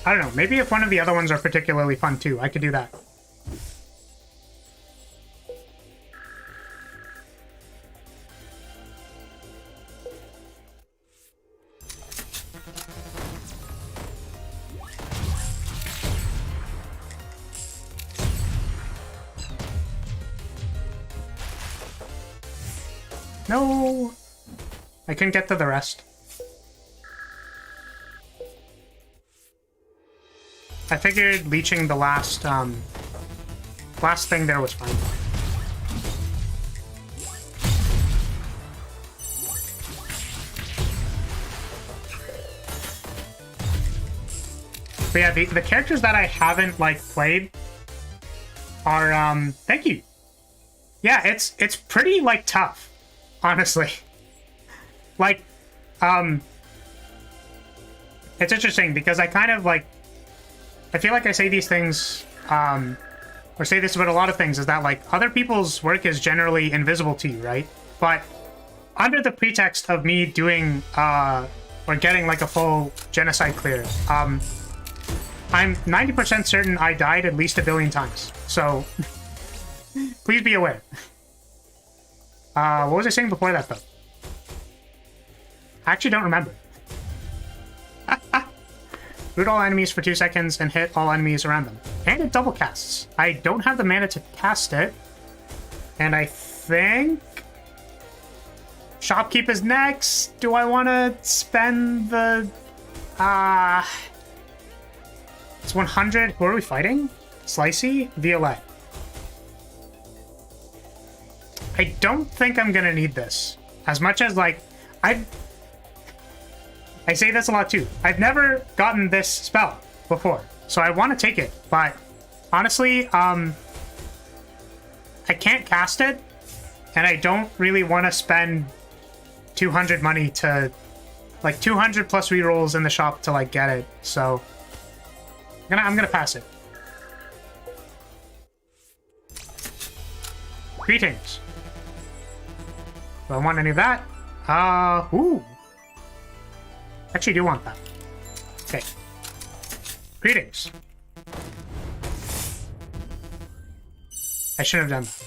I don't know, maybe if one of the other ones are particularly fun too, I could do that. No, I couldn't get to the rest. I figured leeching the last thing there was fine. But yeah, the characters that I haven't like played are thank you. Yeah, it's pretty like tough. Honestly, like, it's interesting because I kind of like, I feel like I say these things, or say this about a lot of things, is that like other people's work is generally invisible to you, right? But under the pretext of me doing, or getting like a full genocide clear, I'm 90% certain I died at least 1 billion times. So please be aware. What was I saying before that, though? I actually don't remember. Root all enemies for 2 seconds and hit all enemies around them. And it double casts. I don't have the mana to cast it. And I think... Shopkeep is next. Do I want to spend the... It's 100. Who are we fighting? Slicey? Violet. I don't think I'm gonna need this. As much as, like, I say this a lot too. I've never gotten this spell before, so I want to take it. But honestly, I can't cast it, and I don't really want to spend 200 money to, like, 200 plus rerolls in the shop to like get it. So I'm gonna pass it. Greetings. Do I want any of that? Ooh. Actually, do want that. Okay. Greetings. I should have done that.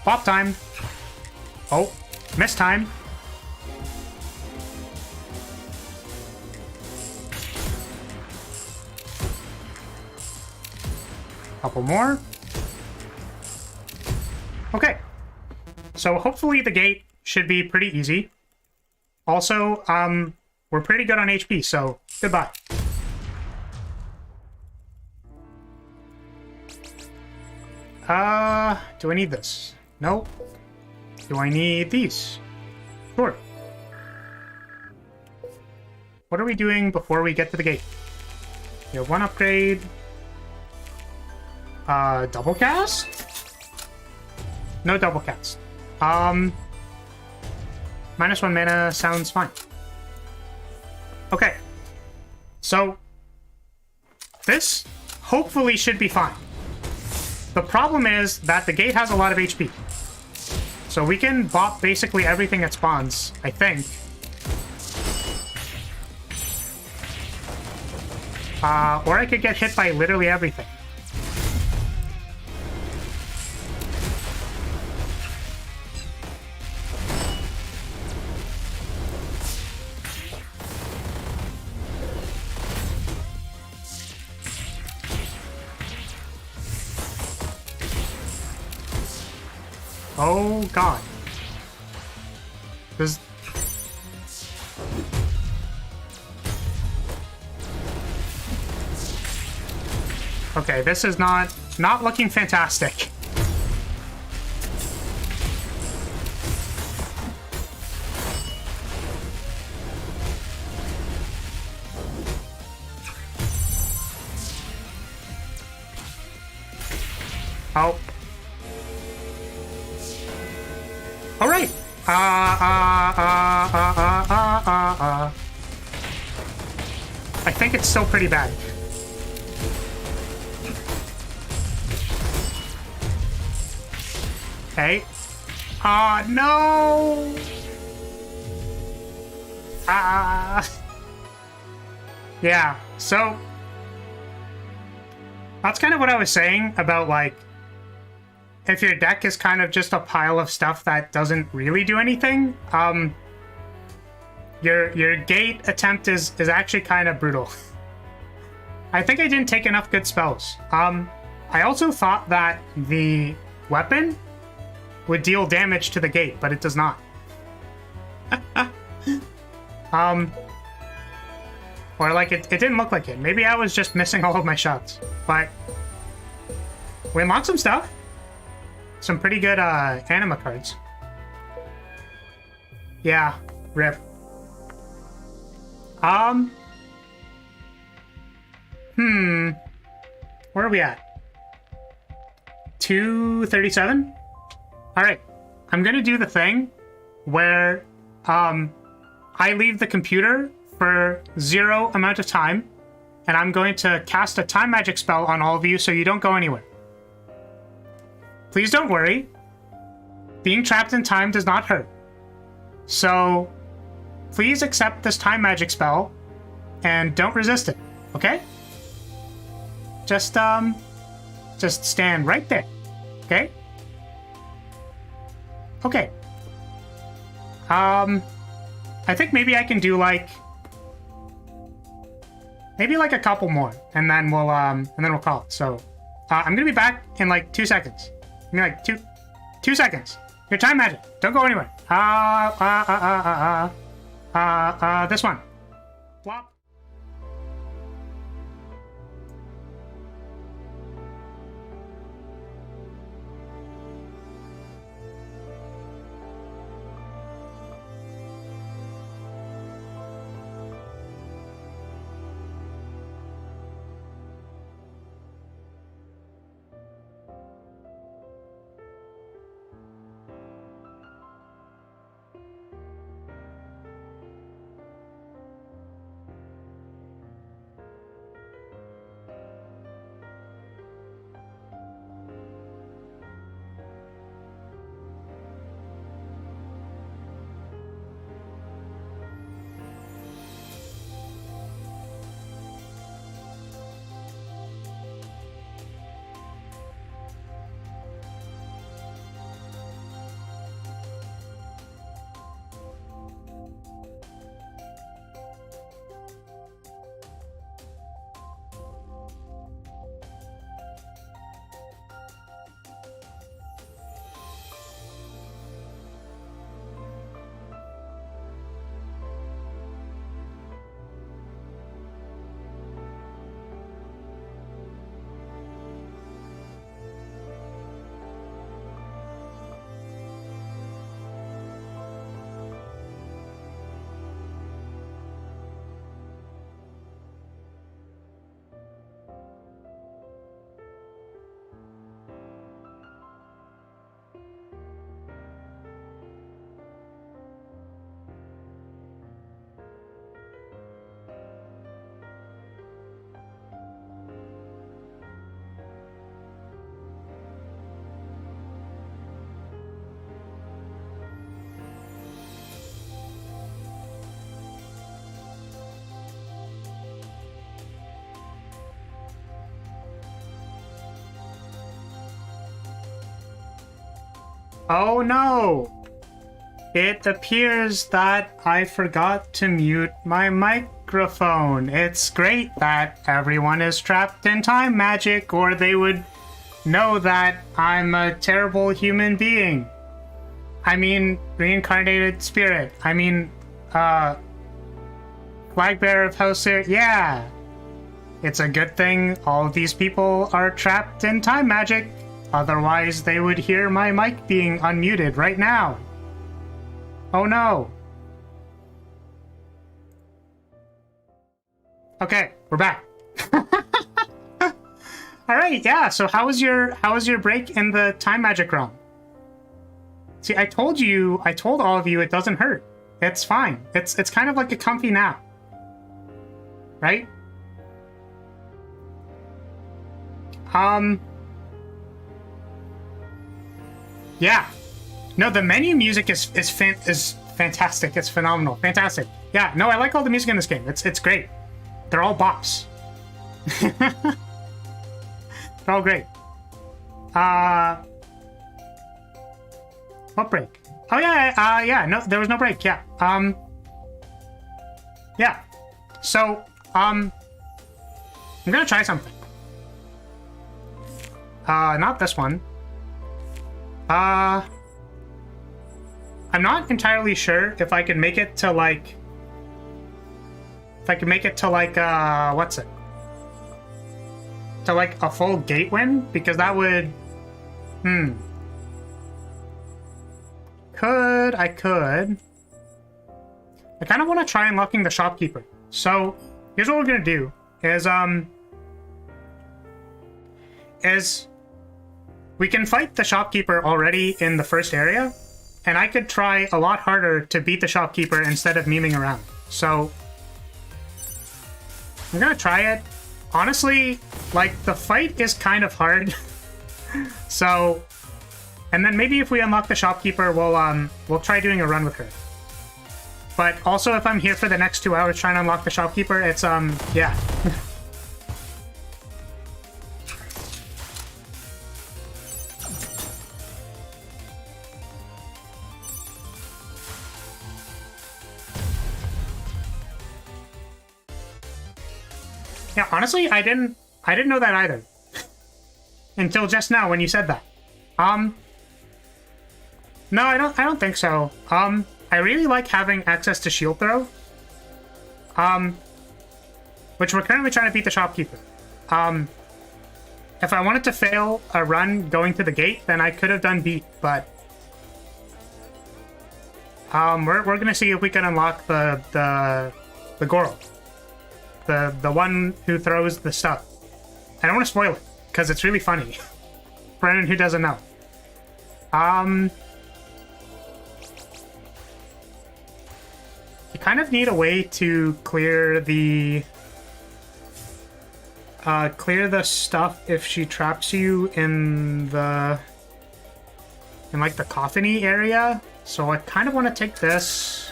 Pop time. Oh, miss time. Couple more. Okay. So hopefully the gate should be pretty easy. Also, we're pretty good on HP, so goodbye. Do I need this? No. Do I need these? Sure. What are we doing before we get to the gate? We have one upgrade. Double cast? No double cast. -1 mana sounds fine. Okay. So, this hopefully should be fine. The problem is that the gate has a lot of HP. So we can bop basically everything that spawns, I think. Or I could get hit by literally everything. Oh god. This... Okay, this is not looking fantastic. Oh. All right. I think it's still pretty bad. Okay. No. Yeah. So that's kind of what I was saying about, like, if your deck is kind of just a pile of stuff that doesn't really do anything, your gate attempt is actually kind of brutal. I think I didn't take enough good spells. I also thought that the weapon would deal damage to the gate, but it does not. Or like it didn't look like it. Maybe I was just missing all of my shots. But we unlocked some stuff. Some pretty good anima cards. Yeah, rip. Where are we at? 237? Alright. I'm gonna do the thing where I leave the computer for 0 amount of time, and I'm going to cast a time magic spell on all of you so you don't go anywhere. Please don't worry. Being trapped in time does not hurt. So please accept this time magic spell and don't resist it, okay? Just stand right there, okay? Okay. I think maybe I can do maybe a couple more, and then we'll call it. So I'm gonna be back in like 2 seconds. I mean, like two seconds. Your time magic. Don't go anywhere. This one. Flop. Oh no! It appears that I forgot to mute my microphone. It's great that everyone is trapped in time magic, or they would know that I'm a terrible human being. I mean, reincarnated spirit. I mean, flag bearer of House Lyria. Yeah. It's a good thing all of these people are trapped in time magic. Otherwise, they would hear my mic being unmuted right now. Oh no. Okay, we're back. All right, yeah. So how was your break in the time magic realm? See, I told all of you it doesn't hurt. It's fine. It's kind of like a comfy nap. Right? Yeah. No, the menu music is fantastic. It's phenomenal. Fantastic. Yeah, no, I like all the music in this game. It's great. They're all bops. They're all great. What break? Oh yeah, yeah, no, there was no break, yeah. Yeah. So, I'm gonna try something. Not this one. I'm not entirely sure if I can make it to like... what's it? To like a full gate win? Because that would... I could. I kind of want to try unlocking the shopkeeper. So, here's what we're gonna do. Is we can fight the shopkeeper already in the first area, and I could try a lot harder to beat the shopkeeper instead of memeing around. So I'm gonna try it. Honestly, like, the fight is kind of hard. So, and then maybe if we unlock the shopkeeper, we'll try doing a run with her. But also, if I'm here for the next 2 hours trying to unlock the shopkeeper, it's yeah. Yeah, honestly, I didn't know that either. Until just now when you said that. No, I don't think so. I really like having access to shield throw. Which we're currently trying to beat the shopkeeper. If I wanted to fail a run going to the gate, then I could have done beat, but we're gonna see if we can unlock the Goral. The one who throws the stuff. I don't want to spoil it, because it's really funny. For anyone who doesn't know. You kind of need a way to clear the stuff if she traps you in like the coffin-y area. So I kind of want to take this,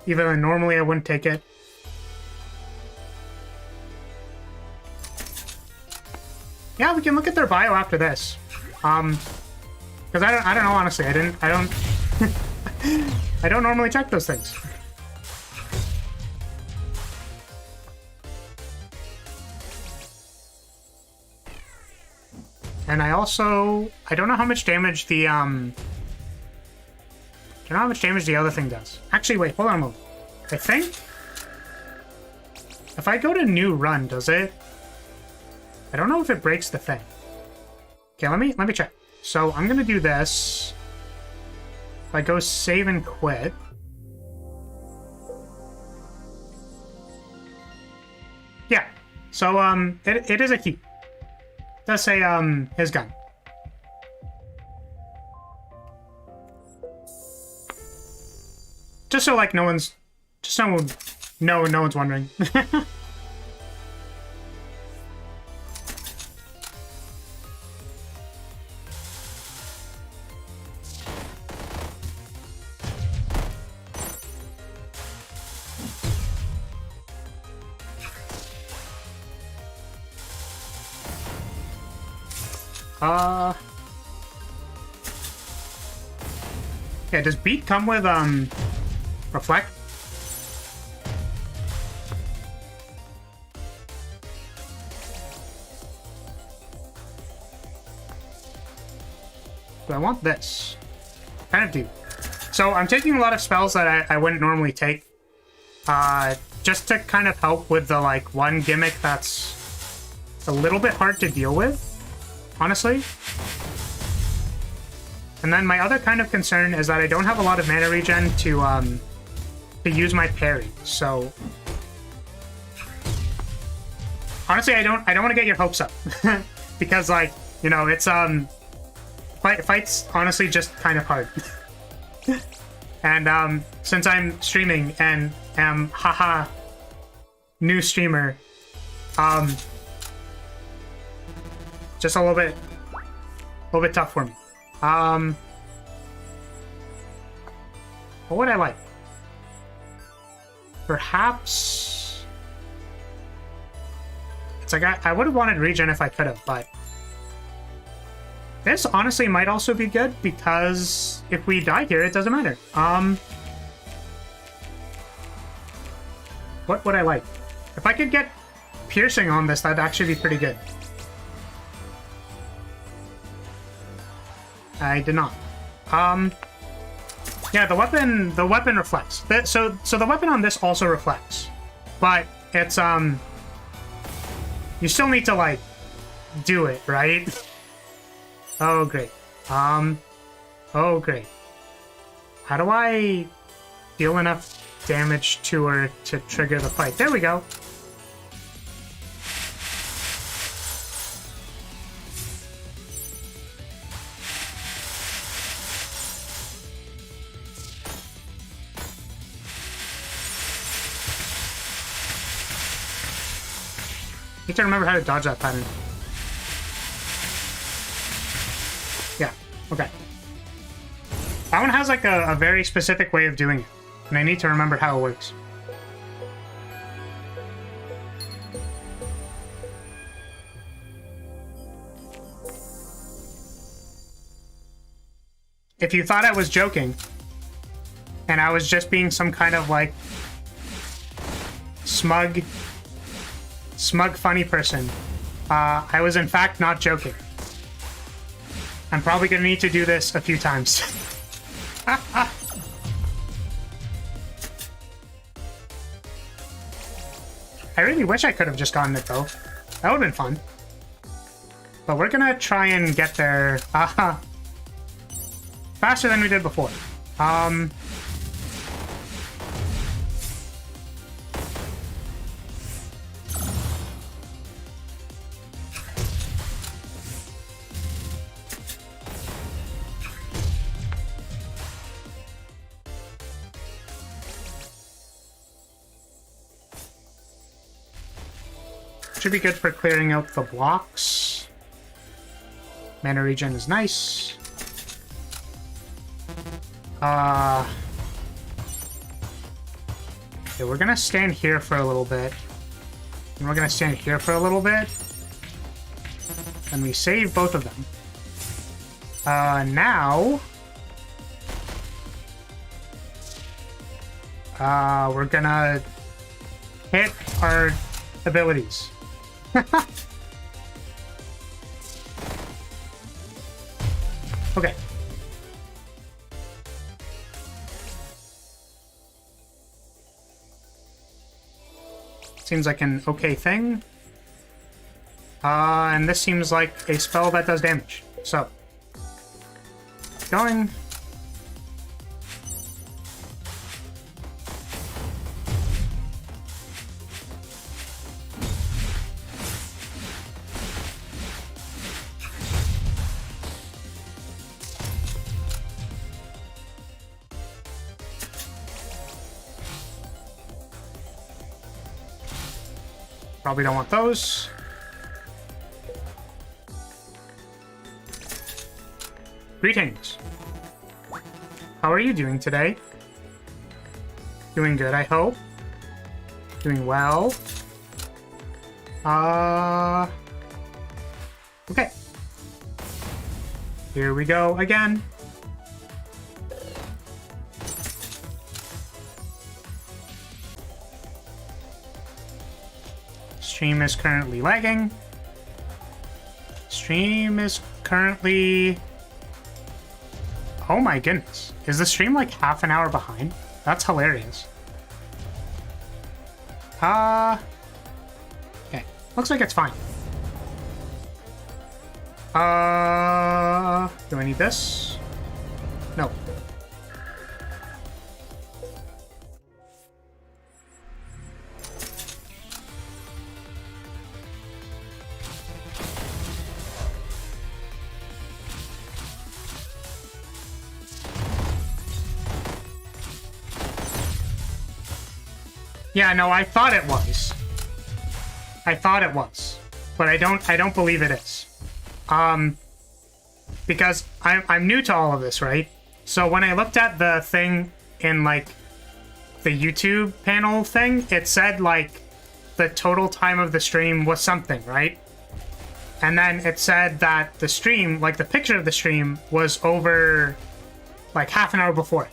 even though normally I wouldn't take it. Yeah, we can look at their bio after this. Because I don't know, honestly. I don't I don't normally check those things. And I don't know how much damage the I don't know how much damage the other thing does. Actually, wait, hold on a moment. I think if I go to new run, does it? I don't know if it breaks the thing. Okay, let me check. So I'm gonna do this. If I go save and quit. Yeah. So it is a key. It does say his gun. Just so like no one's wondering. Yeah, does beat come with reflect? Do I want this? Kind of do. So I'm taking a lot of spells that I wouldn't normally take. Just to kind of help with the, like, one gimmick that's a little bit hard to deal with, honestly. And then my other kind of concern is that I don't have a lot of mana regen to use my parry. So honestly, I don't want to get your hopes up because, like, you know, it's fight's honestly just kind of hard. And since I'm streaming and am haha new streamer, just a little bit tough for me. What would I like? Perhaps it's like I would have wanted regen if I could have, but this honestly might also be good because if we die here, it doesn't matter. What would I like? If I could get piercing on this, that'd actually be pretty good. I did not. Yeah, the weapon reflects. So the weapon on this also reflects, but it's you still need to, like, do it, right? Oh great. Oh great. How do I deal enough damage to her to trigger the fight? There we go. Need to remember how to dodge that pattern. Yeah, okay. That one has, like, a very specific way of doing it, and I need to remember how it works. If you thought I was joking, and I was just being some kind of, like, smug funny person, I was in fact not joking. I'm probably gonna need to do this a few times. I really wish I could have just gotten it though. That would have been fun. But we're gonna try and get there faster than we did before. Should be good for clearing out the blocks. Mana regen is nice. Okay, we're gonna stand here for a little bit. And we're gonna stand here for a little bit. And we save both of them. Now... we're gonna hit our abilities. Okay. Seems like an okay thing. And this seems like a spell that does damage. So, going. Probably don't want those. Greetings. How are you doing today? Doing good, I hope. Doing well. Okay. Here we go again. Stream is currently lagging. Stream is currently Oh my goodness. Is the stream like half an hour behind? That's hilarious. Okay. Looks like it's fine. Do I need this? No. Yeah, no, I thought it was. I thought it was, but I don't believe it is. Because I'm new to all of this, right? So when I looked at the thing in like the YouTube panel thing, it said like the total time of the stream was something, right? And then it said that the stream, like the picture of the stream, was over like half an hour before.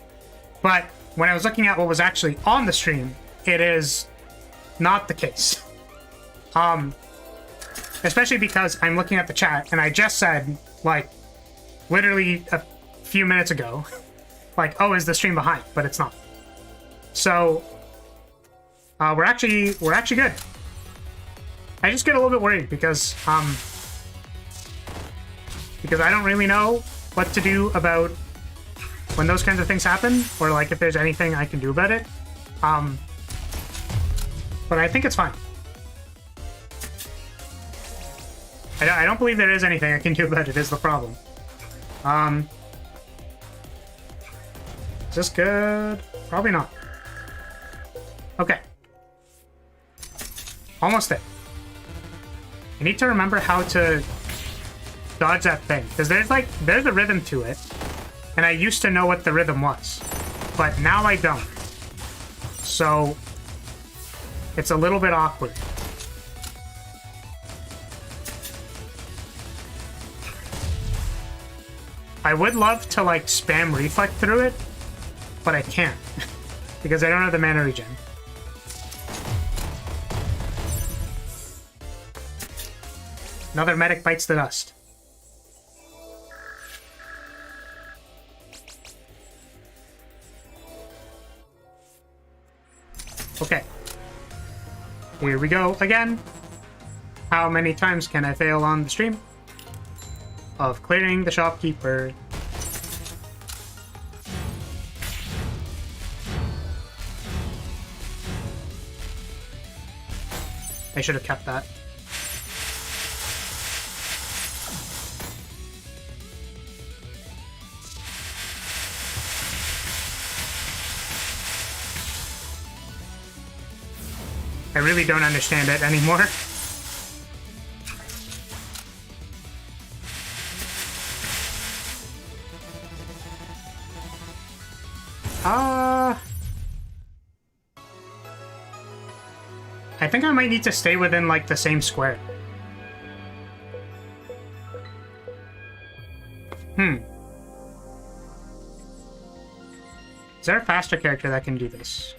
But when I was looking at what was actually on the stream, it is not the case. Especially because I'm looking at the chat and I just said, like, literally a few minutes ago, like, oh, is the stream behind? But it's not. So, we're actually good. I just get a little bit worried because I don't really know what to do about when those kinds of things happen, or like if there's anything I can do about it. But I think it's fine. I don't believe there is anything I can do about it, is the problem. Is this good? Probably not. Okay. Almost there. I need to remember how to dodge that thing, because there's a rhythm to it, and I used to know what the rhythm was, but now I don't. So it's a little bit awkward. I would love to like spam reflect through it, but I can't because I don't have the mana regen. Another medic bites the dust. Okay. Here we go again. How many times can I fail on the stream? Of clearing the shopkeeper. I should have kept that. I really don't understand it anymore. I think I might need to stay within, like, the same square. Is there a faster character that can do this?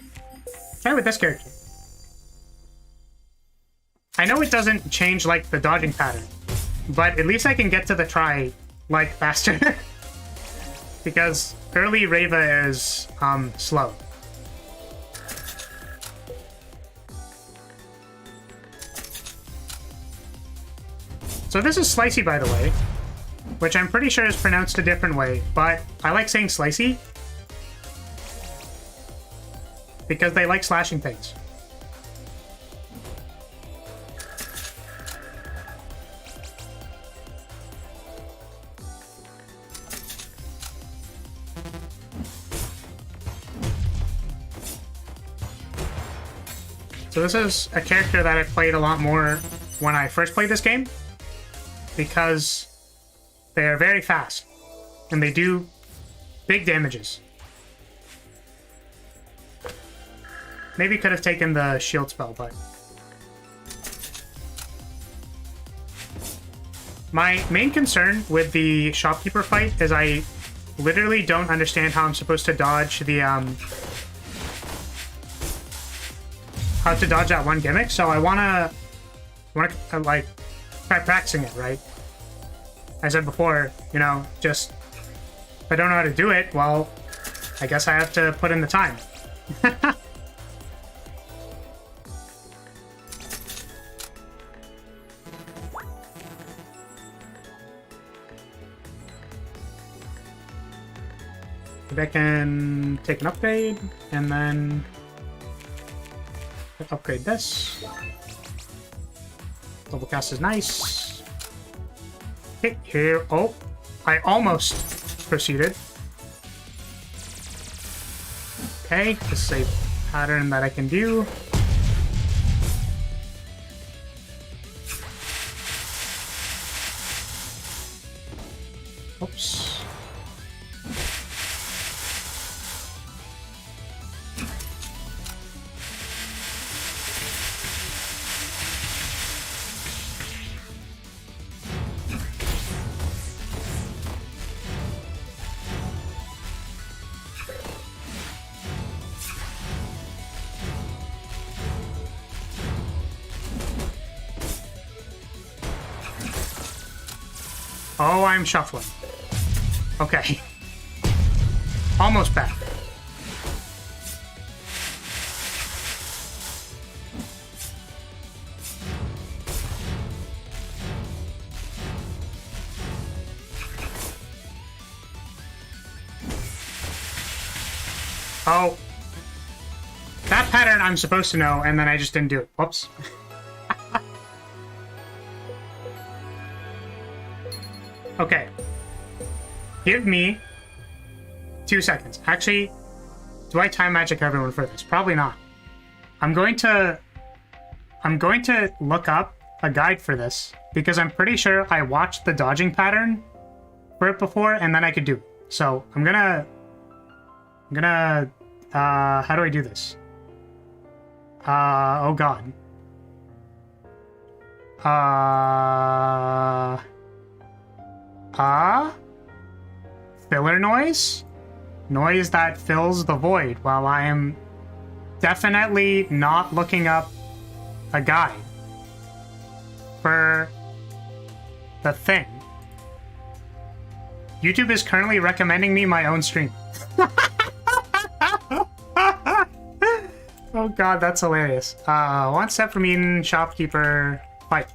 Try with this character. I know it doesn't change, like, the dodging pattern, but at least I can get to the try, like, faster. Because early Reva is, slow. So this is Slicey, by the way, which I'm pretty sure is pronounced a different way, but I like saying Slicey because they like slashing things. So this is a character that I played a lot more when I first played this game, because they are very fast and they do big damages. Maybe could have taken the shield spell, but my main concern with the shopkeeper fight is I literally don't understand how I'm supposed to dodge the how to dodge that one gimmick. So I wanna like try practicing it, right? I said before, you know, just If I don't know how to do it, well, I guess I have to put in the time. Maybe I can take an upgrade, and then upgrade this. Double cast is nice. Okay, here. Oh, I almost proceeded. Okay, this is a pattern that I can do. Oops. Oh, I'm shuffling. Okay. Almost back. Oh. That pattern I'm supposed to know, and then I just didn't do it. Whoops. Okay. Give me 2 seconds. Actually, do I time magic everyone for this? Probably not. I'm going to look up a guide for this because I'm pretty sure I watched the dodging pattern for it before and then I could do it. So I'm gonna how do I do this? Oh god. Filler noise? Noise that fills the void while I am definitely not looking up a guide for the thing. YouTube is currently recommending me my own stream. Oh god, that's hilarious. One step from Eden, shopkeeper, fight.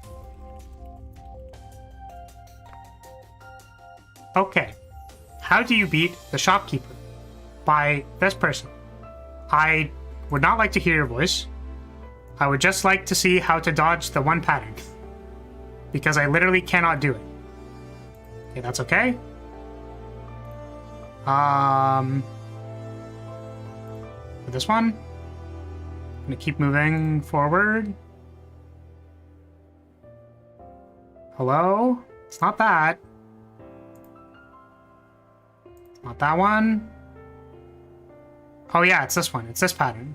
Okay. How do you beat the shopkeeper? By this person. I would not like to hear your voice. I would just like to see how to dodge the one pattern. Because I literally cannot do it. Okay, that's okay. For this one, I'm gonna keep moving forward. Hello? It's not that. It's not that one. Oh yeah, it's this one. It's this pattern.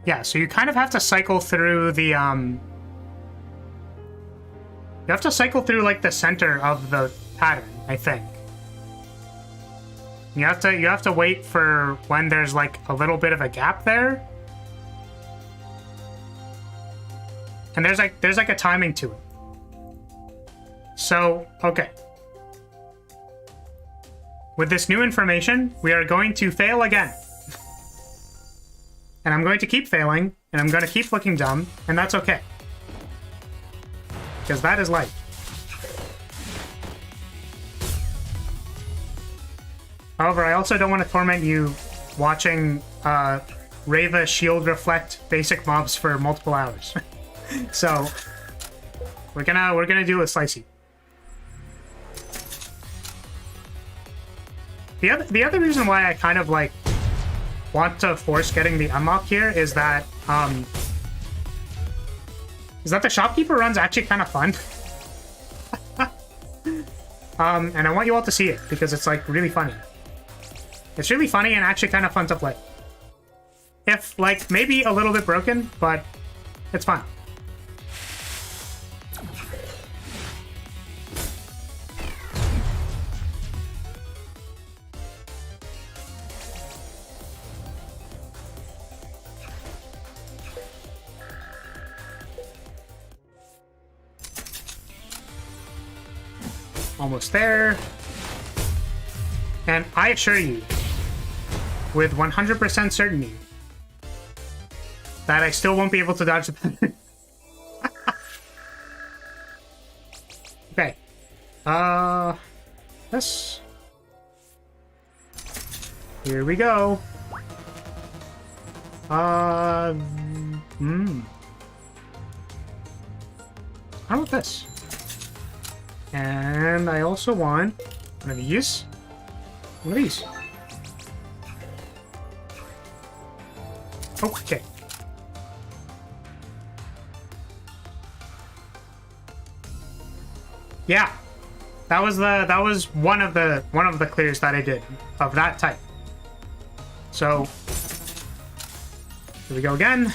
Yeah, so you kind of have to cycle through the, you have to cycle through, like, the center of the pattern, I think. You have to wait for when there's, like, a little bit of a gap there. And there's like a timing to it. So, okay. With this new information, we are going to fail again. And I'm going to keep failing, and I'm going to keep looking dumb, and that's okay. Because that is life. However, I also don't want to torment you watching Reva shield reflect basic mobs for multiple hours. So we're gonna do a slicey. The other reason why I kind of like want to force getting the unlock here is that the shopkeeper run's actually kind of fun. And I want you all to see it because it's like really funny. It's really funny and actually kind of fun to play. If like maybe a little bit broken, but it's fun. Almost there. And I assure you, with 100% certainty, that I still won't be able to dodge the pattern. Okay. This. Here we go. How about this? And I also want one of these. One of these. Okay. Yeah. That was one of the clears that I did of that type. So here we go again.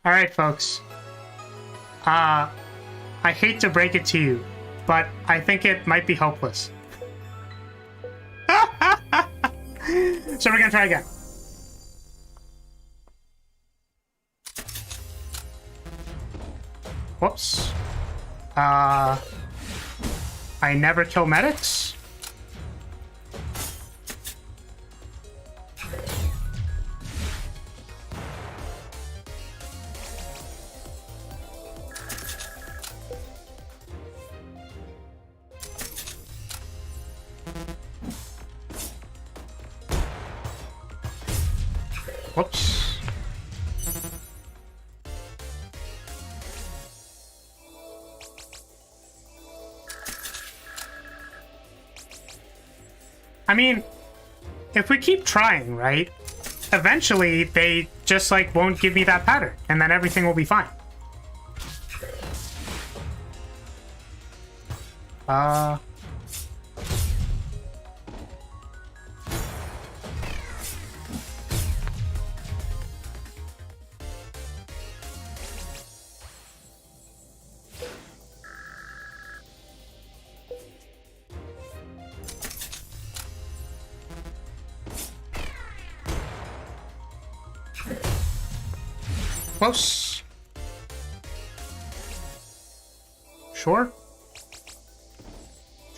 Alright, folks. I hate to break it to you, but I think it might be hopeless. So we're gonna try again. Whoops. I never kill medics. Whoops. I mean, if we keep trying, right? Eventually, they just, like, won't give me that pattern, and then everything will be fine. Close. Sure?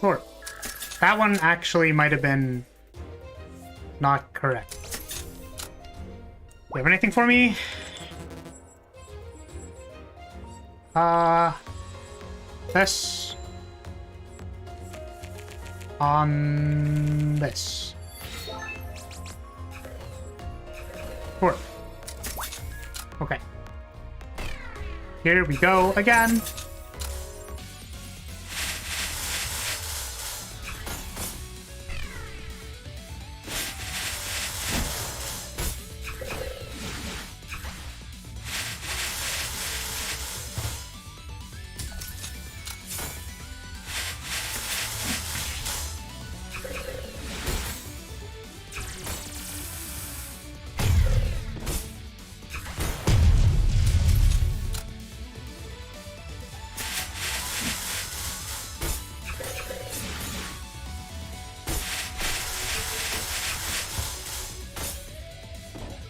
Sure. That one actually might have been not correct. You have anything for me? This. On this. Sure. Okay. Here we go again.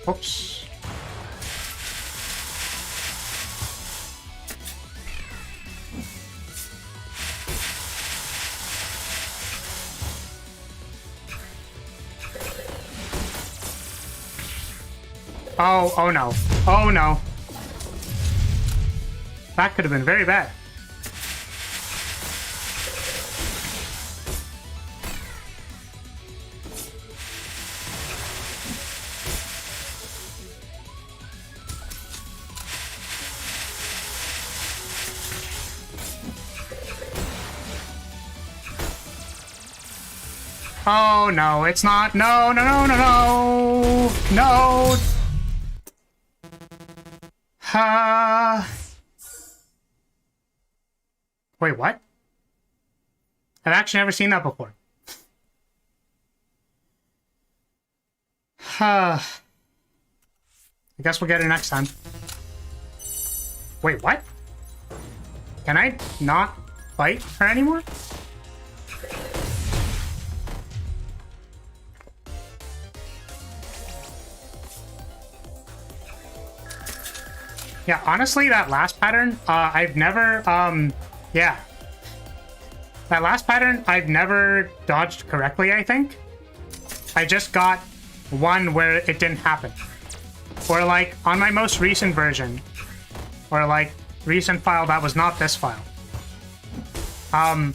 Oops. Oh no. Oh no. That could have been very bad. Oh no, it's not. No, no, no, no, no. No. Wait, what? I've actually never seen that before. I guess we'll get it next time. Wait, what? Can I not fight her anymore? Yeah, honestly, that last pattern, I've never, yeah. That last pattern, I've never dodged correctly, I think. I just got one where it didn't happen. Or, like, on my most recent version, or, like, recent file that was not this file. I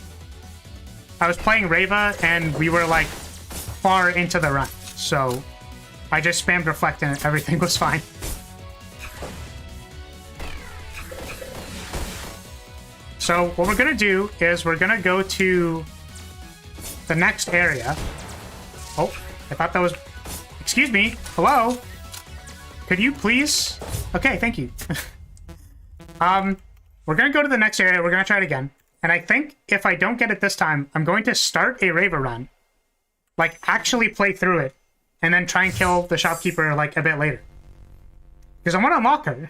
was playing Reva, and we were, like, far into the run. So, I just spammed Reflect, and everything was fine. So what we're going to do is we're going to go to the next area. Oh, I thought that was... Excuse me. Hello? Could you please... Okay, thank you. We're going to go to the next area. We're going to try it again. And I think if I don't get it this time, I'm going to start a Rava run. Like, actually play through it. And then try and kill the shopkeeper, like, a bit later. Because I want to unlock her.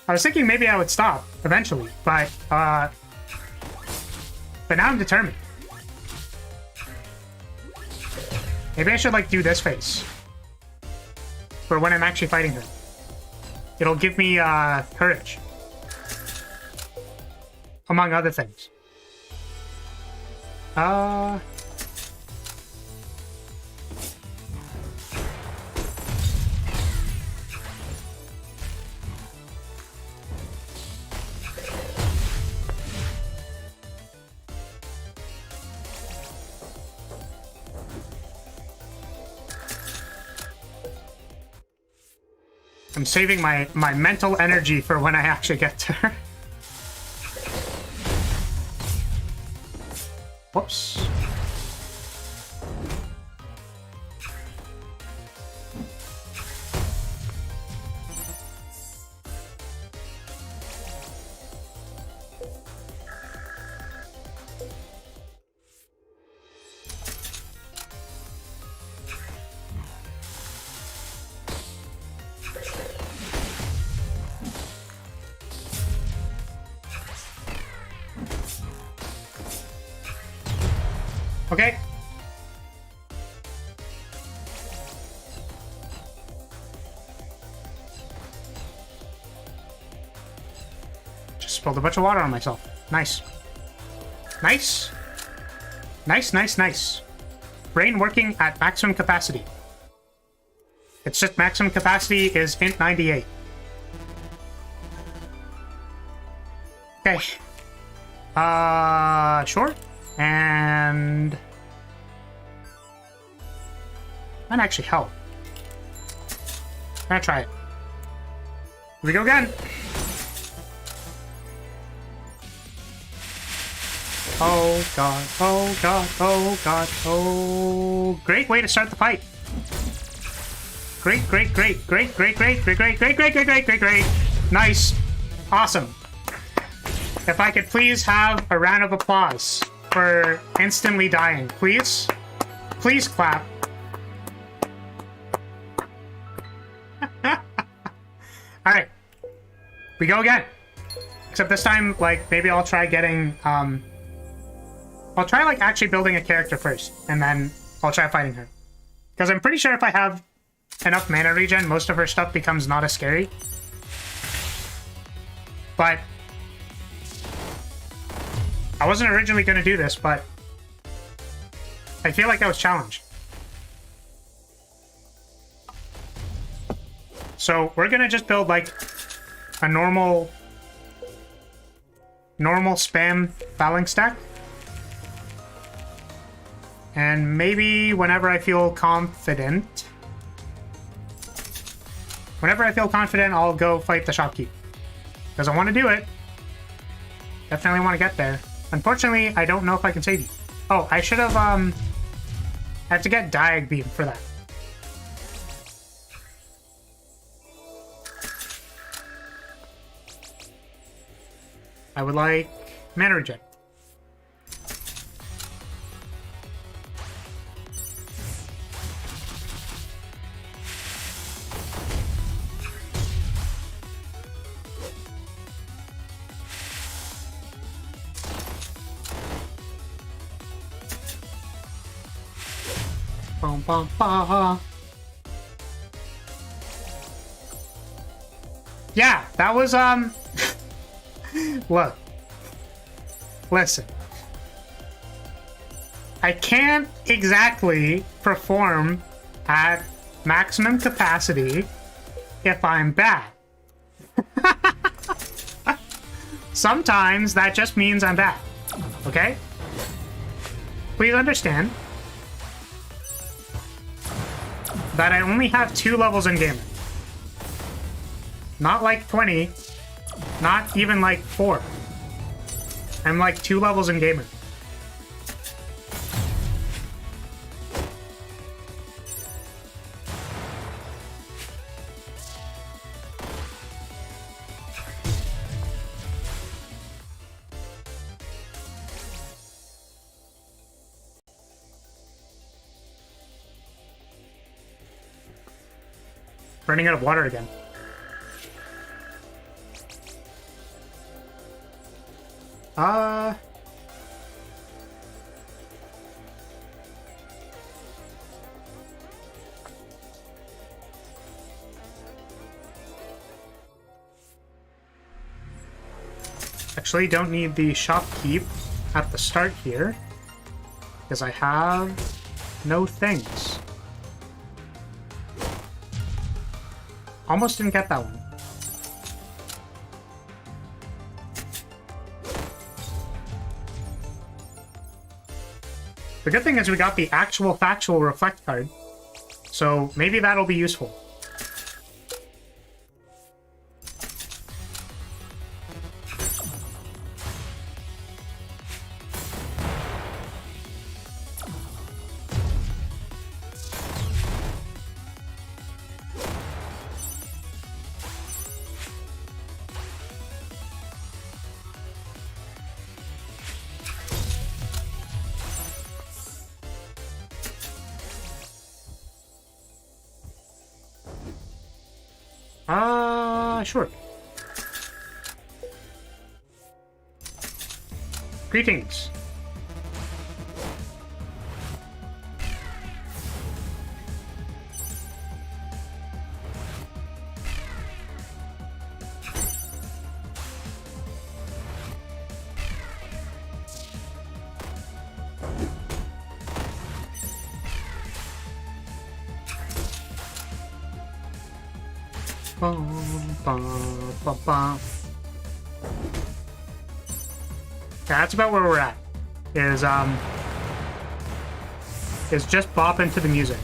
I was thinking maybe I would stop eventually, but now I'm determined. Maybe I should, like, do this face for when I'm actually fighting her. It'll give me courage, among other things. I'm saving my mental energy for when I actually get to her. Whoops. Okay. Just spilled a bunch of water on myself. Nice. Nice. Nice, nice, nice. Brain working at maximum capacity. It's just maximum capacity is int 98. Okay. Sure. And might actually help. I'm gonna try it. Here we go again. Oh god, oh god, oh god, oh. Great way to start the fight. Great, great, great, great, great, great, great, great, great, great, great, great, great, great. Nice. Awesome. If I could please have a round of applause for instantly dying, please. Please clap. Alright. We go again. Except this time, like, maybe I'll try getting, I'll try, like, actually building a character first, and then I'll try fighting her. Because I'm pretty sure if I have enough mana regen, most of her stuff becomes not as scary. But I wasn't originally going to do this, but I feel like I was challenged. So we're going to just build, like, a normal spam fouling stack. And maybe whenever I feel confident, I'll go fight the shopkeep. Because I want to do it. Definitely want to get there. Unfortunately, I don't know if I can save you. Oh, I should have, I have to get Diag Beam for that. I would like mana regen. Bum, bum, ba. Yeah, that was, look. Listen. I can't exactly perform at maximum capacity if I'm bad. Sometimes that just means I'm bad. Okay? Please understand that I only have 2 levels in gaming. Not like 20. Not even like 4. I'm like 2 levels in gaming. Running out of water again. Actually, don't need the shopkeep at the start here, because I have no things. Almost didn't get that one. The good thing is we got the actual factual reflect card, so maybe that'll be useful. Sure. Greetings. That's about where we're at. Is just bop into the music.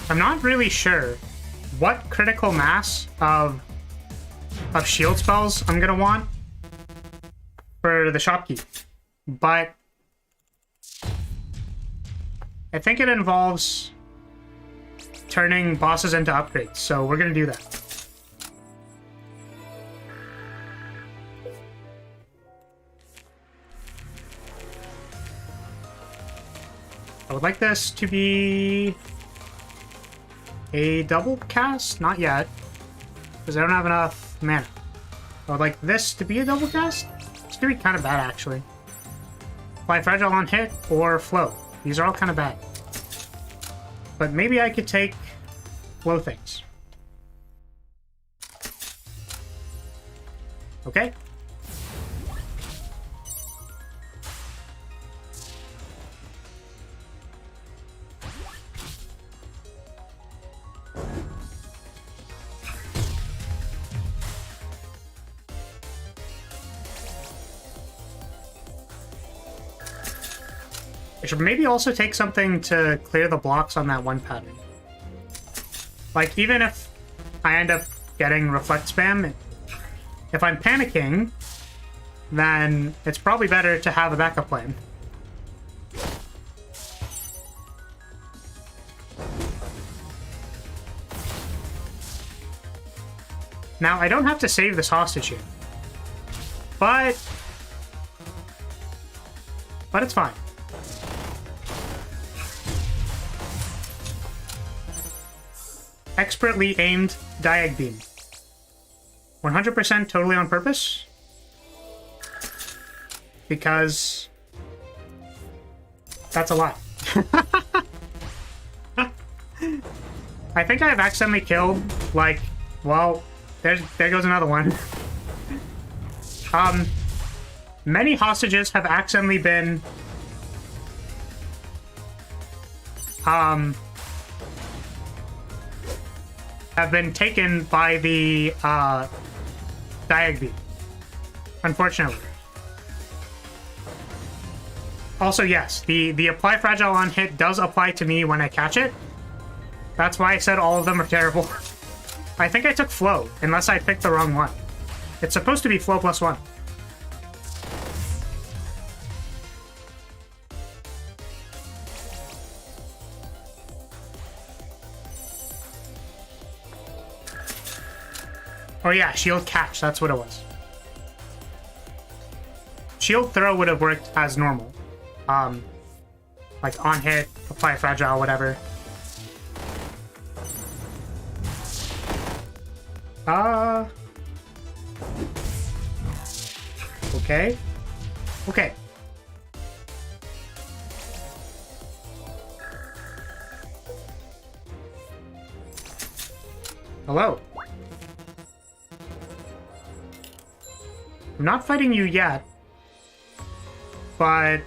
I'm not really sure what critical mass of shield spells I'm gonna want for the shopkeep, but I think it involves turning bosses into upgrades, so we're gonna do that. I would like this to be a double cast? Not yet, because I don't have enough mana. I would like this to be a double cast. It's gonna be kind of bad, actually. Fly Fragile on hit or Flow. These are all kind of bad. But maybe I could take Flow things. Okay. I should maybe also take something to clear the blocks on that one pattern. Like, even if I end up getting reflect spam, if I'm panicking, then it's probably better to have a backup plan. Now, I don't have to save this hostage here. But it's fine. Expertly aimed diag beam. 100% totally on purpose. Because that's a lot. I think I've accidentally killed, like, well, there goes another one. Many hostages have accidentally been taken by the diag beam, unfortunately. Also, yes, the apply fragile on hit does apply to me when I catch it. That's why I said all of them are terrible. I think I took flow, unless I picked the wrong one. It's supposed to be flow +1. Oh yeah, shield catch, that's what it was. Shield throw would have worked as normal. Like on hit, apply fragile, whatever. Okay. Okay. Hello. I'm not fighting you yet, but it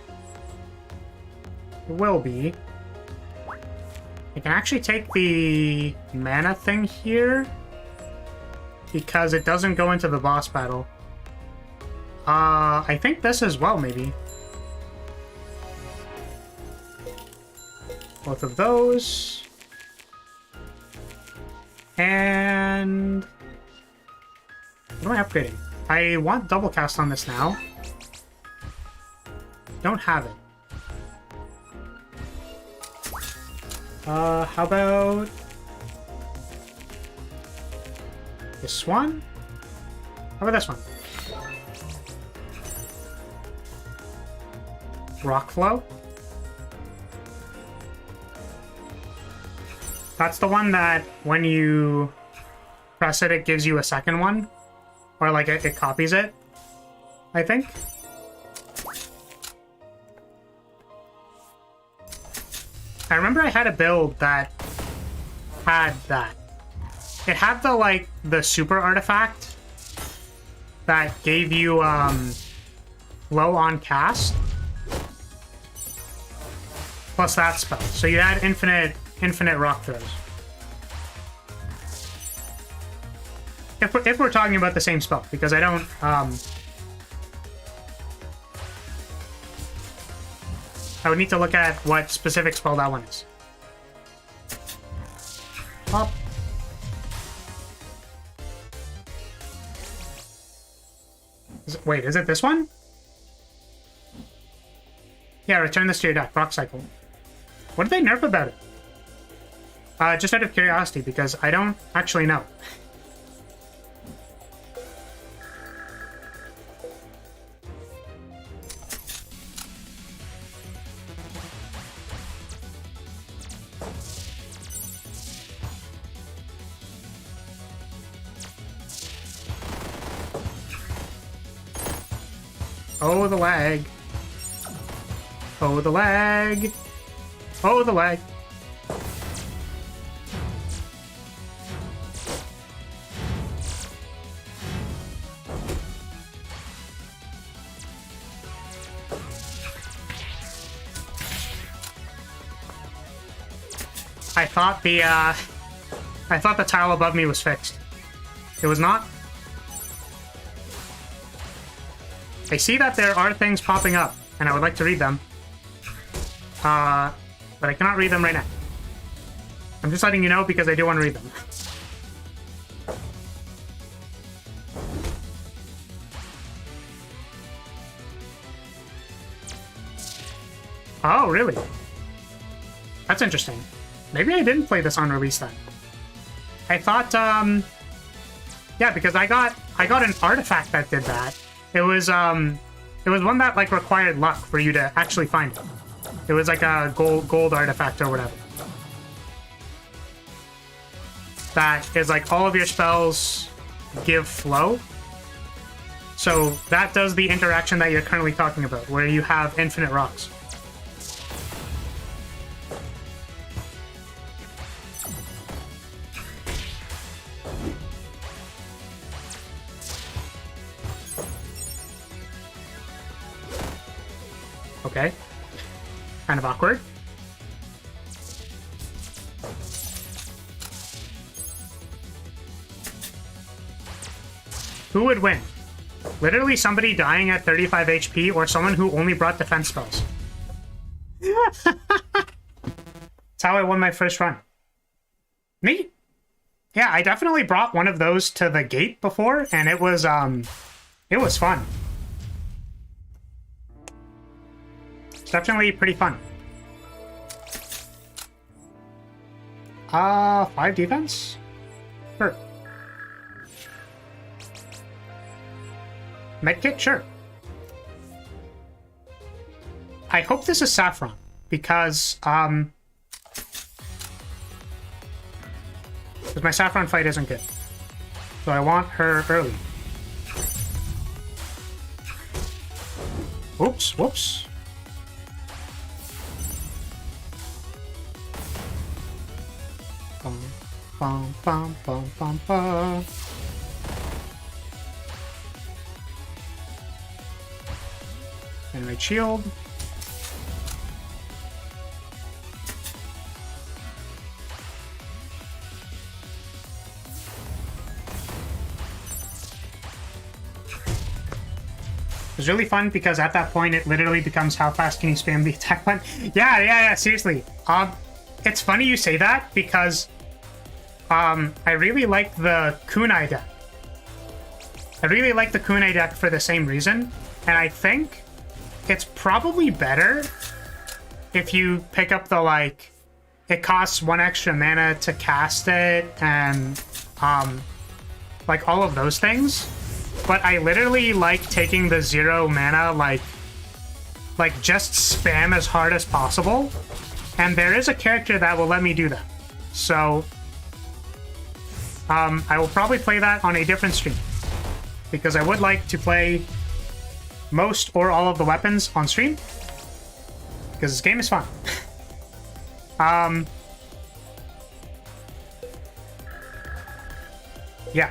will be. I can actually take the mana thing here because it doesn't go into the boss battle. I think this as well, maybe. Both of those. And what am I upgrading? I want double cast on this now. Don't have it. How about this one? How about this one? Rock flow. That's the one that when you press it, it gives you a second one. Or like it copies it, I think. I remember I had a build that had that. It had the like the super artifact that gave you low on cast. Plus that spell. So you had infinite rock throws. If we're talking about the same spell, because I don't I would need to look at what specific spell that one is. Up. Wait, is it this one? Yeah, return this to your deck. Rock cycle. What did they nerf about it? Just out of curiosity, because I don't actually know. Oh, the lag. Oh, the lag. Oh, the lag. I thought the tile above me was fixed. It was not. I see that there are things popping up, and I would like to read them. But I cannot read them right now. I'm just letting you know because I do want to read them. Oh, really? That's interesting. Maybe I didn't play this on release then. I thought, yeah, because I got an artifact that did that. It was one that like required luck for you to actually find it. It was like a gold artifact or whatever. That is like all of your spells give flow. So that does the interaction that you're currently talking about, where you have infinite rocks. Okay. Kind of awkward. Who would win? Literally somebody dying at 35 HP or someone who only brought defense spells. That's how I won my first run. Me? Yeah, I definitely brought one of those to the gate before, and it was fun. It's definitely pretty fun. 5 defense? Sure. Medkit? Sure. I hope this is Saffron, because my Saffron fight isn't good. So I want her early. Whoops, whoops. Bum, bum, bum, bum, bum, bum. Generate shield. It was really fun because at that point it literally becomes how fast can you spam the attack button. Yeah, seriously. It's funny you say that because I really like the kunai deck. I really like the kunai deck for the same reason, and I think it's probably better if you pick up the, like, it costs 1 extra mana to cast it, and, like, all of those things. But I literally like taking the 0 mana, like just spam as hard as possible. And there is a character that will let me do that. So, I will probably play that on a different stream. Because I would like to play most or all of the weapons on stream, because this game is fun. Yeah.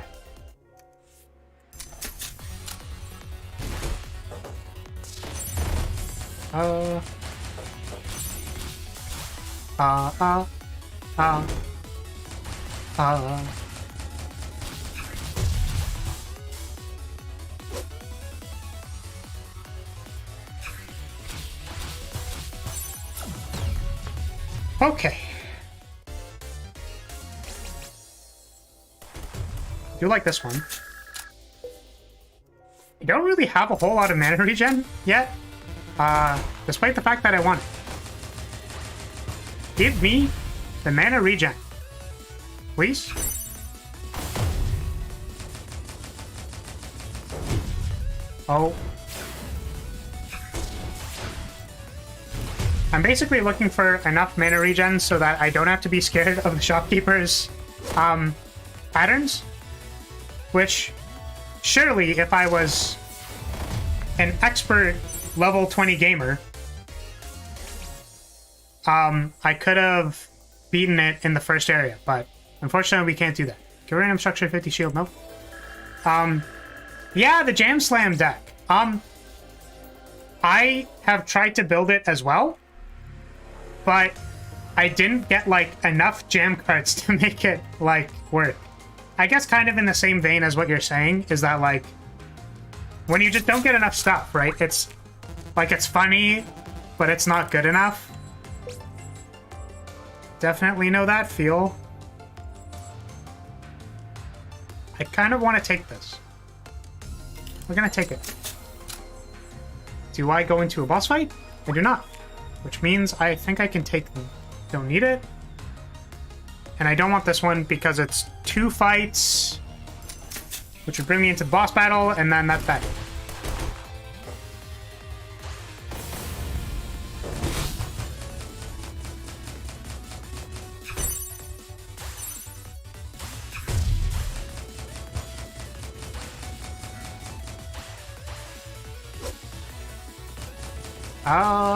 Okay. I do like this one. I don't really have a whole lot of mana regen yet, despite the fact that I want it. Give me the mana regen, please. Oh. I'm basically looking for enough mana regen so that I don't have to be scared of the shopkeeper's patterns. Which, surely, if I was an expert level 20 gamer, I could have beaten it in the first area, but unfortunately we can't do that. Get random structure 50 shield, nope. Yeah, the Jam Slam deck. I have tried to build it as well, but I didn't get, like, enough jam cards to make it, like, work. I guess kind of in the same vein as what you're saying, is that, like, when you just don't get enough stuff, right? It's, like, it's funny, but it's not good enough. Definitely know that feel. I kind of want to take this. We're gonna take it. Do I go into a boss fight? I do not. which means I think I can take... Don't need it. And I don't want this one because it's 2 fights, which would bring me into the boss battle, and then that's that.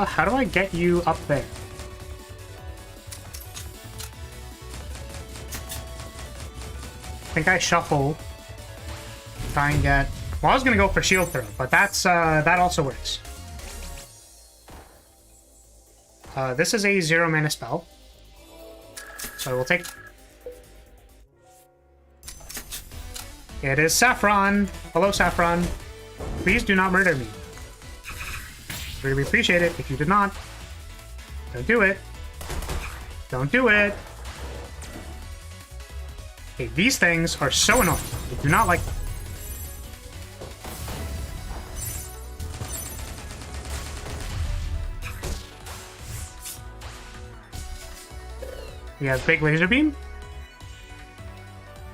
How do I get you up there? I think I shuffle. Try and get... Well, I was gonna go for shield throw, but that's that also works. This is a 0 mana spell, so I will take... It is Saffron. Hello, Saffron. Please do not murder me. Really appreciate it if you did not. Don't do it. Don't do it. Okay, these things are so annoying. I do not like them. We have big laser beam.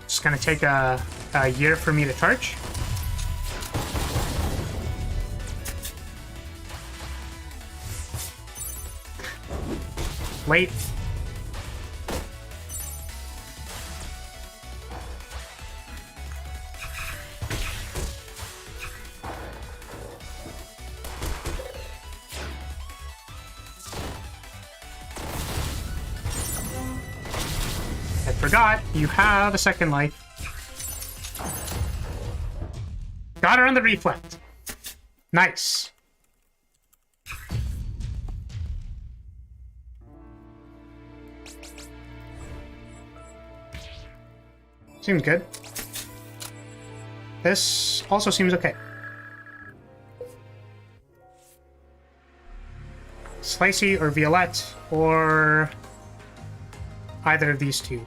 It's gonna take a year for me to charge. Late. I forgot you have a second life. Got her on the reflect. Nice. Seems good. This also seems okay. Slicey or Violette, or either of these two.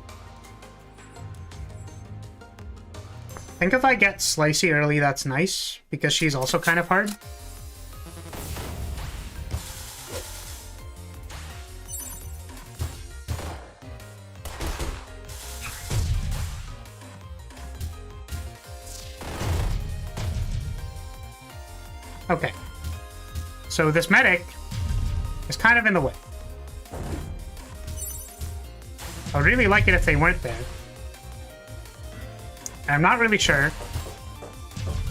I think if I get Slicey early, that's nice, because she's also kind of hard. Okay. So this medic is kind of in the way. I would really like it if they weren't there. And I'm not really sure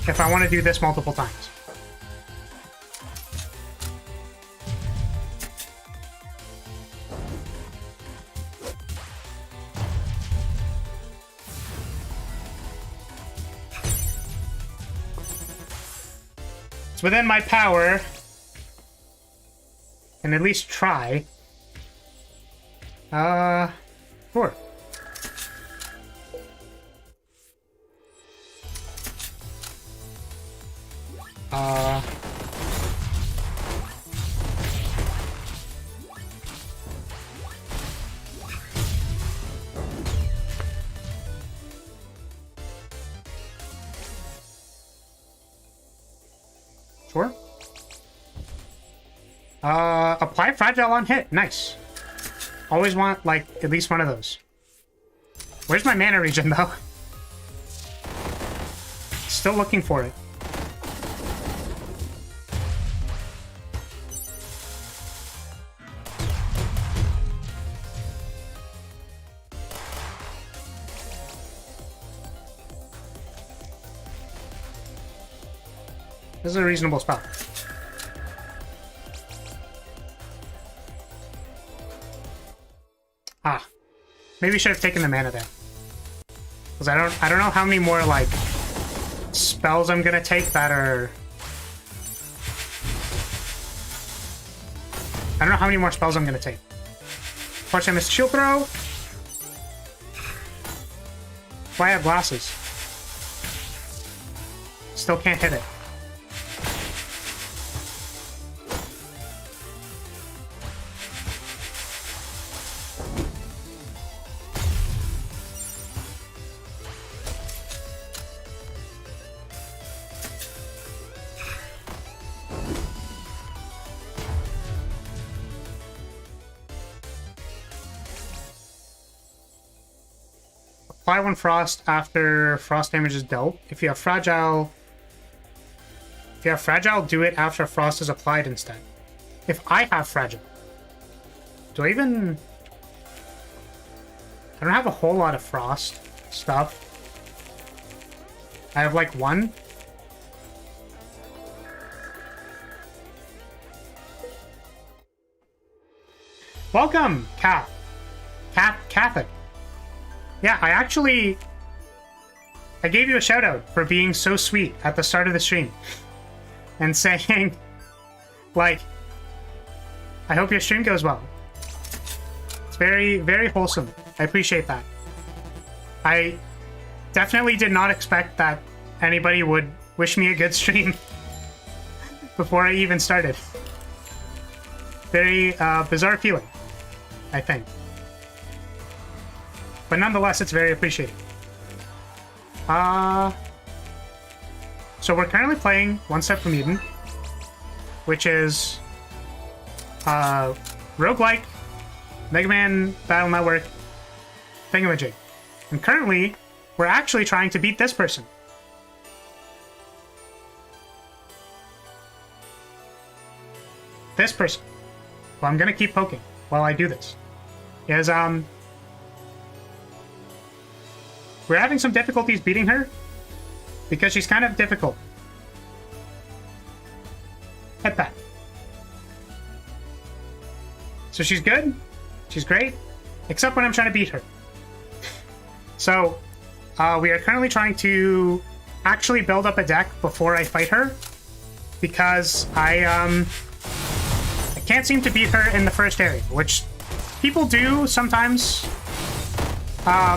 if I want to do this multiple times. It's within my power, and at least try. Sure. Sure. Apply fragile on hit. Nice. Always want, like, at least one of those. Where's my mana regen, though? Still looking for it. This is a reasonable spell. Ah. Maybe I should have taken the mana there. Because I don't know how many more, like, spells I'm gonna take that are... I don't know how many more spells I'm gonna take. Watch, I missed shield throw. Why I have glasses? Still can't hit it. apply 1 frost after frost damage is dealt. If you have fragile, do it after frost is applied instead. If I have fragile, do I even... I don't have a whole lot of frost stuff. I have like 1. Welcome, Catholic. Yeah, I gave you a shout out for being so sweet at the start of the stream and saying, like, I hope your stream goes well. It's very, very wholesome. I appreciate that. I definitely did not expect that anybody would wish me a good stream before I even started. Very bizarre feeling, I think. But nonetheless, it's very appreciated. So we're currently playing One Step from Eden, which is roguelike, Mega Man Battle Network thingamajig. And currently, we're actually trying to beat this person. This person. Well, I'm gonna keep poking while I do this. Is, we're having some difficulties beating her because she's kind of difficult. Head back. So she's good. She's great. Except when I'm trying to beat her. So, we are currently trying to actually build up a deck before I fight her. Because I can't seem to beat her in the first area, which people do sometimes.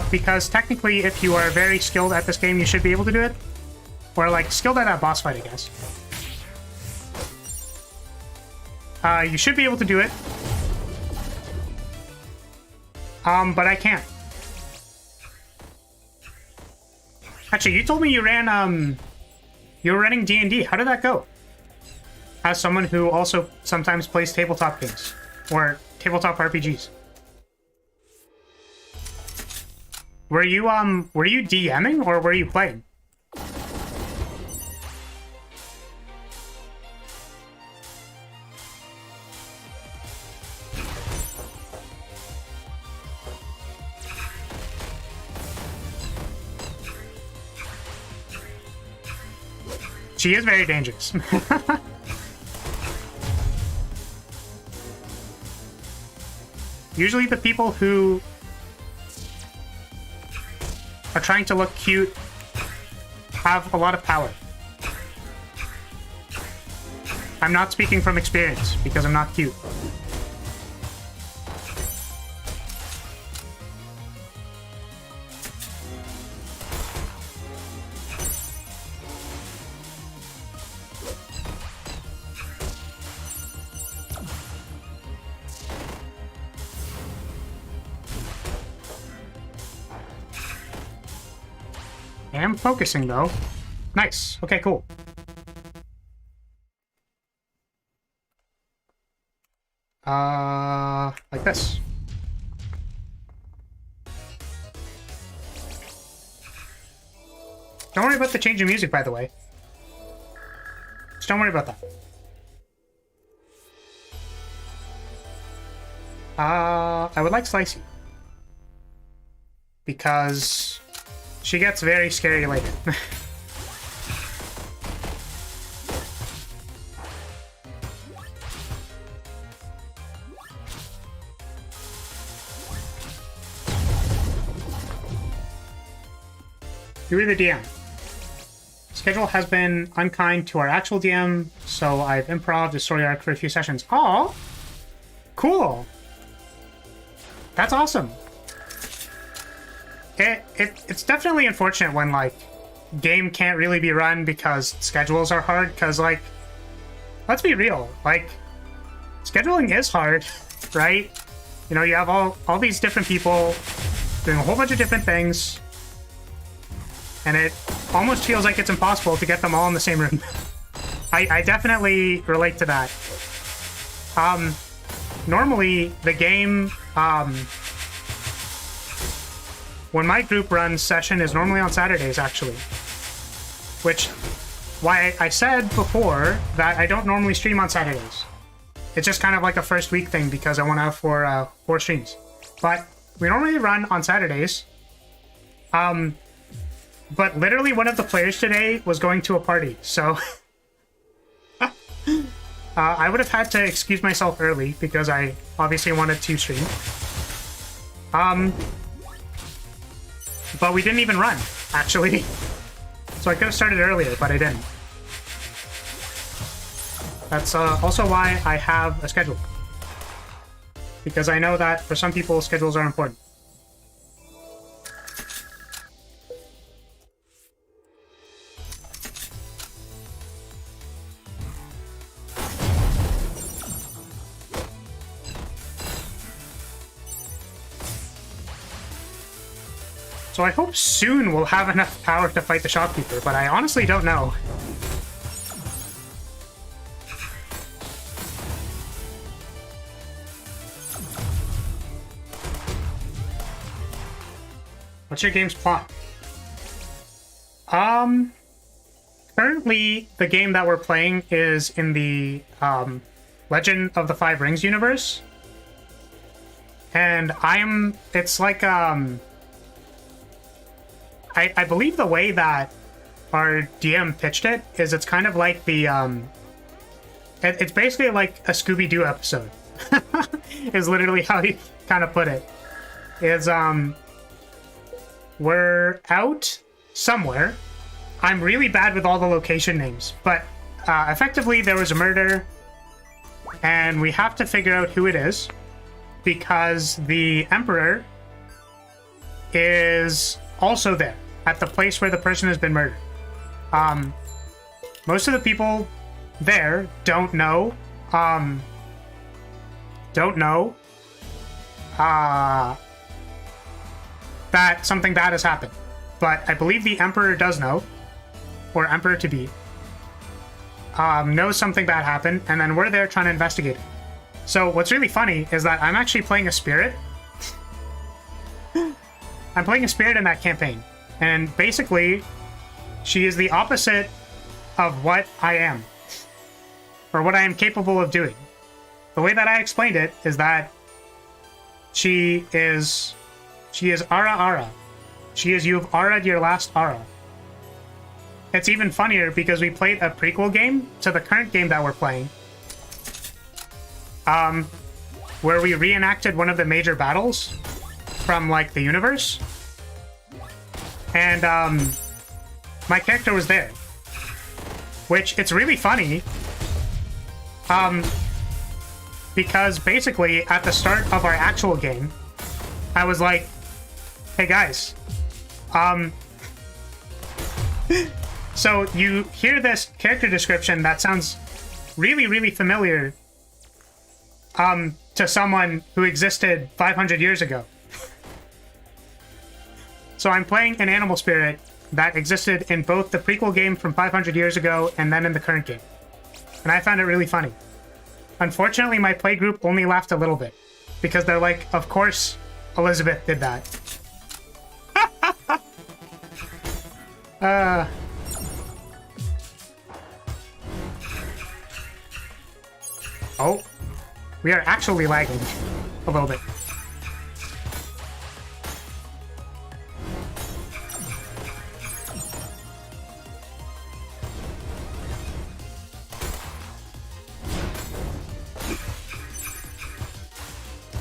Because technically, if you are very skilled at this game, you should be able to do it. Or, like, skilled at that boss fight, I guess. You should be able to do it. But I can't. Actually, you told me you ran, you were running D&D. How did that go? As someone who also sometimes plays tabletop games. Or tabletop RPGs. Were you DMing or were you playing? She is very dangerous. Usually the people who are trying to look cute have a lot of power. I'm not speaking from experience because I'm not cute. I am focusing though. Nice. Okay, cool. Like this. Don't worry about the change in music, by the way. Just don't worry about that. I would like Slicey. Because she gets very scary later. You're the DM. Schedule has been unkind to our actual DM, so I've improvised a story arc for a few sessions. Aw! Cool! That's awesome. It's definitely unfortunate when, like, game can't really be run because schedules are hard, because, like, let's be real, like, scheduling is hard, right? You know, you have all these different people doing a whole bunch of different things, and it almost feels like it's impossible to get them all in the same room. I definitely relate to that. Normally, the game, when my group runs, session is normally on Saturdays, actually. Which, why I said before that I don't normally stream on Saturdays. It's just kind of like a first week thing because I want to have four streams. But we normally run on Saturdays. But literally one of the players today was going to a party, so... I would have had to excuse myself early because I obviously wanted to stream. But we didn't even run, actually. So I could have started earlier, but I didn't. That's also why I have a schedule. Because I know that for some people, schedules are important. So I hope soon we'll have enough power to fight the shopkeeper, but I honestly don't know. What's your game's plot? Currently the game that we're playing is in the Legend of the Five Rings universe. And it's like I believe the way that our DM pitched it is it's kind of like the it's basically like a Scooby-Doo episode. Is literally how he kind of put it. Is we're out somewhere. I'm really bad with all the location names, but effectively there was a murder and we have to figure out who it is because the Emperor is also there at the place where the person has been murdered. Most of the people there don't know that something bad has happened. But I believe the Emperor does know, or Emperor-to-be, knows something bad happened, and then we're there trying to investigate it. So what's really funny is that I'm actually playing a spirit. I'm playing a spirit in that campaign. And basically, she is the opposite of what I am. Or what I am capable of doing. The way that I explained it is that she is Ara Ara. She is you've Ara'd your last Ara. It's even funnier because we played a prequel game to the current game that we're playing. Where we reenacted one of the major battles from, like, the universe. And, my character was there. Which, it's really funny. Because basically, at the start of our actual game, I was like, hey guys, so you hear this character description that sounds really, really familiar, to someone who existed 500 years ago. So I'm playing an animal spirit that existed in both the prequel game from 500 years ago and then in the current game. And I found it really funny. Unfortunately, my playgroup only laughed a little bit because they're like, of course Elizabeth did that. Oh, we are actually lagging a little bit.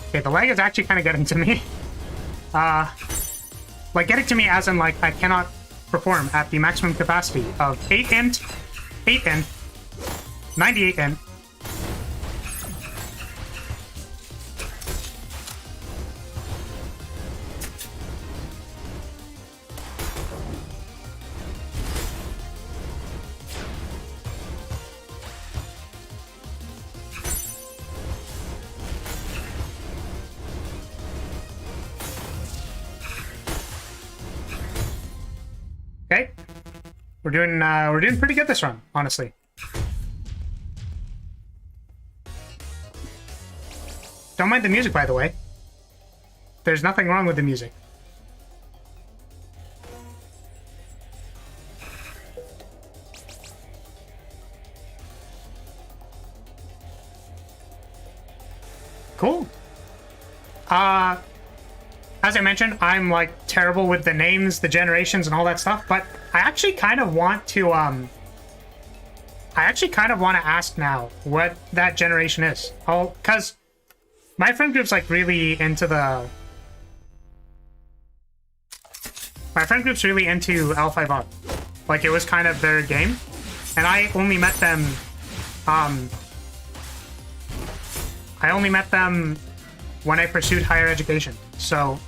Okay, the lag is actually kind of getting to me. Like, getting to me as in, like, I cannot perform at the maximum capacity of 8 int, 8 int, 98 int. Okay, we're doing pretty good this run, honestly. Don't mind the music, by the way. There's nothing wrong with the music. Cool. As I mentioned, I'm like terrible with the names, the generations, and all that stuff, but I actually kind of want to ask now what that generation is. Oh, because my friend group's like really into my friend group's really into L5R. Like, it was kind of their game, and I only met them when I pursued higher education. So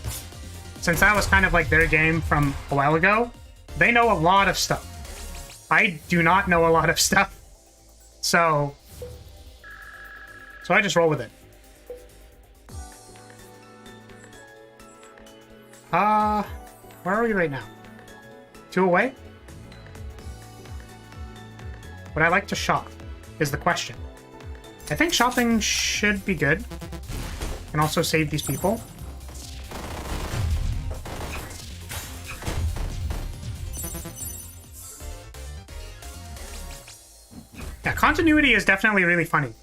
since that was kind of like their game from a while ago, they know a lot of stuff. I do not know a lot of stuff. So I just roll with it. Where are we right now? 2 away? Would I like to shop? Is the question. I think shopping should be good. And also save these people. Yeah, continuity is definitely really funny.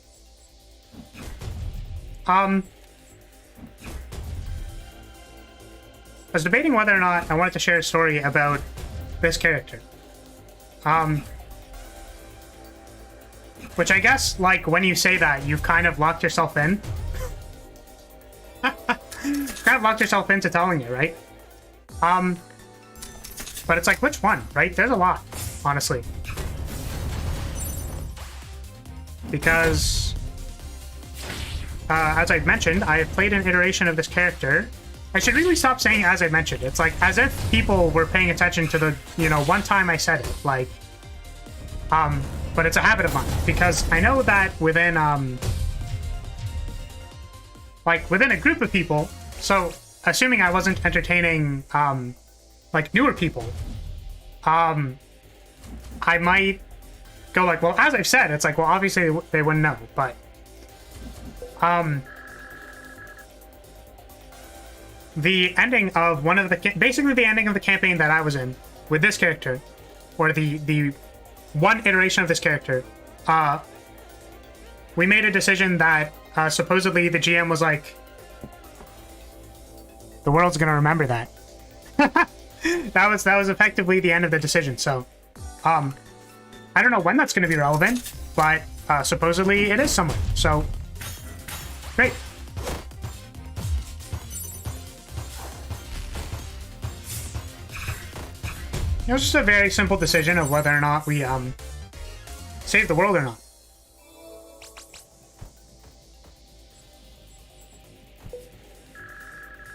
I was debating whether or not I wanted to share a story about this character. Which I guess, like, when you say that, you've kind of locked yourself in. You've kind of locked yourself into telling it, right? But it's like, which one, right? There's a lot, honestly. Because, as I've mentioned, I have played an iteration of this character. I should really stop saying as I mentioned. It's like, as if people were paying attention to the, you know, one time I said it. Like, but it's a habit of mine. Because I know that within, like, within a group of people, so, assuming I wasn't entertaining, like, newer people, I might go like, well, as I've said, it's like, well, obviously they wouldn't know, but, the ending of one of the, basically the ending of the campaign that I was in with this character, or the one iteration of this character, we made a decision that, supposedly the GM was like, the world's gonna remember that. that was effectively the end of the decision. So, I don't know when that's gonna be relevant, but supposedly it is somewhere. So, great. It was just a very simple decision of whether or not we save the world or not.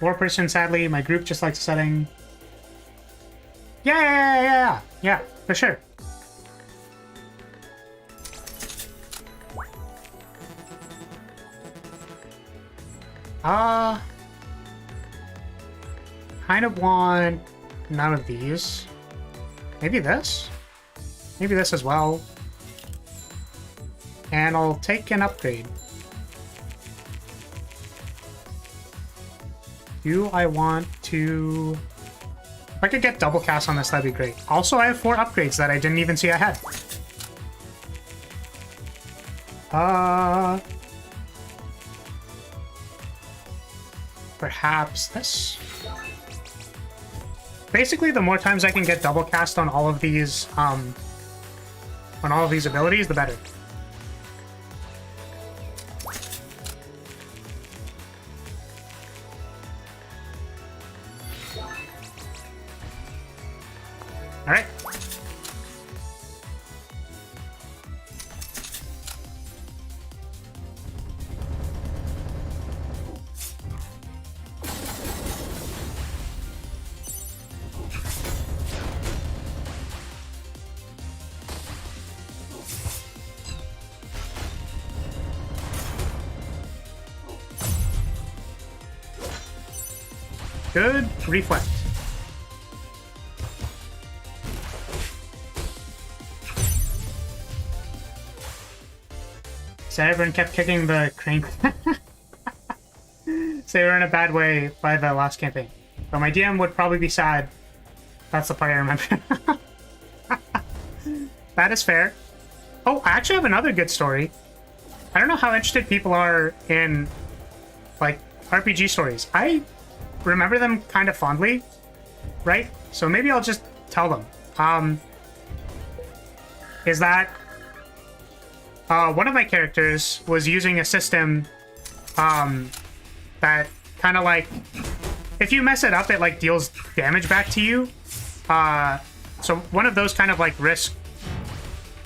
War person, sadly, my group just likes setting. Yeah, for sure. Kind of want none of these. Maybe this? Maybe this as well. And I'll take an upgrade. Do I want to... If I could get double cast on this, that'd be great. Also, I have 4 upgrades that I didn't even see I had. Perhaps this? Basically, the more times I can get double cast on all of these, abilities, the better. All right. Good reflect. So everyone kept kicking the crane. So they were in a bad way by the last campaign. But my DM would probably be sad. That's the part I remember. That is fair. Oh, I actually have another good story. I don't know how interested people are in like RPG stories. I remember them kind of fondly, right? So maybe I'll just tell them. Is that one of my characters was using a system that kind of like, if you mess it up, it like deals damage back to you. So one of those kind of like risk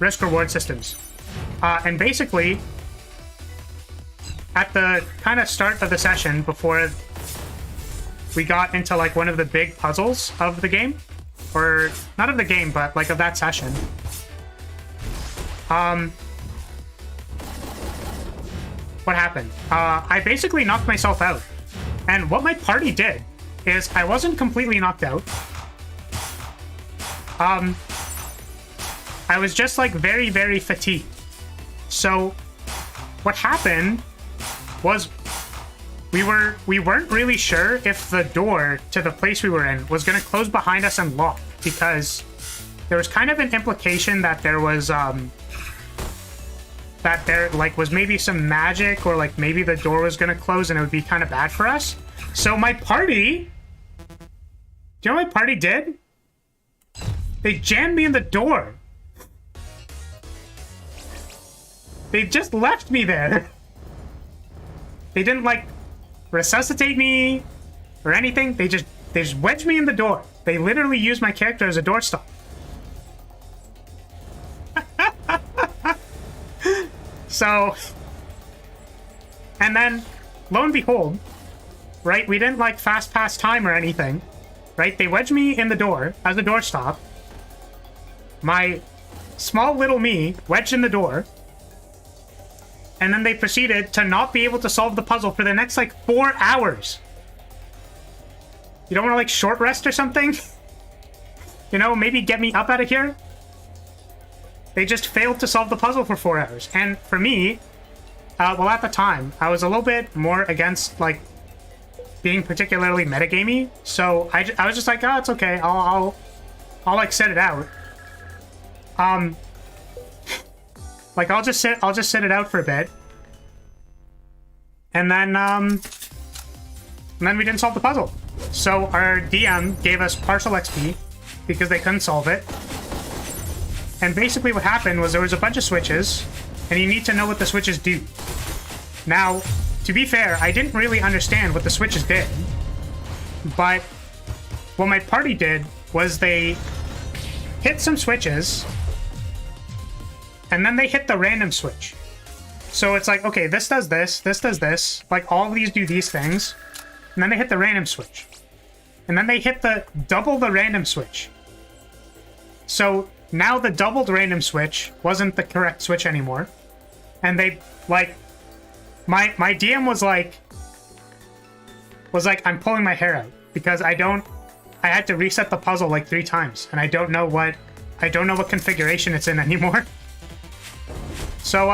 reward systems. And basically, at the kind of start of the session, before we got into like one of the big puzzles of the game, or not of the game, but like of that session, what happened? I basically knocked myself out. And what my party did is I wasn't completely knocked out. I was just like very, very fatigued. So what happened was we weren't really sure if the door to the place we were in was going to close behind us and lock, because there was kind of an implication that there was that there like was maybe some magic, or like maybe the door was going to close and it would be kind of bad for us. So my party, do you know what my party did? They jammed me in the door. They just left me there. They didn't like resuscitate me or anything. They just wedged me in the door. They literally used my character as a doorstop. So, and then lo and behold, right? We didn't like fast pass time or anything, right? They wedged me in the door as a doorstop. My small little me wedged in the door. And then they proceeded to not be able to solve the puzzle for the next, like, 4 hours. You don't want to, like, short rest or something? You know, maybe get me up out of here? They just failed to solve the puzzle for 4 hours. And for me, well, at the time, I was a little bit more against, like, being particularly metagamey. So I was just like, oh, it's okay. I'll like, set it out. Like, I'll just sit it out for a bit. And then we didn't solve the puzzle. So our DM gave us partial XP because they couldn't solve it. And basically what happened was there was a bunch of switches, and you need to know what the switches do. Now, to be fair, I didn't really understand what the switches did. But what my party did was they hit some switches, and then they hit the random switch. So it's like, okay, this does this, this does this. Like, all of these do these things. And then they hit the random switch. And then they hit the double the random switch. So now the doubled random switch wasn't the correct switch anymore. And they, like, my DM was like, I'm pulling my hair out. Because I had to reset the puzzle like 3 times. And I don't know what configuration it's in anymore. So,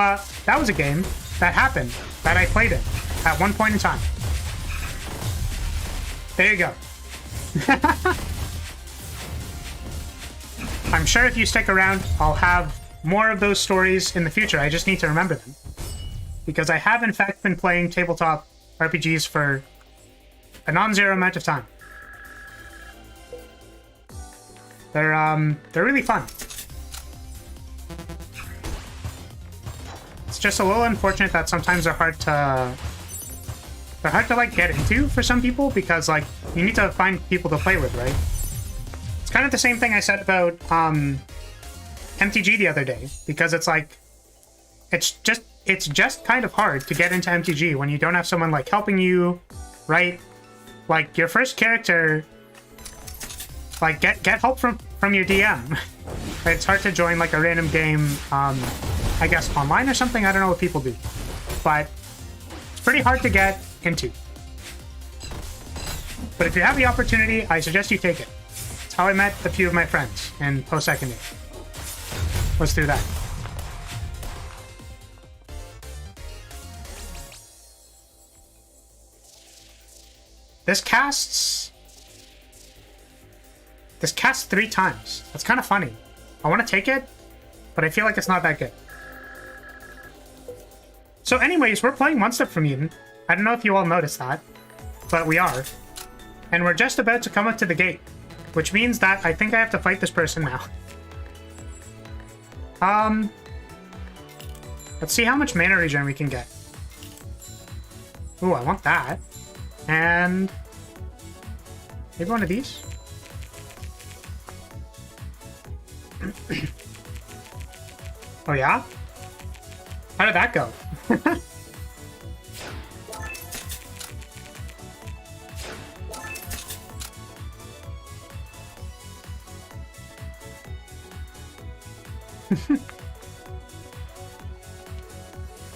that was a game that happened, that I played in at one point in time. There you go. I'm sure if you stick around, I'll have more of those stories in the future. I just need to remember them. Because I have, in fact, been playing tabletop RPGs for a non-zero amount of time. They're really fun. It's just a little unfortunate that sometimes they're hard to like get into for some people, because like you need to find people to play with, right? It's kind of the same thing I said about MTG the other day, because it's like it's just kind of hard to get into MTG when you don't have someone like helping you, right? Like your first character, like get help from your DM. It's hard to join like a random game, I guess online or something. I don't know what people do, but it's pretty hard to get into. But if you have the opportunity, I suggest you take it. It's how I met a few of my friends in post-secondary. Was through that. This casts 3 times. That's kind of funny. I want to take it, but I feel like it's not that good. So anyways, we're playing One Step from Eden. I don't know if you all noticed that, but we are. And we're just about to come up to the gate, which means that I think I have to fight this person now. Let's see how much mana regen we can get. Ooh, I want that. And maybe one of these? Oh yeah? How did that go?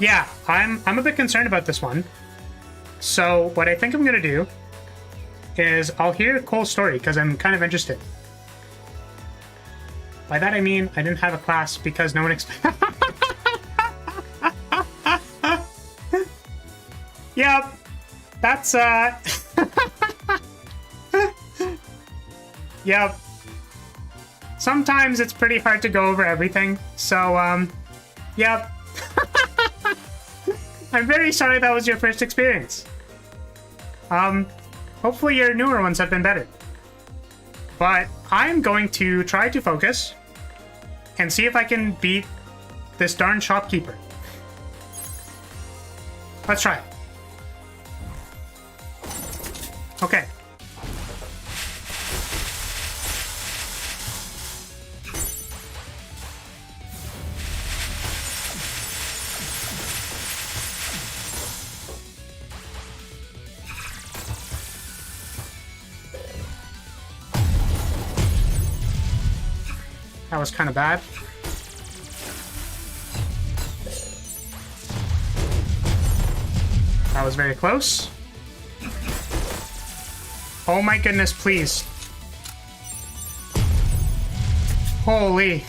Yeah, I'm a bit concerned about this one. So what I think I'm gonna do is I'll hear Cole's story because I'm kind of interested. By that I mean I didn't have a class because no one expected. Yep, that's Yep. Sometimes it's pretty hard to go over everything, so yep. I'm very sorry that was your first experience. Hopefully your newer ones have been better. But I'm going to try to focus and see if I can beat this darn shopkeeper. Let's try it. Okay. That was kind of bad. That was very close. Oh my goodness, please. Holy.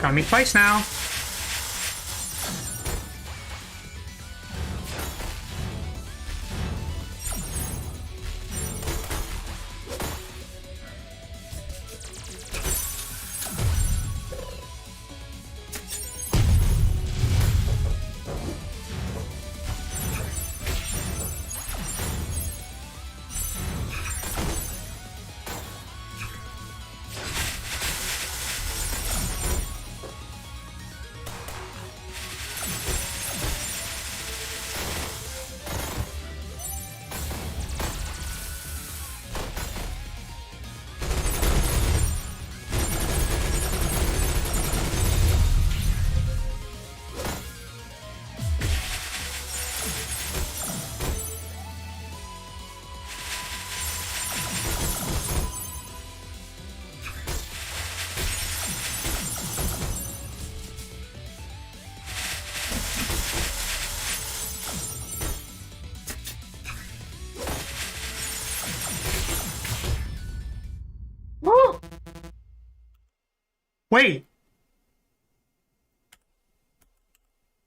Got me twice now. Wait.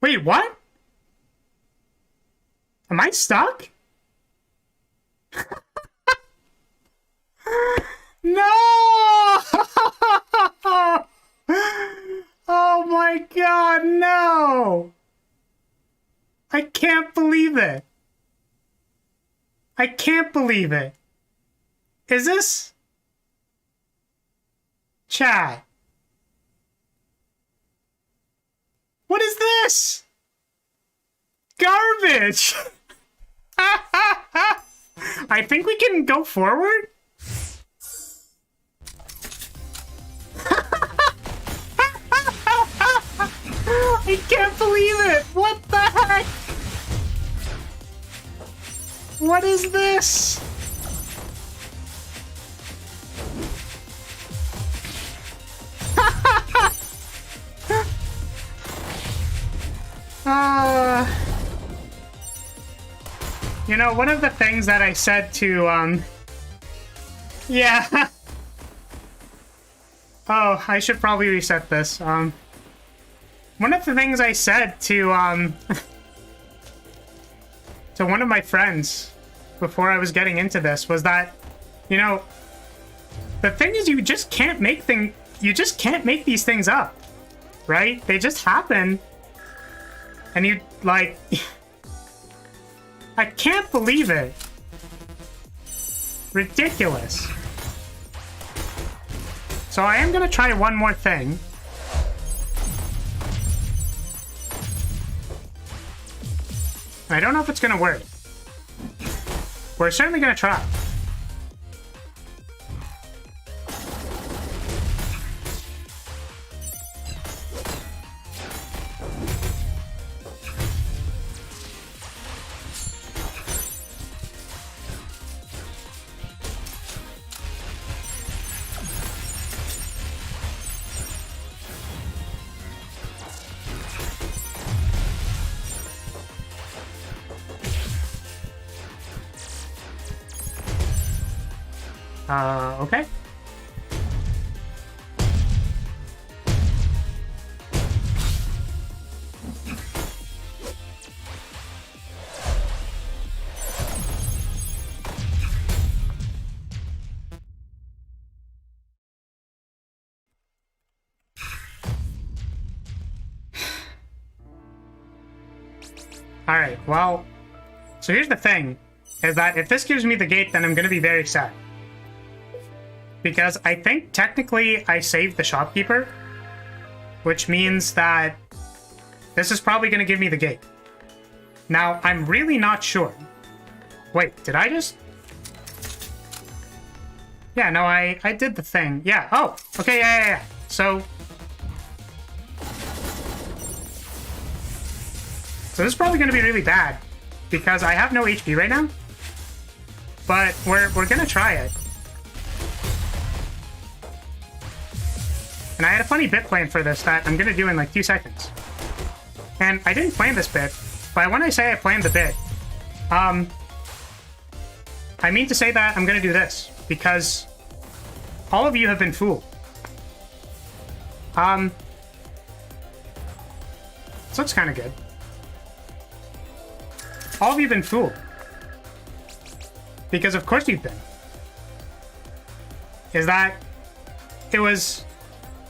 Wait, what? Am I stuck? No! Oh my god, no! I can't believe it. I can't believe it. Is this... Chat. What is this? Garbage! I think we can go forward? I can't believe it! What the heck? What is this? You know, one of the things that I said to, yeah. Oh, I should probably reset this. one of the things I said to to one of my friends before I was getting into this was that, you know, the thing is you just can't make these things up, right? They just happen, and you like. I can't believe it. Ridiculous. So I am gonna try one more thing. I don't know if it's gonna work. We're certainly gonna try. Okay. All right, well, so here's the thing, is that if this gives me the gate, then I'm going to be very sad. Because I think technically I saved the shopkeeper, which means that this is probably going to give me the gate. Now, I'm really not sure. Wait, did I just... Yeah, no, I did the thing. Yeah, oh, okay, yeah. So this is probably going to be really bad, because I have no HP right now. But we're going to try it. And I had a funny bit plan for this that I'm going to do in like 2 seconds. And I didn't plan this bit, but when I say I planned the bit, I mean to say that I'm going to do this, because all of you have been fooled. This looks kind of good. All of you have been fooled. Because of course you've been. Is that it was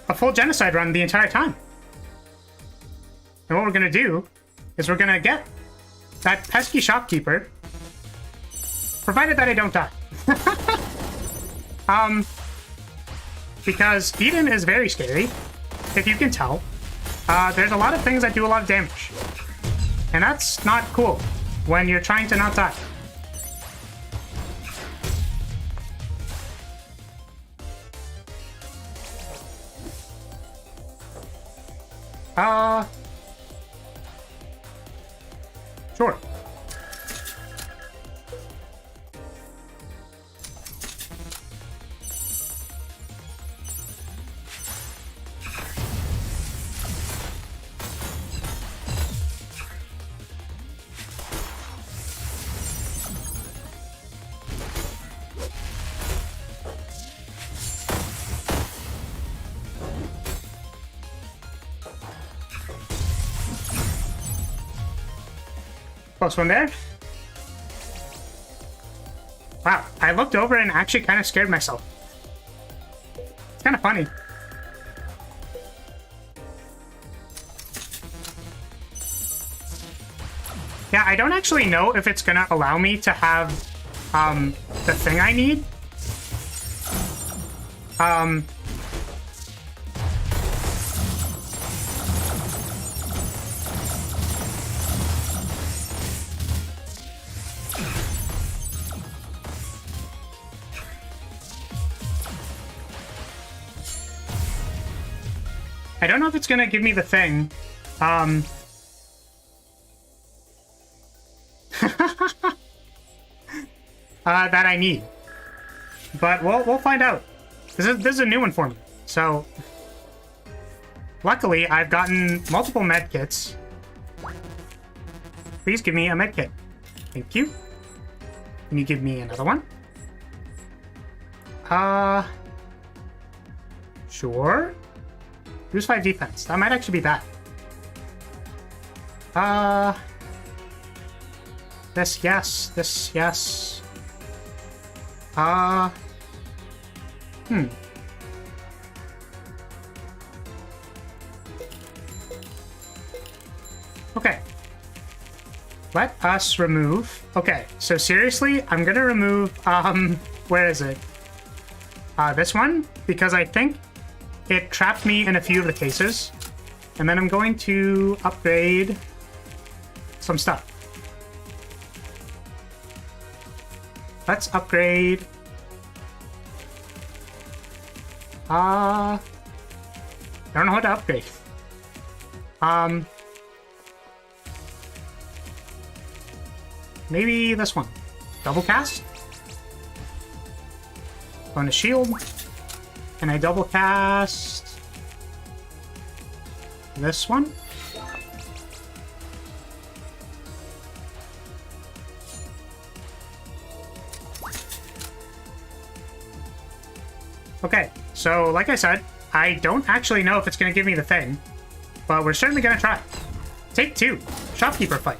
a full genocide run the entire time. And what we're going to do is we're going to get that pesky shopkeeper, provided that I don't die. Because Eden is very scary, if you can tell. There's a lot of things that do a lot of damage. And that's not cool when you're trying to not die. Sure. Close one there. Wow, I looked over and actually kind of scared myself. It's kind of funny. Yeah, I don't actually know if it's gonna allow me to have the thing I need. I don't know if it's gonna give me the thing. That I need. But we'll find out. This is a new one for me. So luckily I've gotten multiple med kits. Please give me a med kit. Thank you. Can you give me another one? Sure. Use 5 defense. That might actually be bad. This, yes. This, yes. Okay. Let us remove... Okay, so seriously, I'm gonna remove, where is it? This one, because I think it trapped me in a few of the cases. And then I'm going to upgrade some stuff. Let's upgrade... I don't know how to upgrade. Maybe this one. Double cast. Going to shield. Can I double cast this one? Okay, so like I said, I don't actually know if it's going to give me the thing, but we're certainly going to try. Take 2. Shopkeeper fight.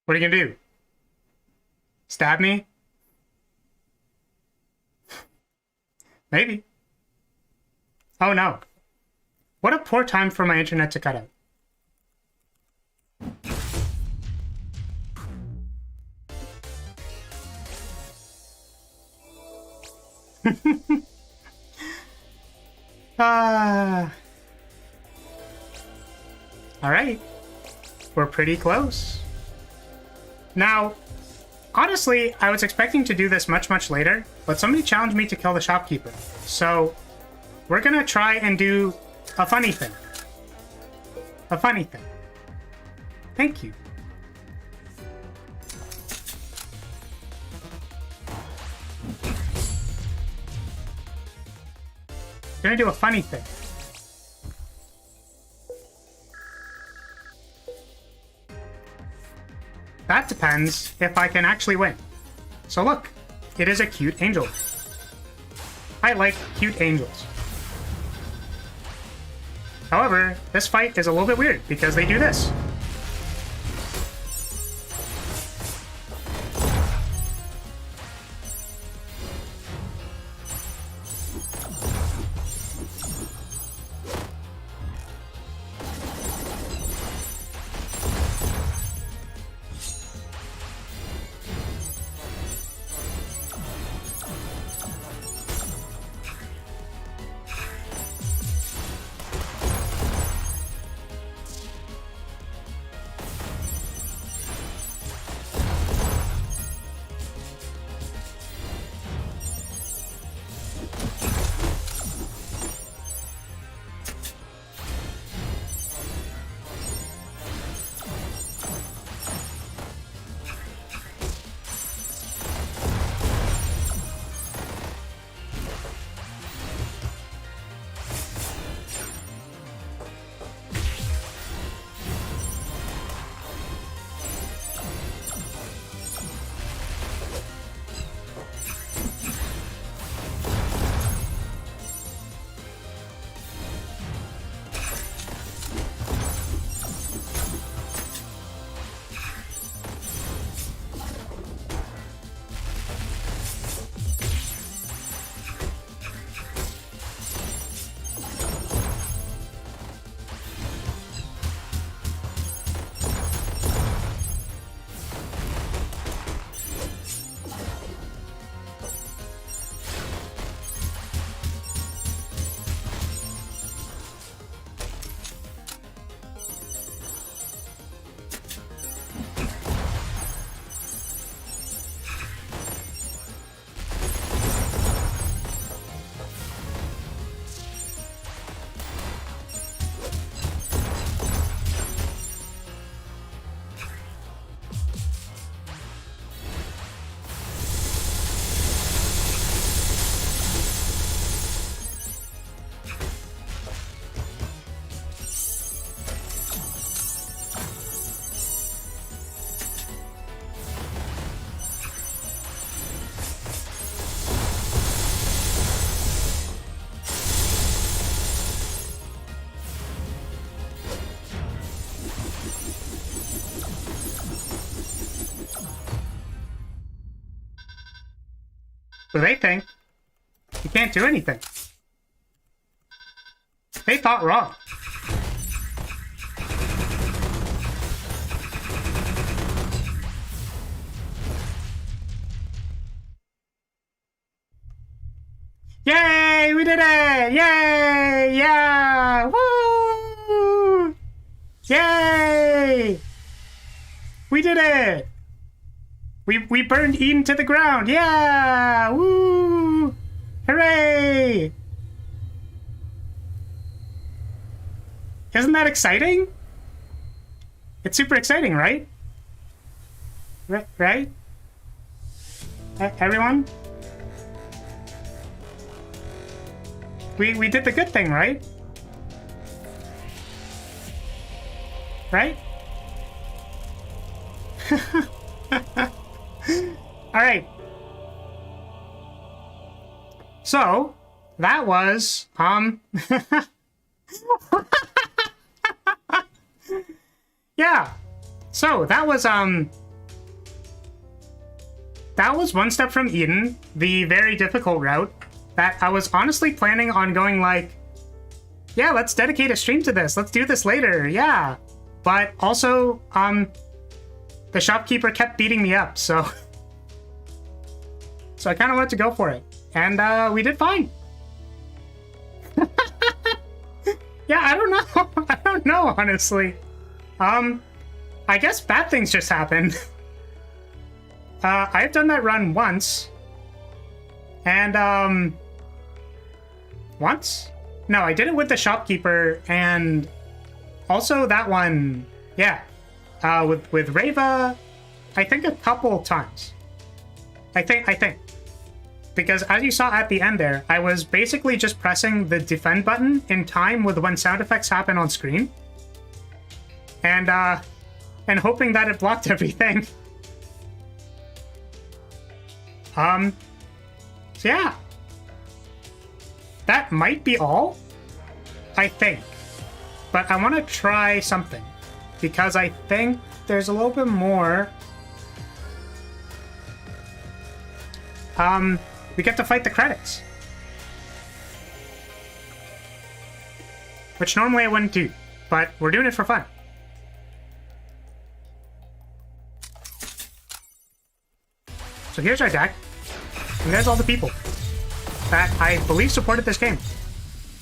What are you gonna do? Stab me? Maybe. Oh no. What a poor time for my internet to cut out. All right. We're pretty close. Now, honestly, I was expecting to do this much, much later, but somebody challenged me to kill the shopkeeper. So, we're gonna try and do a funny thing. A funny thing. Thank you. Gonna do a funny thing. That depends if I can actually win. So look, it is a cute angel. I like cute angels. However, this fight is a little bit weird because they do this. So they think you can't do anything. They thought wrong. Yay! We did it! Yay! Yeah! Woo! Yay! We did it! We burned Eden to the ground! Yeah! Woo! Hooray! Isn't that exciting? It's super exciting, right? Right? Everyone? We did the good thing, right? Right? Alright. So, that was, yeah. So, that was One Step from Eden, the very difficult route that I was honestly planning on going like, yeah, let's dedicate a stream to this. Let's do this later. Yeah. But also, the shopkeeper kept beating me up, so I kind of wanted to go for it. And we did fine. Yeah, I don't know. I don't know, honestly. I guess bad things just happened. I've done that run once. And, once? No, I did it with the shopkeeper, and also that one, yeah. With Reva, I think a couple times. I think. Because as you saw at the end there, I was basically just pressing the defend button in time with when sound effects happen on screen. And hoping that it blocked everything. So yeah. That might be all, I think. But I want to try something, because I think there's a little bit more. We get to fight the credits, which normally I wouldn't do, but we're doing it for fun. So here's our deck, and there's all the people that I believe supported this game.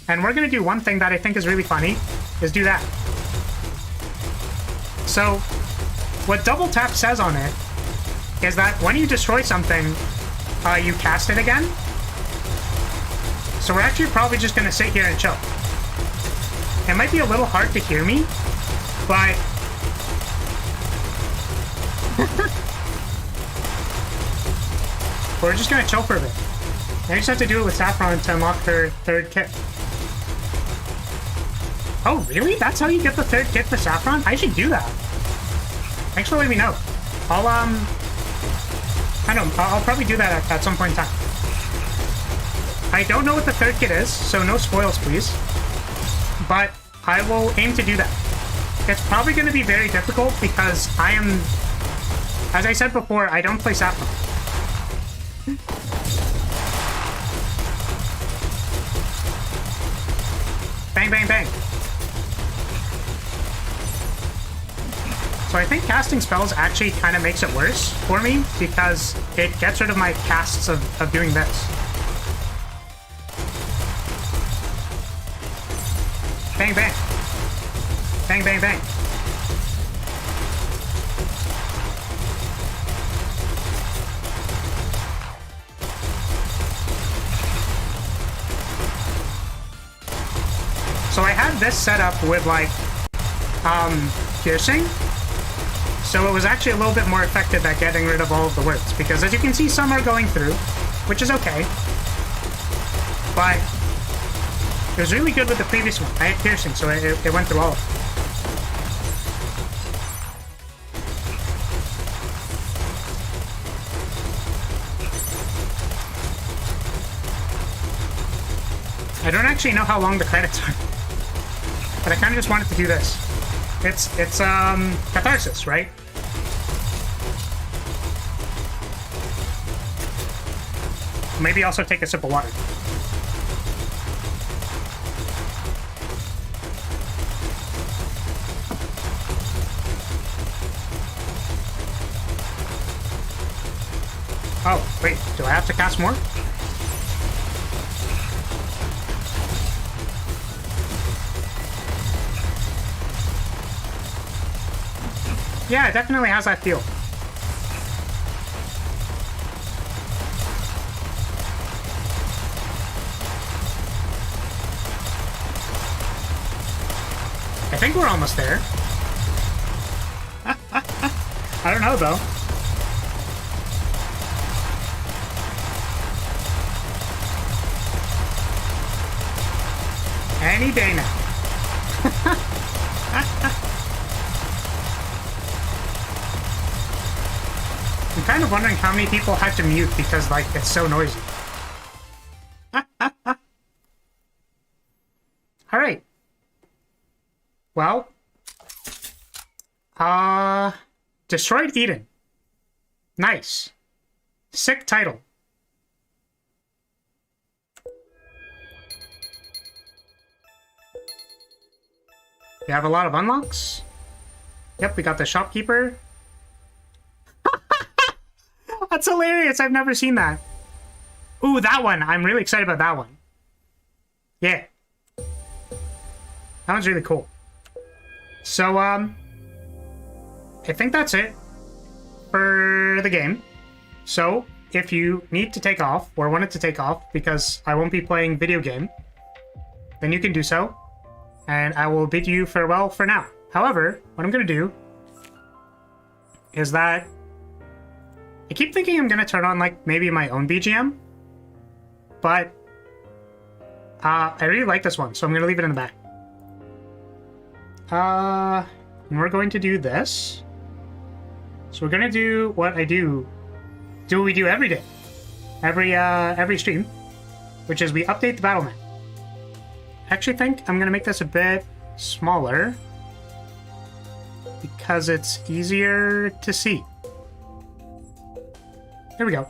And we're going to do one thing that I think is really funny, is do that. So, what double tap says on it is that when you destroy something, you cast it again. So we're actually probably just going to sit here and chill. It might be a little hard to hear me, but we're just going to chill for a bit. I just have to do it with Saffron to unlock her third kit. Oh, really? That's how you get the third kit for Saffron? I should do that. Thanks for letting me know. I'll probably do that at some point in time. I don't know what the third kit is, so no spoils, please. But I will aim to do that. It's probably going to be very difficult because I am, as I said before, I don't play Saffron. Bang, bang, bang. So I think casting spells actually kind of makes it worse for me because it gets rid of my casts of doing this. Bang, bang. Bang, bang, bang. So I had this set up with like piercing, so it was actually a little bit more effective at getting rid of all of the words, because as you can see, some are going through, which is okay, but it was really good with the previous one. I had piercing, so it went through all of it. I don't actually know how long the credits are, but I kind of just wanted to do this. It's catharsis, right? Maybe also take a sip of water. Oh, wait, do I have to cast more? Yeah, it definitely has that feel. I think we're almost there. I don't know, though. Any day now. I'm kind of wondering how many people had to mute because, like, it's so noisy. Alright. Well. Destroyed Eden. Nice. Sick title. We have a lot of unlocks. Yep, we got the shopkeeper. That's hilarious. I've never seen that. Ooh, that one. I'm really excited about that one. Yeah. That one's really cool. So, I think that's it for the game. So, if you need to take off, or wanted to take off, because I won't be playing video game, then you can do so. And I will bid you farewell for now. However, what I'm going to do is that I keep thinking I'm going to turn on, like, maybe my own BGM. But I really like this one, so I'm going to leave it in the back. And we're going to do this. So we're going to do what I do. Do what we do every day. Every stream. Which is we update the battle map. I actually think I'm going to make this a bit smaller because it's easier to see. There we go.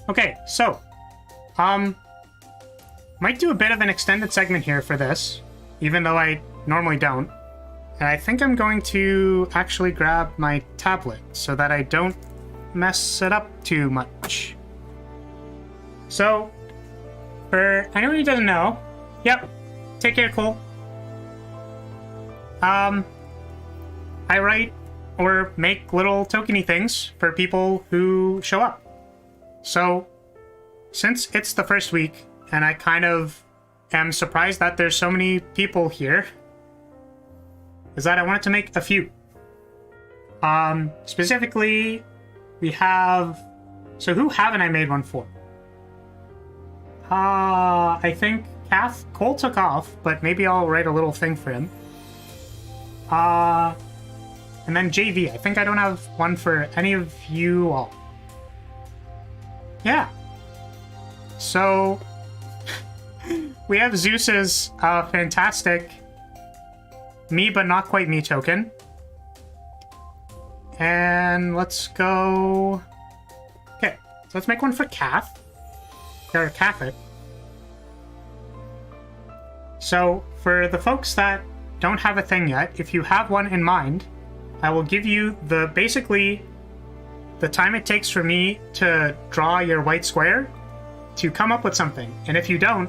Okay, so, might do a bit of an extended segment here for this, even though I normally don't. And I think I'm going to actually grab my tablet so that I don't mess it up too much. So, for anyone who doesn't know, yep, take care, Cole. I write or make little tokeny things for people who show up. So, since it's the first week, and I kind of am surprised that there's so many people here, is that I wanted to make a few. Specifically, we have... So who haven't I made one for? I think Cole took off, but maybe I'll write a little thing for him. And then JV. I think I don't have one for any of you all. Yeah. So, we have Zeus's fantastic me but not quite me token. And let's go... Okay, so let's make one for Kath. Or Kathic. So, for the folks that don't have a thing yet, if you have one in mind, I will give you basically the time it takes for me to draw your white square to come up with something. And if you don't,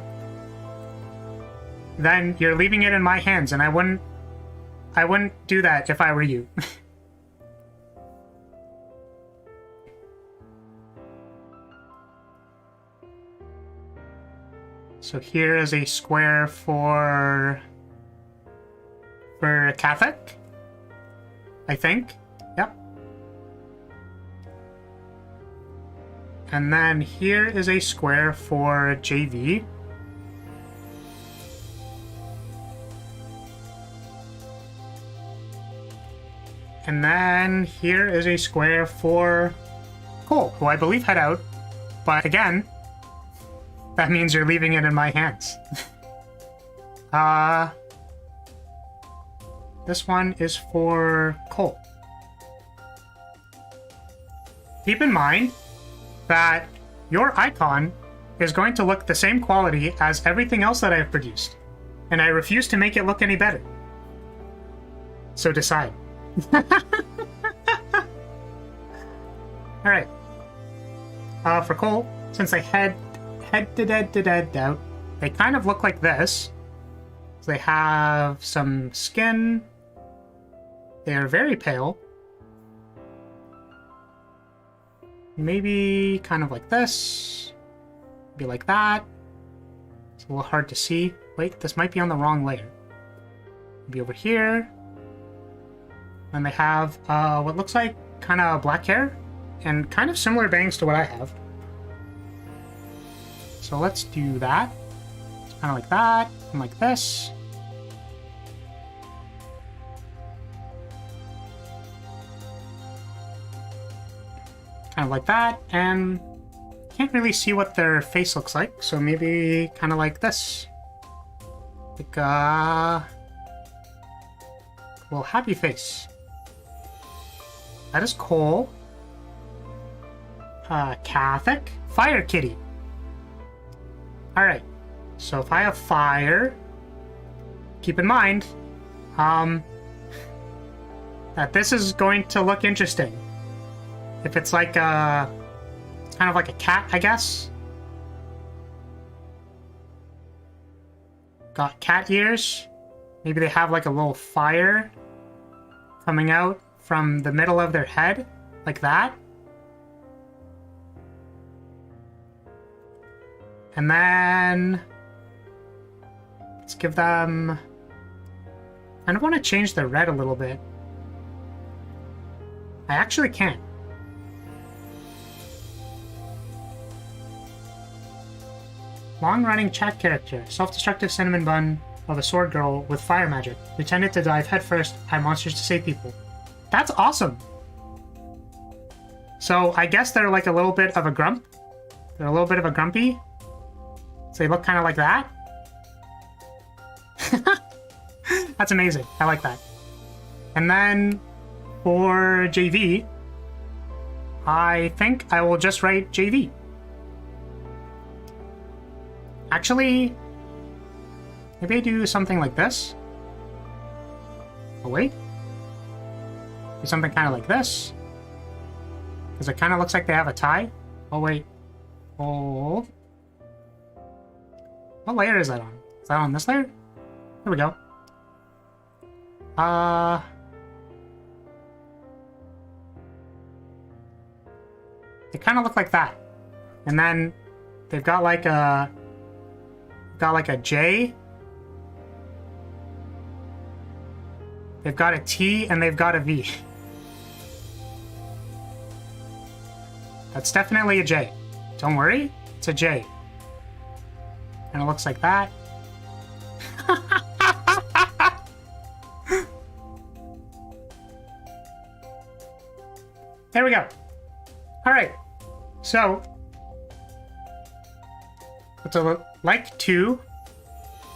then you're leaving it in my hands, and I wouldn't do that if I were you. So here is a square for Kathic, I think. Yep. And then here is a square for JV. And then here is a square for Cole, who I believe had out. But again, that means you're leaving it in my hands. This one is for Cole. keep in mind that your icon is going to look the same quality as everything else that I've produced, and I refuse to make it look any better. So decide. Alright. For Cole, since they head out, they kind of look like this. So they have some skin. They are very pale. Maybe kind of like this. Maybe like that. It's a little hard to see. Wait, this might be on the wrong layer. Maybe over here. And they have what looks like kind of black hair and kind of similar bangs to what I have. So let's do that. It's kind of like that and like this. Kind of like that, and can't really see what their face looks like, so maybe kind of like this. Like a well, happy face. That is Cole. Catholic. Fire Kitty. Alright, so if I have fire, keep in mind that this is going to look interesting. If it's like a, kind of like a cat, I guess. Got cat ears. Maybe they have like a little fire coming out from the middle of their head, like that. And then let's give them, I kind of want to change the red a little bit. I actually can't. Long-running chat character, self-destructive cinnamon bun of a sword girl with fire magic, who tended to dive headfirst at monsters to save people. That's awesome! So I guess they're like a little bit of a grump. They're a little bit of a grumpy. So they look kind of like that. That's amazing. I like that. And then for JV, I think I will just write JV. Actually, maybe I do something like this. Oh, wait. Do something kind of like this. Because it kind of looks like they have a tie. Oh, wait. Hold. What layer is that on? Is that on this layer? Here we go. They kind of look like that. And then they've got like a J. They've got a T and they've got a V. That's definitely a J. Don't worry, it's a J. And it looks like that. There we go. All right. So, I'd like to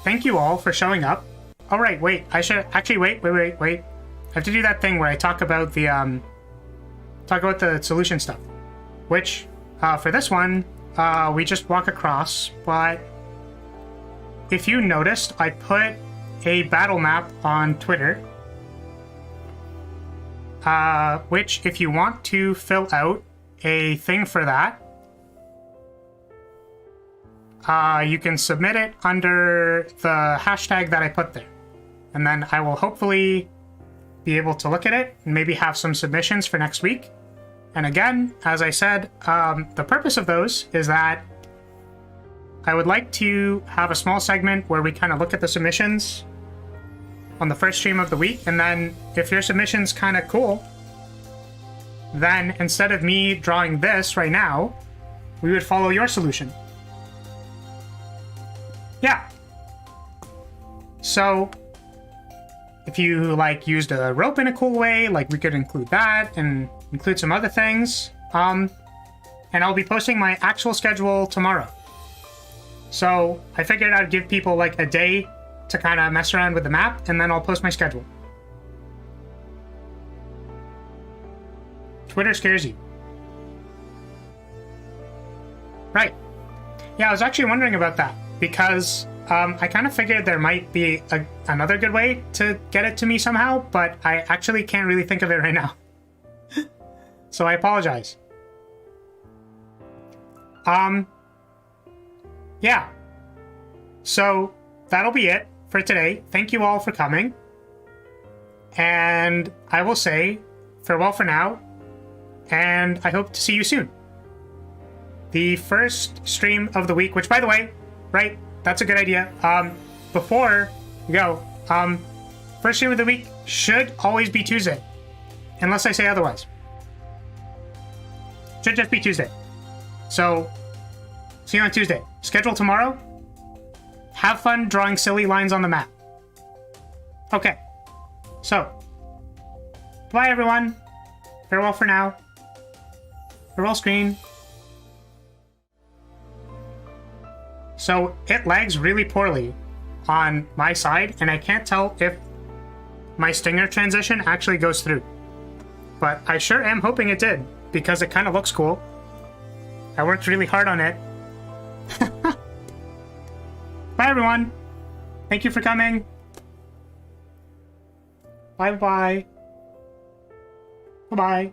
thank you all for showing up. All right, wait. I should actually wait. I have to do that thing where I talk about the solution stuff. Which, for this one, we just walk across. But if you noticed, I put a battle map on Twitter. Which, if you want to fill out a thing for that, you can submit it under the hashtag that I put there. And then I will hopefully be able to look at it and maybe have some submissions for next week. And again, as I said, the purpose of those is that I would like to have a small segment where we kind of look at the submissions on the first stream of the week. And then if your submission's kind of cool, then instead of me drawing this right now, we would follow your solution. Yeah. So if you like used a rope in a cool way, like we could include that and include some other things. And I'll be posting my actual schedule tomorrow. So I figured I'd give people like a day to kind of mess around with the map, and then I'll post my schedule. Twitter scares you. Right. Yeah, I was actually wondering about that because I kind of figured there might be another good way to get it to me somehow, but I actually can't really think of it right now. So I apologize. Yeah. So that'll be it for today. Thank you all for coming. And I will say farewell for now, and I hope to see you soon. The first stream of the week, which, by the way, right, that's a good idea. Before we go, first stream of the week should always be Tuesday, unless I say otherwise. Should just be Tuesday. So, see you on Tuesday. Schedule tomorrow. Have fun drawing silly lines on the map. Okay. So, bye everyone. Farewell for now. Farewell screen. So it lags really poorly on my side, and I can't tell if my stinger transition actually goes through. But I sure am hoping it did, because it kind of looks cool. I worked really hard on it. Bye everyone. Thank you for coming. Bye-bye. Bye-bye.